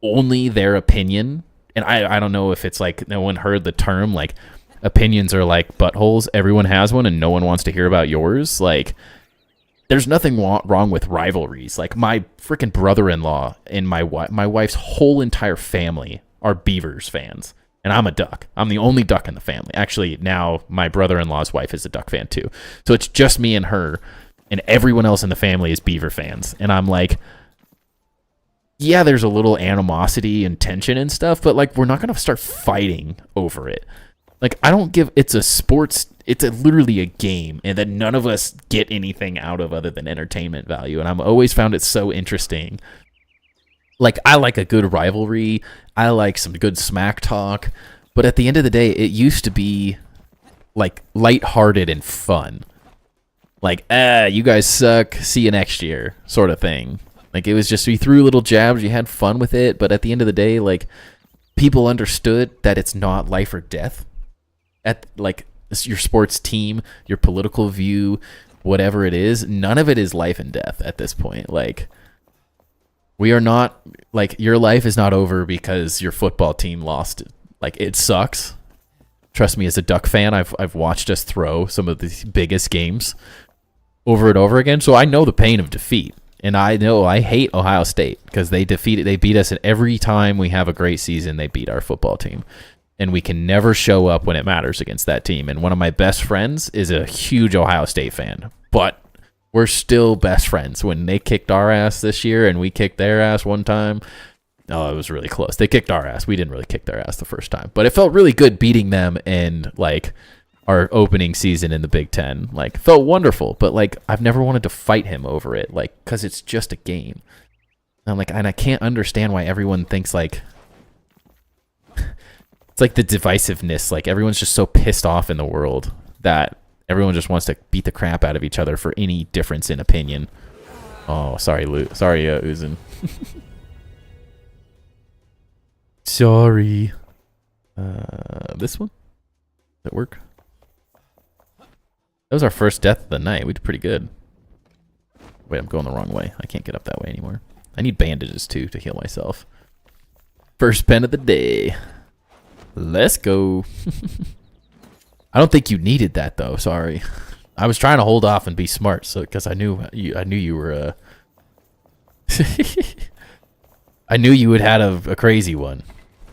only their opinion, and I don't know if it's like no one heard the term, like, opinions are like buttholes. Everyone has one and no one wants to hear about yours. Like, there's nothing wrong with rivalries. Like, my freaking brother-in-law and my wife's whole entire family are Beavers fans. And I'm a Duck. I'm the only Duck in the family. Actually, now my brother-in-law's wife is a Duck fan too. So it's just me and her, and everyone else in the family is Beaver fans. And I'm like, yeah, there's a little animosity and tension and stuff, but like, we're not going to start fighting over it. Like, I don't give, it's a sports, it's literally a game, and that none of us get anything out of other than entertainment value. And I've always found it so interesting. Like, I like a good rivalry. I like some good smack talk. But at the end of the day, it used to be like lighthearted and fun. Like, you guys suck, see you next year, sort of thing. Like, it was just, you threw little jabs, you had fun with it, but at the end of the day, like, people understood that it's not life or death. At, like, your sports team, your political view, whatever it is, none of it is life and death at this point. Like, we are not, like, your life is not over because your football team lost. Like, it sucks. Trust me, as a Duck fan, I've watched us throw some of the biggest games over and over again, so I know the pain of defeat. And I know I hate Ohio State because they beat us, and every time we have a great season, they beat our football team. And we can never show up when it matters against that team. And one of my best friends is a huge Ohio State fan, but we're still best friends. When they kicked our ass this year and we kicked their ass one time, oh, it was really close. They kicked our ass. We didn't really kick their ass the first time, but it felt really good beating them in like our opening season in the Big Ten. Like, felt wonderful, but like, I've never wanted to fight him over it, like, because it's just a game. And I'm like, and I can't understand why everyone thinks like, it's like the divisiveness. Like, everyone's just so pissed off in the world that everyone just wants to beat the crap out of each other for any difference in opinion. Oh, sorry, Uzin. Sorry. This one? Does that work? That was our first death of the night. We did pretty good. Wait, I'm going the wrong way. I can't get up that way anymore. I need bandages too to heal myself. First pen of the day. Let's go. I don't think you needed that though. Sorry. I was trying to hold off and be smart, so because I knew you were. I knew you had had a crazy one.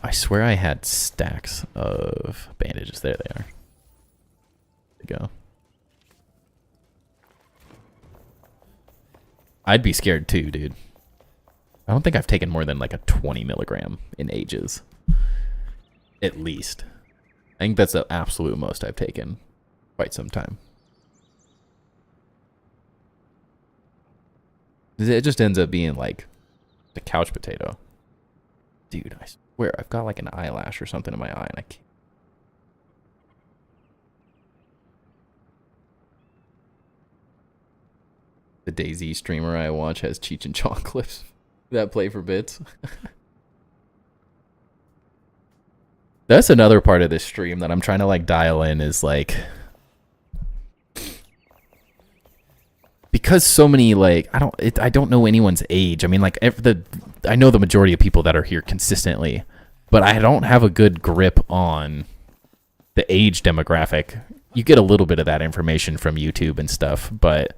I swear I had stacks of bandages. There they are. There we go. I'd be scared too, dude. I don't think I've taken more than like a 20 milligram in ages. At least. I think that's the absolute most I've taken quite some time. It just ends up being like the couch potato. Dude, I swear I've got like an eyelash or something in my eye and I can't. The DayZ streamer I watch has Cheech and Chong clips that play for bits. That's another part of this stream that I'm trying to like dial in is like, because so many like I don't know anyone's age. I mean, like I know the majority of people that are here consistently, but I don't have a good grip on the age demographic. You get a little bit of that information from YouTube and stuff, but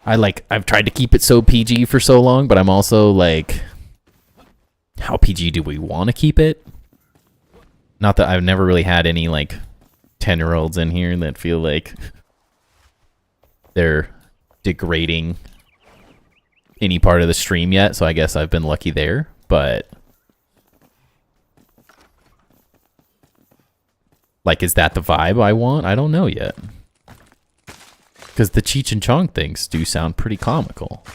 I've tried to keep it so PG for so long, but I'm also like, how PG do we want to keep it? Not that I've never really had any like 10-year-olds in here that feel like they're degrading any part of the stream yet, so I guess I've been lucky there, but like, is that the vibe I want? I don't know yet. Because the Cheech and Chong things do sound pretty comical.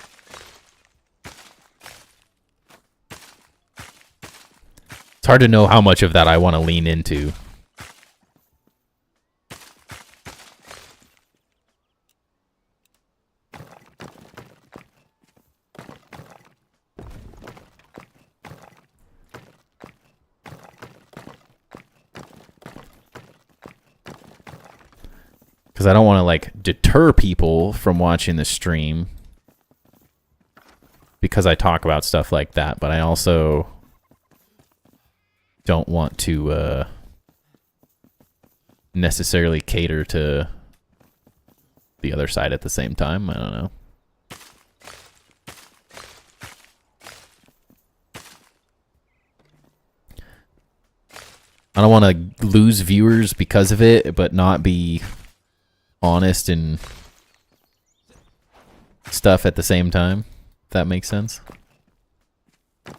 It's hard to know how much of that I want to lean into. Because I don't want to like deter people from watching the stream because I talk about stuff like that, but I also don't want to necessarily cater to the other side at the same time. I don't know. I don't want to lose viewers because of it, but not be honest and stuff at the same time. If that makes sense. I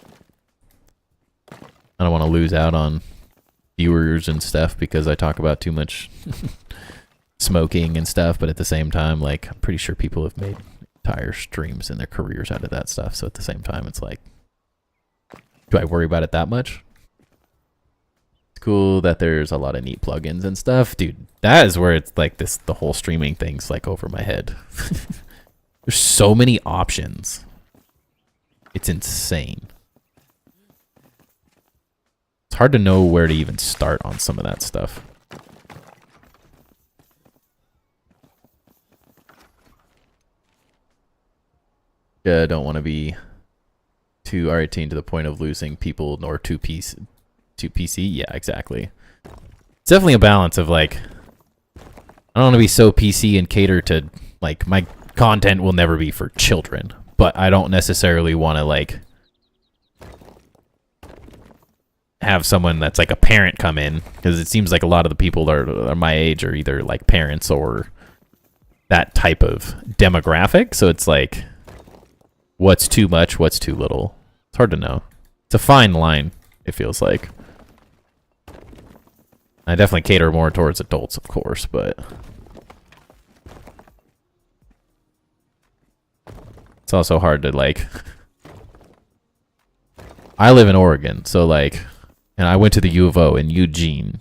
don't want to lose out on viewers and stuff because I talk about too much smoking and stuff, but at the same time, like, I'm pretty sure people have made entire streams in their careers out of that stuff, so at the same time, it's like, do I worry about it that much? It's cool that there's a lot of neat plugins and stuff. Dude, that is where it's like this, the whole streaming thing's like over my head. There's so many options. It's insane. It's hard to know where to even start on some of that stuff. Yeah, I don't want to be too R18 to the point of losing people nor too PC. Yeah, exactly. It's definitely a balance of like, I don't want to be so PC and cater to like, my content will never be for children, but I don't necessarily want to like have someone that's like a parent come in, because it seems like a lot of the people that are my age are either like parents or that type of demographic. So it's like, what's too much, what's too little? It's hard to know. It's a fine line, it feels like. I definitely cater more towards adults, of course, but it's also hard to like, I live in Oregon, so like, and I went to the U of O in Eugene.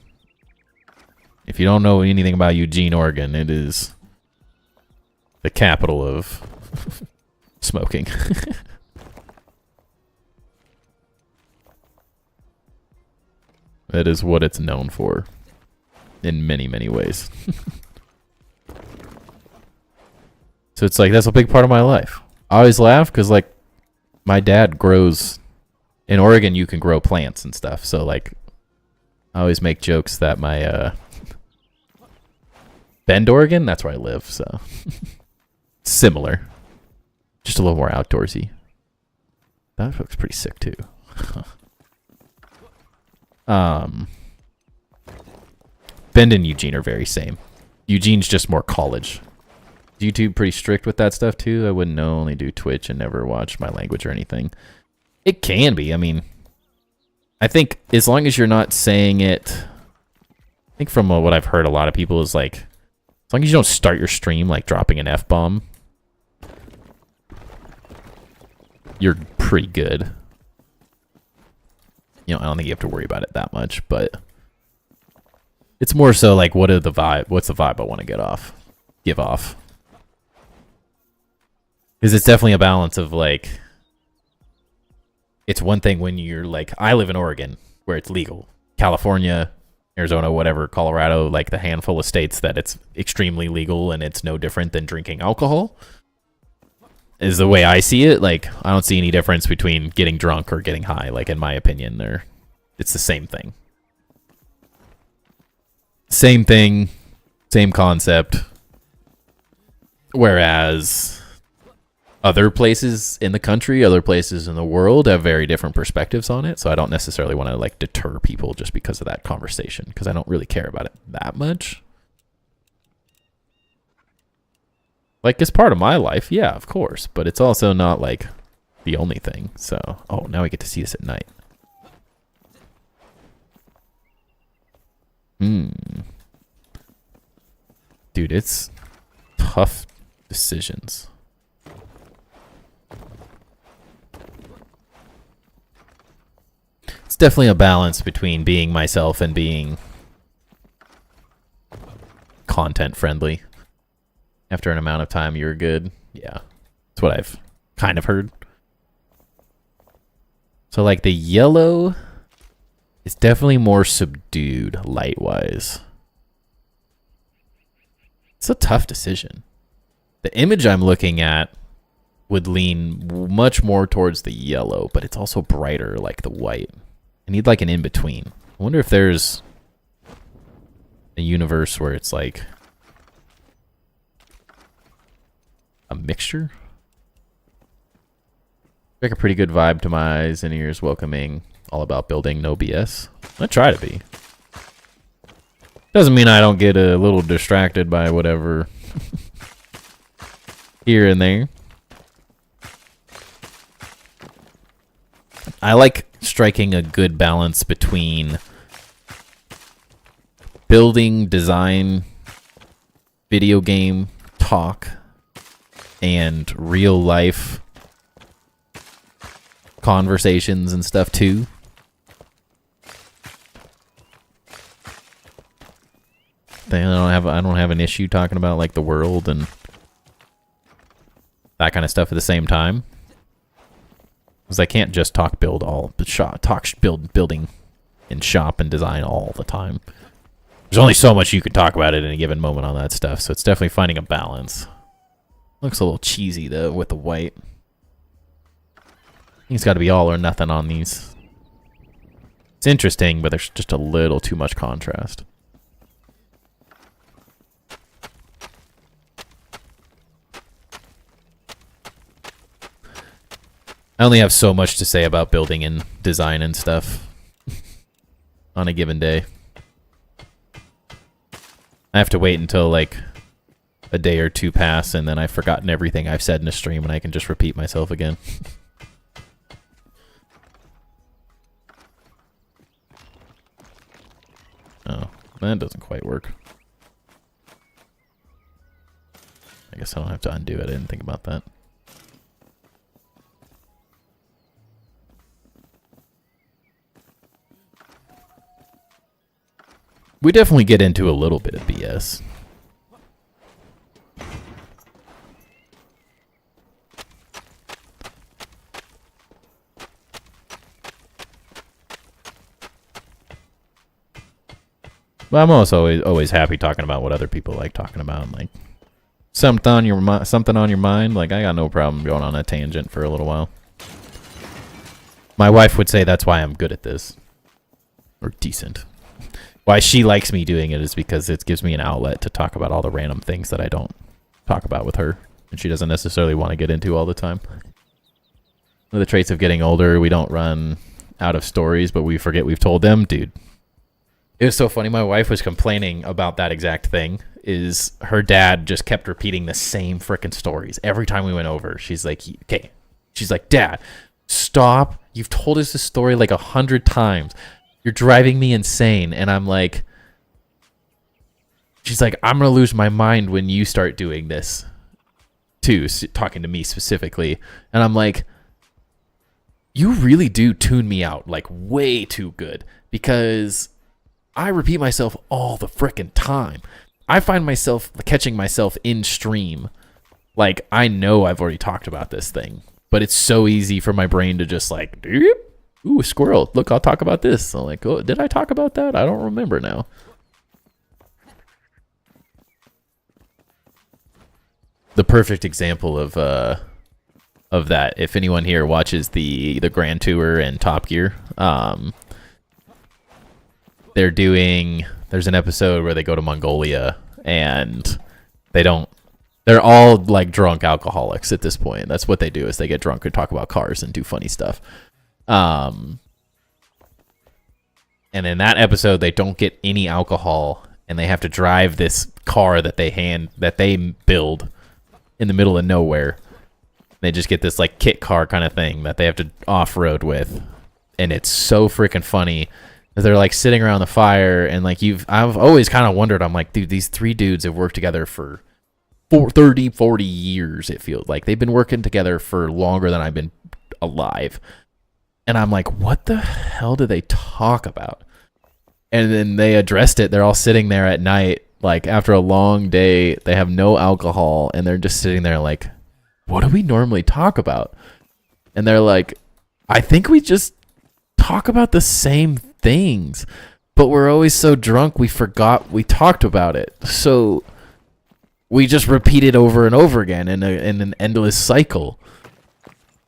If you don't know anything about Eugene, Oregon, it is the capital of smoking. That is what it's known for in many, many ways. So it's like, that's a big part of my life. I always laugh because like my dad grows in Oregon, you can grow plants and stuff. So like, I always make jokes that my Bend, Oregon, that's where I live. So similar, just a little more outdoorsy. That looks pretty sick too. Bend and Eugene are very same. Eugene's just more college. Is YouTube pretty strict with that stuff too? I wouldn't know, only do Twitch and never watch my language or anything. It can be. I mean, I think as long as you're not saying it, I think from what I've heard, a lot of people is like, as long as you don't start your stream like dropping an F-bomb, you're pretty good. You know, I don't think you have to worry about it that much, but it's more so like, what's the vibe I want to give off? Because it's definitely a balance of like, it's one thing when you're like, I live in Oregon where it's legal. California, Arizona, whatever, Colorado, like the handful of states that it's extremely legal and it's no different than drinking alcohol. Is the way I see it. Like, I don't see any difference between getting drunk or getting high. Like, in my opinion, it's the same thing. Same thing, same concept. Whereas other places in the country, other places in the world have very different perspectives on it. So I don't necessarily want to like deter people just because of that conversation, because I don't really care about it that much. Like, it's part of my life, yeah, of course, but it's also not like the only thing. So, oh, now we get to see this at night. Dude, it's tough decisions. It's definitely a balance between being myself and being content friendly. After an amount of time, you're good. Yeah, that's what I've kind of heard. So like the yellow is definitely more subdued light-wise. It's a tough decision. The image I'm looking at would lean much more towards the yellow, but it's also brighter like the white. I need like an in-between. I wonder if there's a universe where it's like a mixture. Like a pretty good vibe to my eyes and ears, welcoming, all about building, no BS. I try to be. Doesn't mean I don't get a little distracted by whatever here and there. I like striking a good balance between building, design, video game talk, and real life conversations and stuff too. I don't have an issue talking about like the world and that kind of stuff at the same time. Because I can't just talk building and shop and design all the time. There's only so much you can talk about at any given moment on that stuff, so it's definitely finding a balance. Looks a little cheesy though with the white. I think it's got to be all or nothing on these. It's interesting, but there's just a little too much contrast. I only have so much to say about building and design and stuff on a given day. I have to wait until like a day or two pass and then I've forgotten everything I've said in a stream and I can just repeat myself again. Oh, that doesn't quite work. I guess I don't have to undo it. I didn't think about that. We definitely get into a little bit of BS. But I'm also always happy talking about what other people like talking about. Like something on your mind. Like I got no problem going on a tangent for a little while. My wife would say that's why I'm good at this, or decent. Why she likes me doing it is because it gives me an outlet to talk about all the random things that I don't talk about with her, and she doesn't necessarily want to get into all the time. One of the traits of getting older, we don't run out of stories, but we forget we've told them, dude. It was so funny. My wife was complaining about that exact thing. Is her dad just kept repeating the same freaking stories every time we went over. She's like, okay. She's like, Dad, stop. You've told us this story like 100 times. You're driving me insane. And I'm like, she's like, I'm going to lose my mind when you start doing this too, talking to me specifically. And I'm like, you really do tune me out like way too good, because I repeat myself all the frickin' time. I find myself catching myself in stream. Like, I know I've already talked about this thing, but it's so easy for my brain to just like, ooh, a squirrel. Look, I'll talk about this. I'm like, oh, did I talk about that? I don't remember now. The perfect example of that, if anyone here watches the Grand Tour and Top Gear, there's an episode where they go to Mongolia and they're all like drunk alcoholics at this point. That's what they do, is they get drunk and talk about cars and do funny stuff. And in that episode, they don't get any alcohol and they have to drive this car that they build in the middle of nowhere. They just get this like kit car kind of thing that they have to off-road with. And it's so freaking funny. They're like sitting around the fire and like I've always kind of wondered, I'm like, dude, these three dudes have worked together for 40 years. It feels like they've been working together for longer than I've been alive. And I'm like, what the hell do they talk about? And then they addressed it. They're all sitting there at night, like after a long day, they have no alcohol and they're just sitting there like, what do we normally talk about? And they're like, I think we just talk about the same things, but we're always so drunk we forgot we talked about it, so we just repeat it over and over again in an endless cycle.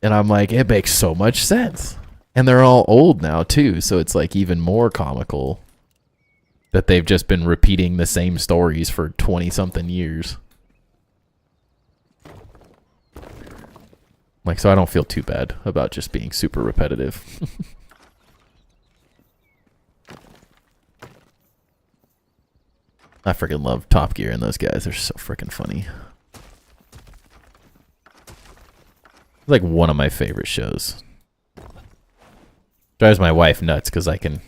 And I'm like, it makes so much sense. And they're all old now too, so it's like even more comical that they've just been repeating the same stories for 20 something years. Like, so I don't feel too bad about just being super repetitive. I freaking love Top Gear and those guys. They're so freaking funny. It's like one of my favorite shows. Drives my wife nuts because I can...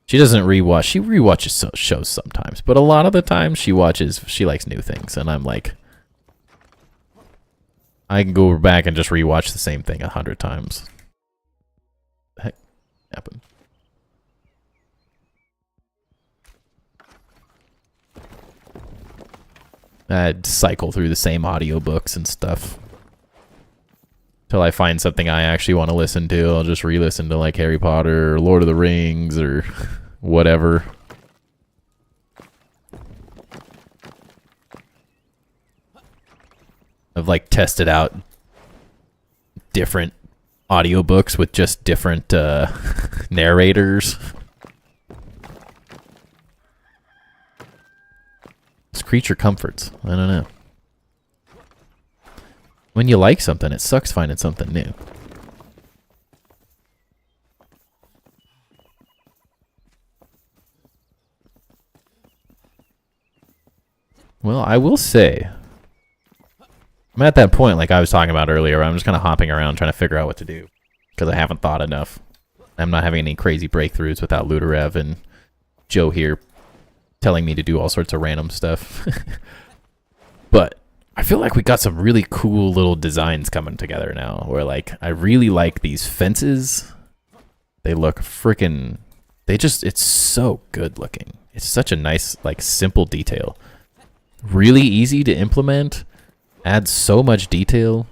She doesn't rewatch. She rewatches shows sometimes, but a lot of the time she likes new things, and I'm like... I can go back and just rewatch the same thing 100 times. What the heck happened? I'd cycle through the same audiobooks and stuff till I find something I actually want to listen to. I'll just re-listen to like Harry Potter or Lord of the Rings or whatever. I've like tested out different audiobooks with just different narrators. It's creature comforts. I don't know. When you like something, it sucks finding something new. Well, I will say, I'm at that point, like I was talking about earlier, where I'm just kind of hopping around trying to figure out what to do. Because I haven't thought enough. I'm not having any crazy breakthroughs without Ludorev and Joe here telling me to do all sorts of random stuff. But I feel like we got some really cool little designs coming together now. Where like, I really like these fences. They look freaking... it's so good looking. It's such a nice, like, simple detail. Really easy to implement. Adds so much detail.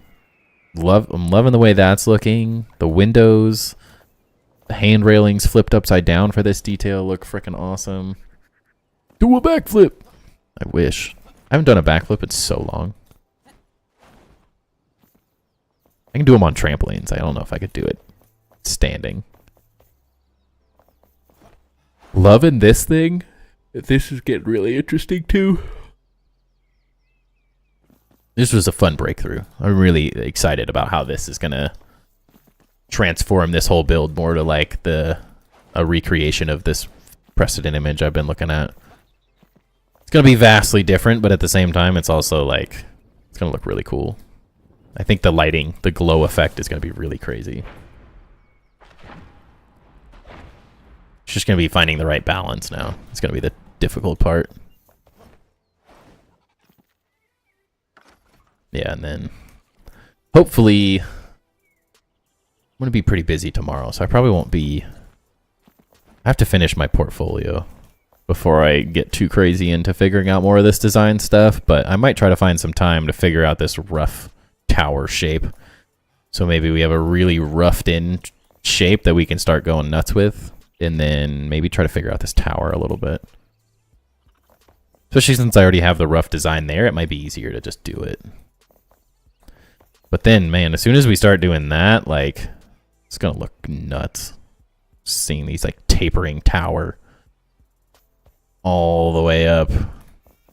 I'm loving the way that's looking. The windows, the hand railings flipped upside down for this detail look freaking awesome. Do a backflip. I wish. I haven't done a backflip in so long. I can do them on trampolines. I don't know if I could do it standing. Loving this thing. This is getting really interesting too. This was a fun breakthrough. I'm really excited about how this is going to transform this whole build more to like a recreation of this precedent image I've been looking at. It's going to be vastly different, but at the same time, it's also like, it's going to look really cool. I think the lighting, the glow effect is going to be really crazy. It's just going to be finding the right balance now. It's going to be the difficult part. Yeah, and then hopefully I'm going to be pretty busy tomorrow, so I probably won't be... I have to finish my portfolio before I get too crazy into figuring out more of this design stuff, but I might try to find some time to figure out this rough tower shape. So maybe we have a really roughed in shape that we can start going nuts with, and then maybe try to figure out this tower a little bit. Especially since I already have the rough design there, it might be easier to just do it. But then, man, as soon as we start doing that, like, it's gonna look nuts. Seeing these, like, tapering tower all the way up,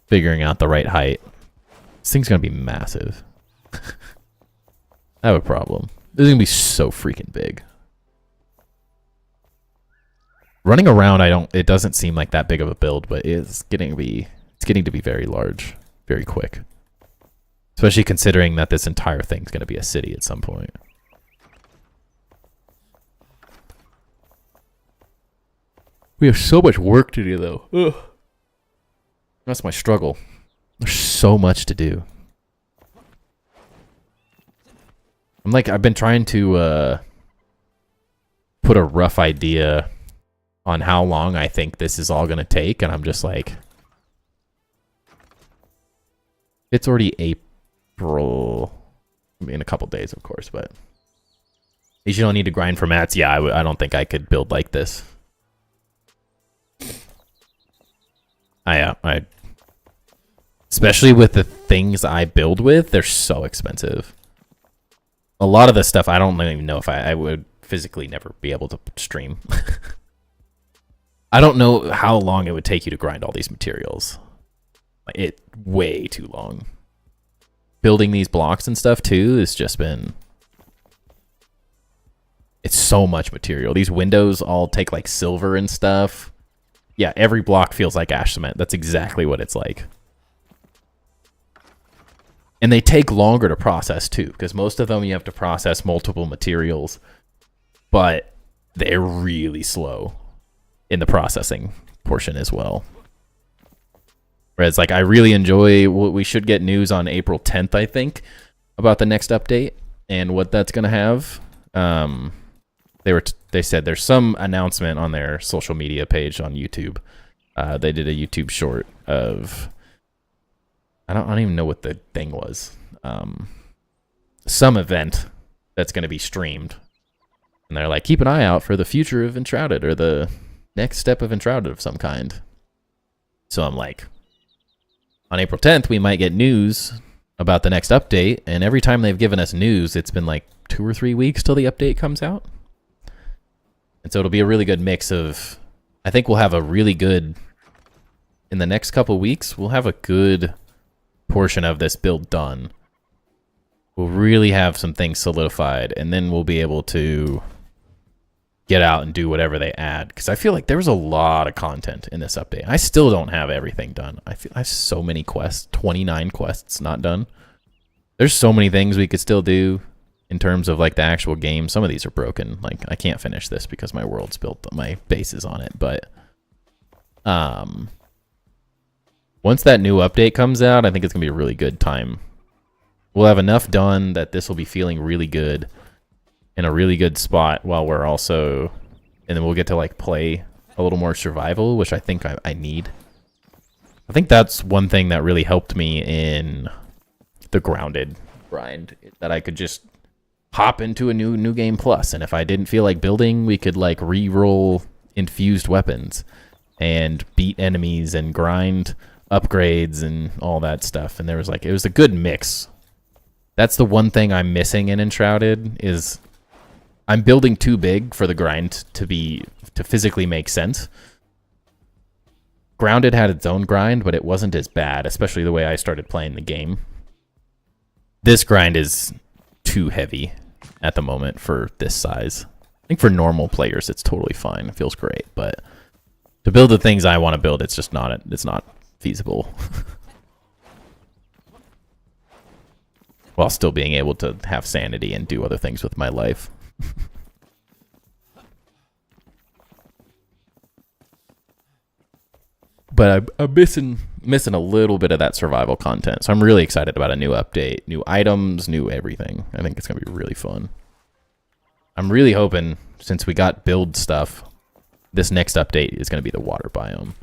figuring out the right height. This thing's gonna be massive. I have a problem. This is gonna be so freaking big. Running around, it doesn't seem like that big of a build, but it's getting to be very large, very quick. Especially considering that this entire thing's going to be a city at some point. We have so much work to do, though. Ugh. That's my struggle. There's so much to do. I've been trying to put a rough idea on how long I think this is all going to take, and I'm just like... It's already April. In a couple days, of course, but you don't need to grind for mats. Yeah, I don't think I could build like this. I especially with the things I build with, they're so expensive. A lot of the stuff I don't even know if I would physically never be able to stream. I don't know how long it would take you to grind all these materials. It way too long. Building these blocks and stuff too has just been... It's so much material. These windows all take like silver and stuff. Yeah, every block feels like ash cement. That's exactly what it's like. And they take longer to process too, because most of them you have to process multiple materials, but they're really slow in the processing portion as well. Whereas, like, I really enjoy what we should get news on April 10th, I think, about the next update and what that's going to have. They said there's some announcement on their social media page on YouTube. They did a YouTube short of, I don't even know what the thing was. Some event that's going to be streamed. And they're like, keep an eye out for the future of Enshrouded, or the next step of Enshrouded of some kind. So I'm like, on April 10th, we might get news about the next update. And every time they've given us news, it's been like 2 or 3 weeks till the update comes out. And so it'll be a really good mix of, I think we'll have a really good, in the next couple weeks, we'll have a good portion of this build done. We'll really have some things solidified, and then we'll be able to get out and do whatever they add. Because I feel like there was a lot of content in this update. I still don't have everything done. I have so many quests, 29 quests not done. There's so many things we could still do in terms of like the actual game. Some of these are broken. Like, I can't finish this because my world's built, my base is on it. But once that new update comes out, I think it's gonna be a really good time. We'll have enough done that this will be feeling really good, in a really good spot, while we're also, and then we'll get to like play a little more survival, which I think I need. I think that's one thing that really helped me in the grounded grind, that I could just hop into a new game plus, and if I didn't feel like building, we could like re-roll infused weapons and beat enemies and grind upgrades and all that stuff. And there was like, it was a good mix. That's the one thing I'm missing in Enshrouded, is I'm building too big for the grind to physically make sense. Grounded had its own grind, but it wasn't as bad, especially the way I started playing the game. This grind is too heavy at the moment for this size. I think for normal players, it's totally fine. It feels great, but to build the things I want to build, it's not feasible. While still being able to have sanity and do other things with my life. But I'm missing a little bit of that survival content. So I'm really excited about a new update, new items, new everything. I think it's going to be really fun. I'm really hoping, since we got build stuff, this next update is going to be the water biome.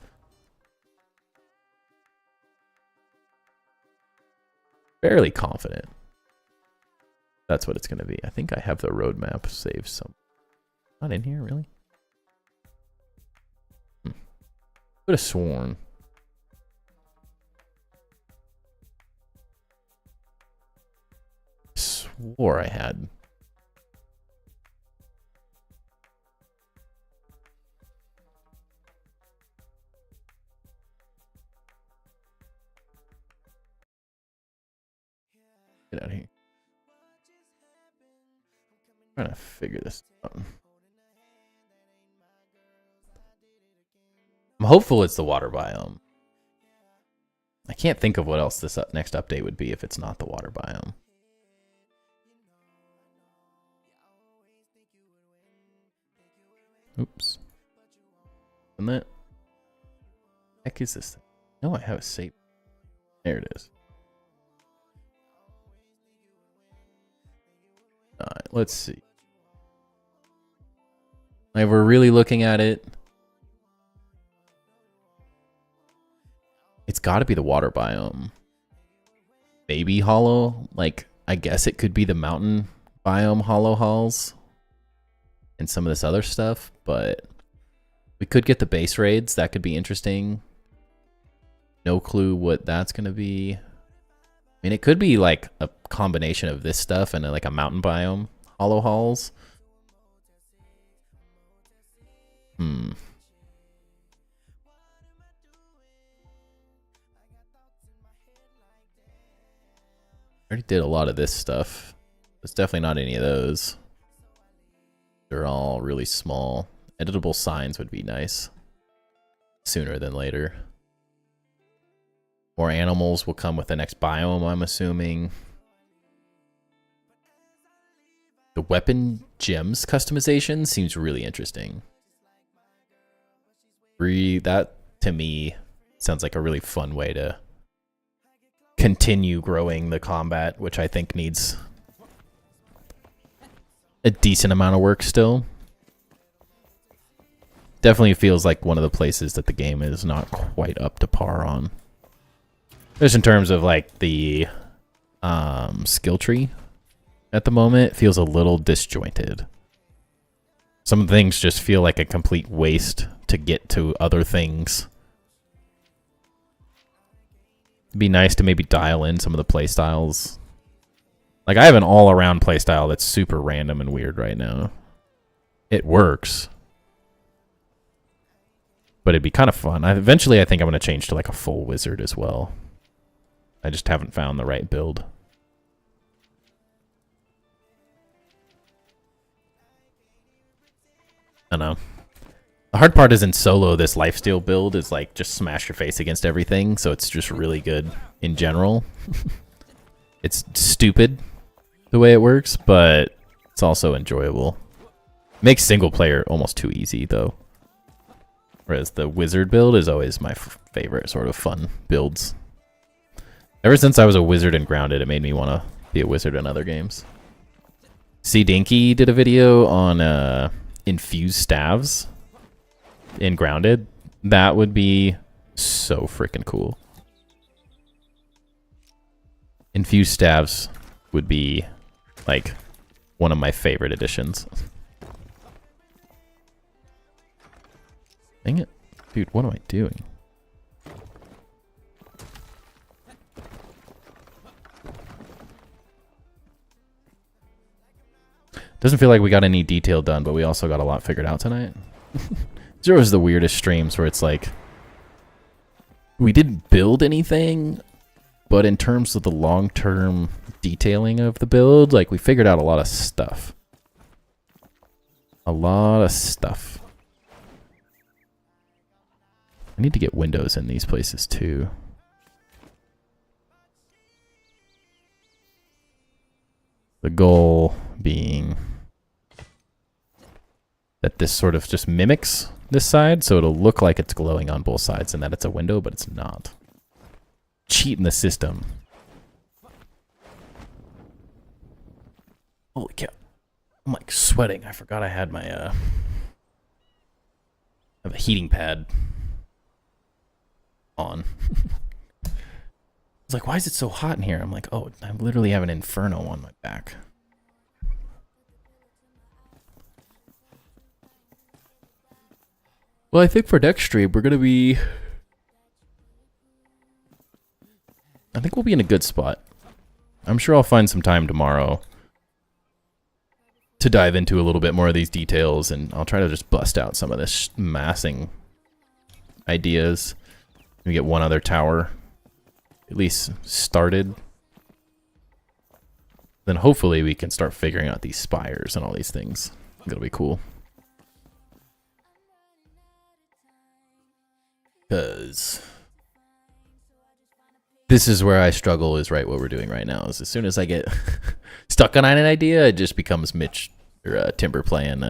Fairly confident that's what it's going to be. I think I have the roadmap saved some. Not in here, really? Could have sworn. Swore I had. Get out of here. I'm trying to figure this out. I'm hopeful it's the water biome. I can't think of what else this next update would be if it's not the water biome. Oops. And that heck is this thing? No, I have a save. There it is. Alright, let's see. Like, we're really looking at it. It's got to be the water biome. Maybe hollow. Like, I guess it could be the mountain biome hollow halls and some of this other stuff, but we could get the base raids. That could be interesting. No clue what that's going to be. I mean, it could be like a combination of this stuff and like a mountain biome hollow halls. I already did a lot of this stuff. It's definitely not any of those. They're all really small. Editable signs would be nice. sooner than later. More animals will come with the next biome, I'm assuming. The weapon gems customization seems really interesting. That, to me, sounds like a really fun way to continue growing the combat, which I think needs a decent amount of work still. Definitely feels like one of the places that the game is not quite up to par on. Just in terms of like the skill tree at the moment, it feels a little disjointed. Some things just feel like a complete waste to get to other things. It'd be nice to maybe dial in some of the playstyles. Like, I have an all-around playstyle that's super random and weird right now. It works. But it'd be kind of fun. Eventually, I think I'm going to change to like a full wizard as well. I just haven't found the right build. I don't know. The hard part is in solo, this lifesteal build is like just smash your face against everything, so it's just really good in general. It's stupid the way it works, but it's also enjoyable. Makes single player almost too easy though. Whereas the wizard build is always my favorite sort of fun builds. Ever since I was a wizard in Grounded, it made me want to be a wizard in other games. C Dinky did a video on infused staves in Grounded. That would be so freaking cool. Infused staves would be like one of my favorite additions. Dang it. Dude, what am I doing? Doesn't feel like we got any detail done, but we also got a lot figured out tonight. Zero is the weirdest streams where it's like, we didn't build anything, but in terms of the long-term detailing of the build, like, we figured out a lot of stuff. A lot of stuff. I need to get windows in these places too. The goal being that this sort of just mimics this side, so it'll look like it's glowing on both sides and that it's a window, but it's not. Cheating the system. Holy cow. I'm like sweating. I forgot I had my I have a heating pad on. It's like, why is it so hot in here? I'm like, oh, I literally have an inferno on my back. Well, I think for next stream, we're going to be... I think we'll be in a good spot. I'm sure I'll find some time tomorrow to dive into a little bit more of these details, and I'll try to just bust out some of this massing ideas. We get one other tower at least started. Then hopefully we can start figuring out these spires and all these things. It'll be cool. Because this is where I struggle, is right what we're doing right now. Is as soon as I get stuck on an idea, it just becomes Mitch or Timber playing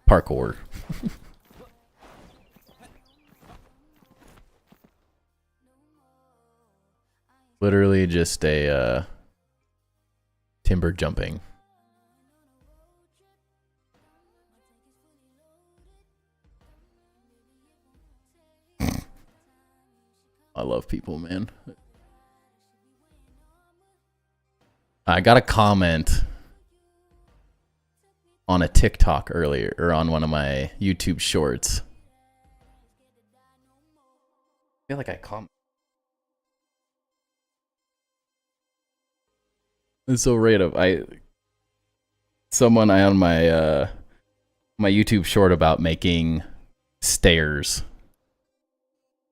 parkour. Literally just a Timber jumping. I love people, man. I got a comment on a TikTok earlier, or on one of my YouTube shorts. I feel like I commented. It's so random. Someone on my my YouTube short about making stairs.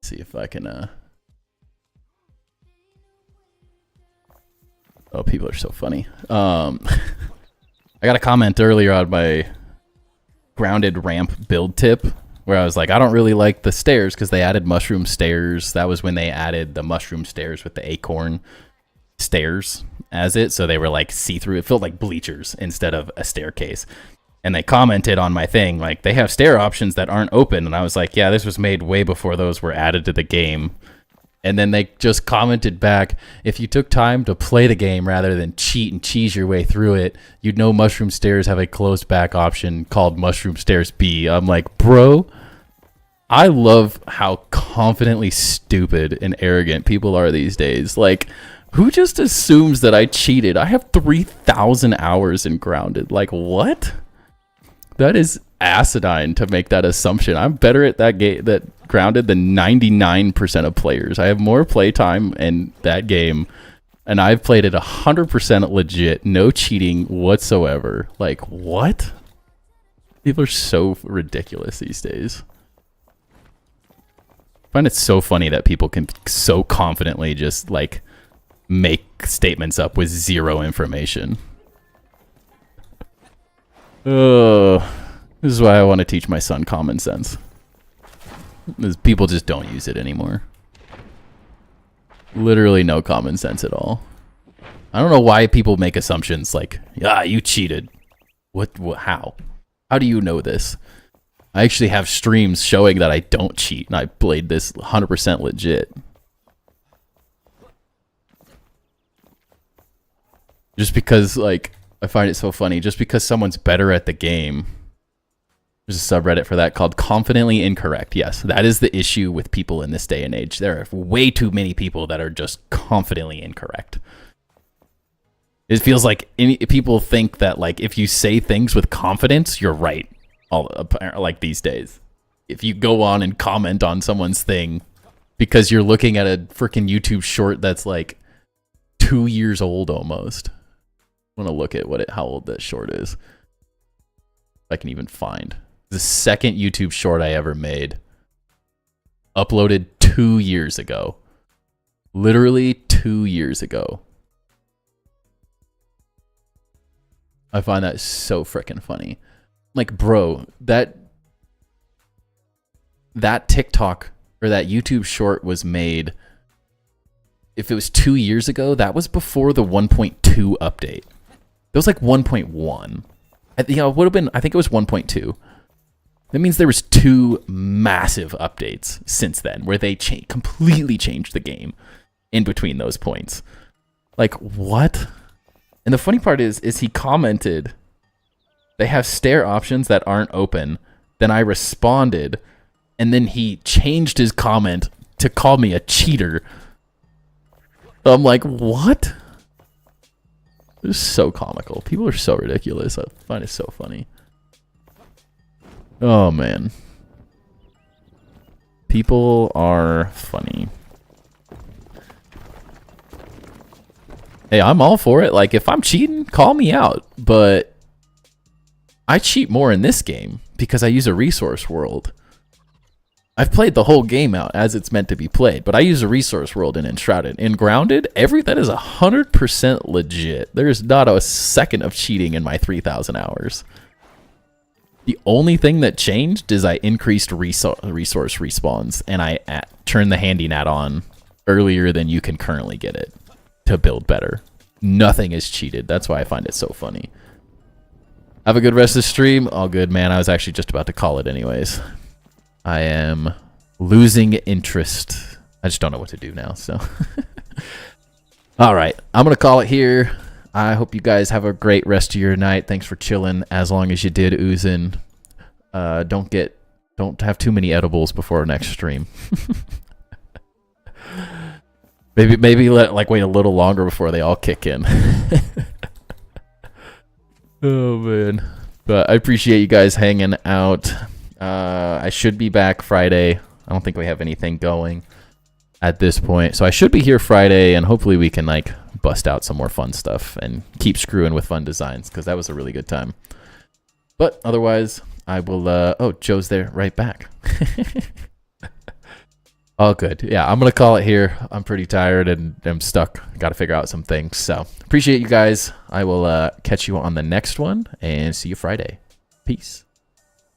Let's see if I can Oh, people are so funny. I got a comment earlier on my grounded ramp build tip where I was like, I don't really like the stairs because they added mushroom stairs. That was when they added the mushroom stairs with the acorn stairs as it. So they were like see-through. It felt like bleachers instead of a staircase. And they commented on my thing, like, they have stair options that aren't open. And I was like, yeah, this was made way before those were added to the game. And then they just commented back, if you took time to play the game rather than cheat and cheese your way through it, you'd know Mushroom Stairs have a closed back option called Mushroom Stairs B. I'm like, bro, I love how confidently stupid and arrogant people are these days. Like, who just assumes that I cheated? I have 3,000 hours in Grounded. Like, what? That is asinine to make that assumption. I'm better at that game, that Grounded, than 99% of players. I have more playtime in that game, and I've played it 100% legit, no cheating whatsoever. Like, what? People are so ridiculous these days. I find it so funny that people can so confidently just like make statements up with zero information. This is why I want to teach my son common sense. Because people just don't use it anymore. Literally no common sense at all. I don't know why people make assumptions like, yeah, you cheated. What how? How do you know this? I actually have streams showing that I don't cheat, and I played this 100% legit. Just because, like, I find it so funny. Just because someone's better at the game. There's a subreddit for that called Confidently Incorrect. Yes, that is the issue with people in this day and age. There are way too many people that are just confidently incorrect. It feels like people think that, like, if you say things with confidence, you're right. Like these days. If you go on and comment on someone's thing because you're looking at a freaking YouTube short that's like 2 years old almost. I want to look at how old that short is. If I can even find. The second YouTube short I ever made. Uploaded 2 years ago. Literally 2 years ago. I find that so freaking funny. Like, bro, that TikTok or that YouTube short was made, if it was 2 years ago, that was before the 1.2 update. It was like 1.1. It would have been, I think it was 1.2. That means there was 2 massive updates since then where they completely changed the game in between those points. Like, what? And the funny part is he commented, they have stair options that aren't open. Then I responded, and then he changed his comment to call me a cheater. I'm like, what? It's so comical. People are so ridiculous. I find it so funny. Oh, man. People are funny. Hey, I'm all for it. Like, if I'm cheating, call me out. But I cheat more in this game because I use a resource world. I've played the whole game out as it's meant to be played, but I use a resource world in Enshrouded. In Grounded, that is 100% legit. There's not a second of cheating in my 3,000 hours. The only thing that changed is I increased resource respawns, and I turned the handy nat on earlier than you can currently get it to build better. Nothing is cheated. That's why I find it so funny. Have a good rest of the stream. All good, man. I was actually just about to call it anyways. I am losing interest. I just don't know what to do now, so. All right. I'm going to call it here. I hope you guys have a great rest of your night. Thanks for chilling as long as you did, oozing. Don't have too many edibles before next stream. maybe wait a little longer before they all kick in. Oh, man. But I appreciate you guys hanging out. I should be back Friday. I don't think we have anything going at this point. So I should be here Friday, and hopefully we can, like, bust out some more fun stuff and keep screwing with fun designs, because that was a really good time. But otherwise, I will... oh, Joe's there right back. All good. Yeah, I'm going to call it here. I'm pretty tired and I'm stuck. Got to figure out some things. So appreciate you guys. I will catch you on the next one and see you Friday. Peace.